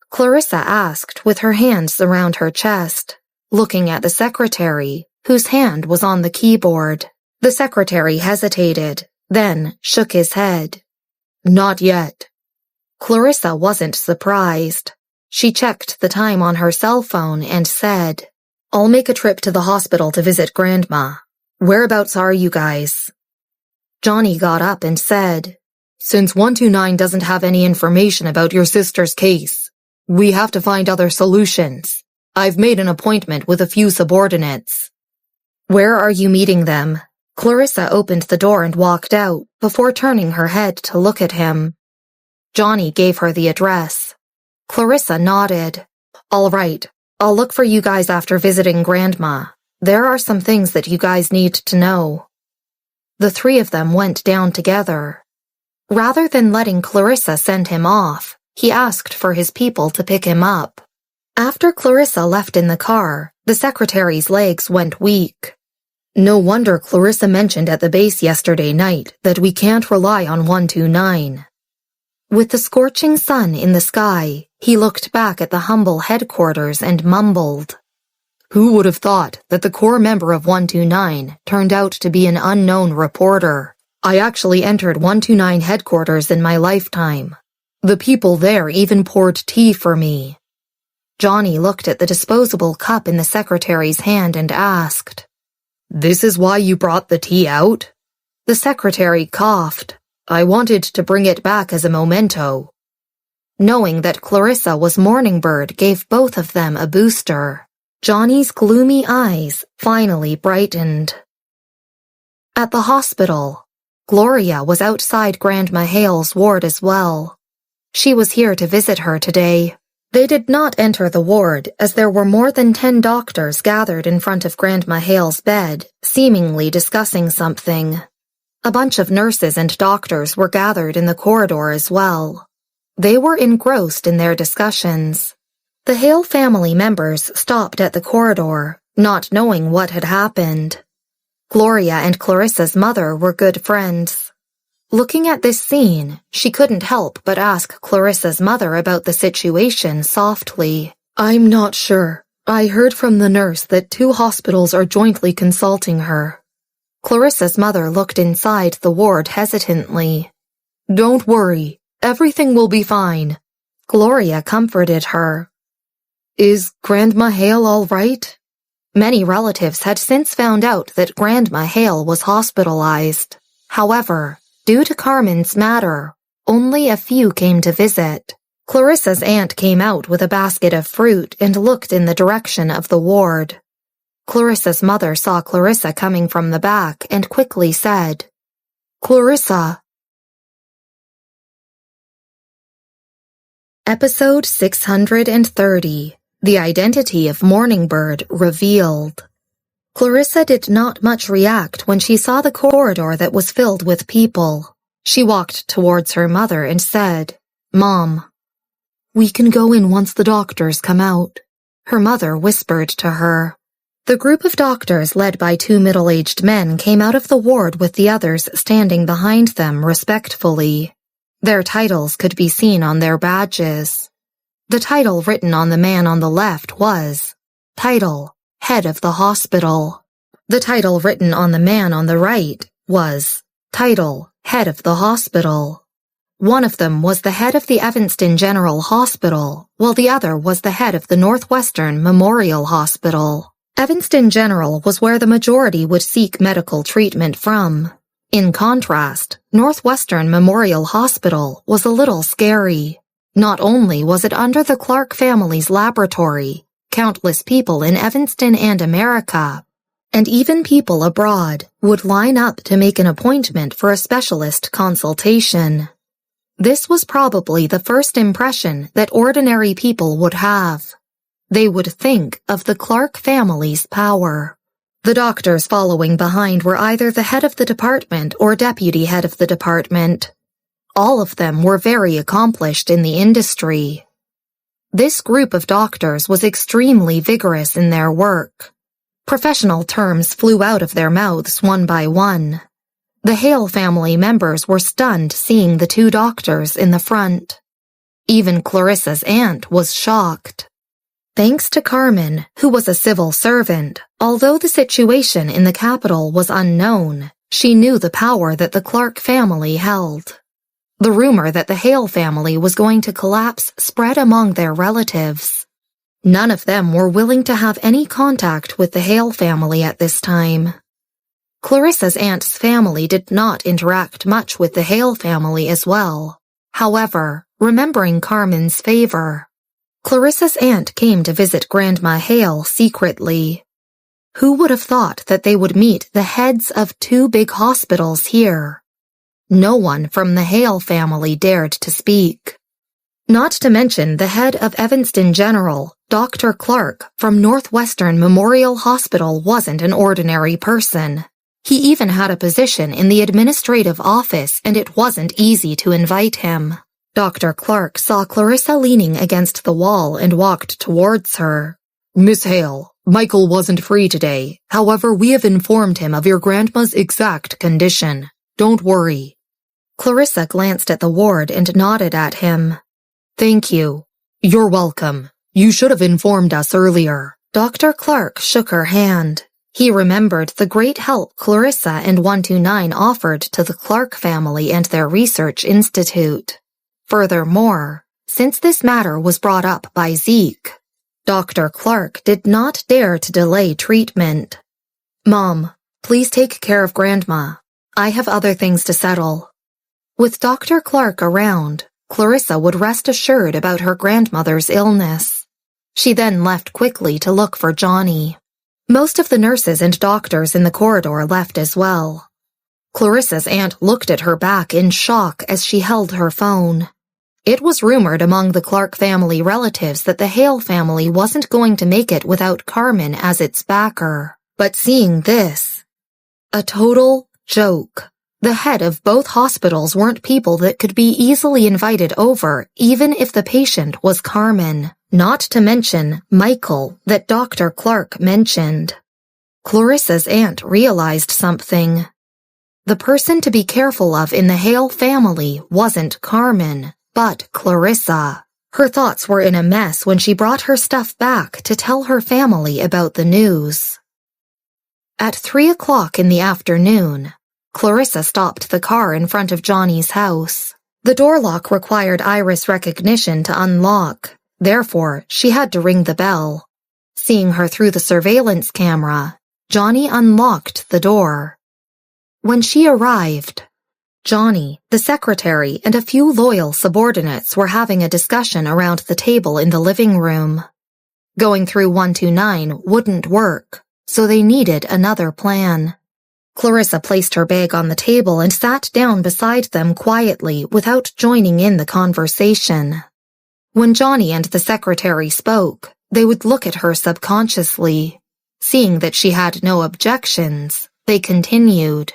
Clarissa asked with her hands around her chest, looking at the secretary, whose hand was on the keyboard. The secretary hesitated, then shook his head. Not yet. Clarissa wasn't surprised. She checked the time on her cell phone and said, I'll make a trip to the hospital to visit Grandma. Whereabouts are you guys? Johnny got up and said, Since 129 doesn't have any information about your sister's case, we have to find other solutions. I've made an appointment with a few subordinates. Where are you meeting them? Clarissa opened the door and walked out before turning her head to look at him. Johnny gave her the address. Clarissa nodded. All right, I'll look for you guys after visiting Grandma. There are some things that you guys need to know. The three of them went down together. Rather than letting Clarissa send him off, he asked for his people to pick him up. After Clarissa left in the car, the secretary's legs went weak. No wonder Clarissa mentioned at the base yesterday night that we can't rely on 129. With the scorching sun in the sky, he looked back at the humble headquarters and mumbled, Who would have thought that the core member of 129 turned out to be an unknown reporter? I actually entered 129 headquarters in my lifetime. The people there even poured tea for me. Johnny looked at the disposable cup in the secretary's hand and asked, This is why you brought the tea out? The secretary coughed. I wanted to bring it back as a memento. Knowing that Clarissa was Morning Bird gave both of them a booster. Johnny's gloomy eyes finally brightened. At the hospital, Gloria was outside Grandma Hale's ward as well. She was here to visit her today. They did not enter the ward as there were more than 10 doctors gathered in front of Grandma Hale's bed, seemingly discussing something. A bunch of nurses and doctors were gathered in the corridor as well. They were engrossed in their discussions. The Hale family members stopped at the corridor, not knowing what had happened. Gloria and Clarissa's mother were good friends. Looking at this scene, she couldn't help but ask Clarissa's mother about the situation softly. I'm not sure. I heard from the nurse that 2 hospitals are jointly consulting her. Clarissa's mother looked inside the ward hesitantly. Don't worry. Everything will be fine. Gloria comforted her. Is Grandma Hale all right? Many relatives had since found out that Grandma Hale was hospitalized. However, due to Carmen's matter, only a few came to visit. Clarissa's aunt came out with a basket of fruit and looked in the direction of the ward. Clarissa's mother saw Clarissa coming from the back and quickly said, Clarissa. Episode 630. The Identity of Morning Bird Revealed. Clarissa did not much react when she saw the corridor that was filled with people. She walked towards her mother and said, Mom, we can go in once the doctors come out. Her mother whispered to her. The group of doctors led by 2 middle-aged men came out of the ward with the others standing behind them respectfully. Their titles could be seen on their badges. The title written on the man on the left was, Title, Head of the Hospital. The title written on the man on the right was, Title, Head of the Hospital. One of them was the head of the Evanston General Hospital, while the other was the head of the Northwestern Memorial Hospital. Evanston General was where the majority would seek medical treatment from. In contrast, Northwestern Memorial Hospital was a little scary. Not only was it under the Clark family's laboratory, countless people in Evanston and America, and even people abroad, would line up to make an appointment for a specialist consultation. This was probably the first impression that ordinary people would have. They would think of the Clark family's power. The doctors following behind were either the head of the department or deputy head of the department. All of them were very accomplished in the industry. This group of doctors was extremely vigorous in their work. Professional terms flew out of their mouths one by one. The Hale family members were stunned seeing the 2 doctors in the front. Even Clarissa's aunt was shocked. Thanks to Carmen, who was a civil servant, although the situation in the capital was unknown, she knew the power that the Clark family held. The rumor that the Hale family was going to collapse spread among their relatives. None of them were willing to have any contact with the Hale family at this time. Clarissa's aunt's family did not interact much with the Hale family as well. However, remembering Carmen's favor, Clarissa's aunt came to visit Grandma Hale secretly. Who would have thought that they would meet the heads of 2 big hospitals here? No one from the Hale family dared to speak. Not to mention the head of Evanston General, Dr. Clark from Northwestern Memorial Hospital, wasn't an ordinary person. He even had a position in the administrative office, and it wasn't easy to invite him. Dr. Clark saw Clarissa leaning against the wall and walked towards her. Miss Hale, Michael wasn't free today. However, we have informed him of your grandma's exact condition. Don't worry. Clarissa glanced at the ward and nodded at him. Thank you. You're welcome. You should have informed us earlier. Dr. Clark shook her hand. He remembered the great help Clarissa and 129 offered to the Clark family and their research institute. Furthermore, since this matter was brought up by Zeke, Dr. Clark did not dare to delay treatment. Mom, please take care of Grandma. I have other things to settle. With Dr. Clark around, Clarissa would rest assured about her grandmother's illness. She then left quickly to look for Johnny. Most of the nurses and doctors in the corridor left as well. Clarissa's aunt looked at her back in shock as she held her phone. It was rumored among the Clark family relatives that the Hale family wasn't going to make it without Carmen as its backer. But seeing this, a total joke. The head of both hospitals weren't people that could be easily invited over, even if the patient was Carmen. Not to mention Michael that Dr. Clark mentioned. Clarissa's aunt realized something. The person to be careful of in the Hale family wasn't Carmen, but Clarissa. Her thoughts were in a mess when she brought her stuff back to tell her family about the news. At 3 o'clock in the afternoon, Clarissa stopped the car in front of Johnny's house. The door lock required iris recognition to unlock. Therefore, she had to ring the bell. Seeing her through the surveillance camera, Johnny unlocked the door. When she arrived, Johnny, the secretary, and a few loyal subordinates were having a discussion around the table in the living room. Going through 129 wouldn't work, so they needed another plan. Clarissa placed her bag on the table and sat down beside them quietly without joining in the conversation. When Johnny and the secretary spoke, they would look at her subconsciously. Seeing that she had no objections, they continued.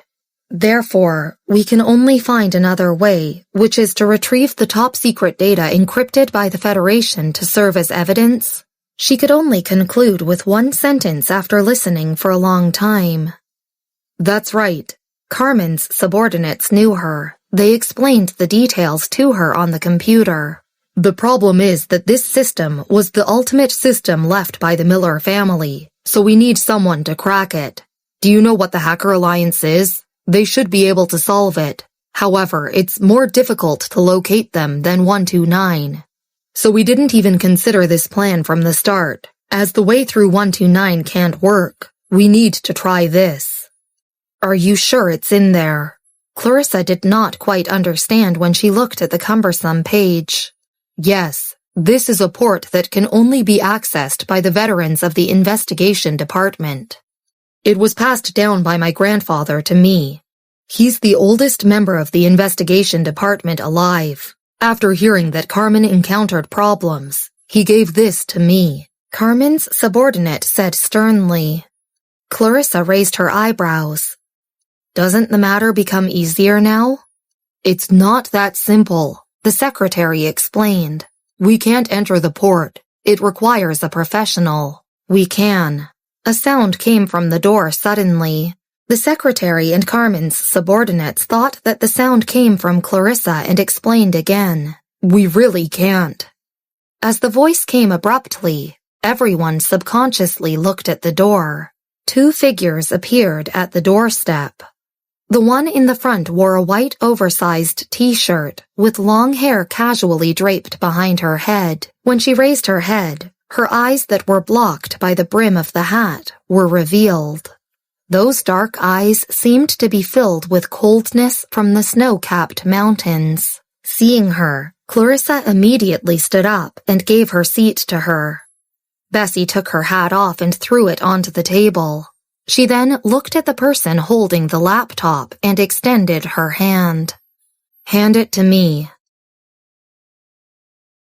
Therefore, we can only find another way, which is to retrieve the top-secret data encrypted by the Federation to serve as evidence. She could only conclude with one sentence after listening for a long time. That's right. Carmen's subordinates knew her. They explained the details to her on the computer. The problem is that this system was the ultimate system left by the Miller family, so we need someone to crack it. Do you know what the Hacker Alliance is? They should be able to solve it. However, it's more difficult to locate them than 129. So we didn't even consider this plan from the start. As the way through 129 can't work, we need to try this. Are you sure it's in there? Clarissa did not quite understand when she looked at the cumbersome page. Yes, this is a port that can only be accessed by the veterans of the investigation department. It was passed down by my grandfather to me. He's the oldest member of the investigation department alive. After hearing that Carmen encountered problems, he gave this to me. Carmen's subordinate said sternly. Clarissa raised her eyebrows. Doesn't the matter become easier now? It's not that simple, the secretary explained. We can't enter the port. It requires a professional. We can. A sound came from the door suddenly. The secretary and Carmen's subordinates thought that the sound came from Clarissa and explained again. We really can't. As the voice came abruptly, Everyone subconsciously looked at the door. 2 figures appeared at the doorstep. The one in the front wore a white oversized t-shirt with long hair casually draped behind her head. When she raised her head, her eyes that were blocked by the brim of the hat were revealed. Those dark eyes seemed to be filled with coldness from the snow-capped mountains. Seeing her, Clarissa immediately stood up and gave her seat to her. Bessy took her hat off and threw it onto the table. She then looked at the person holding the laptop and extended her hand. "Hand it to me,"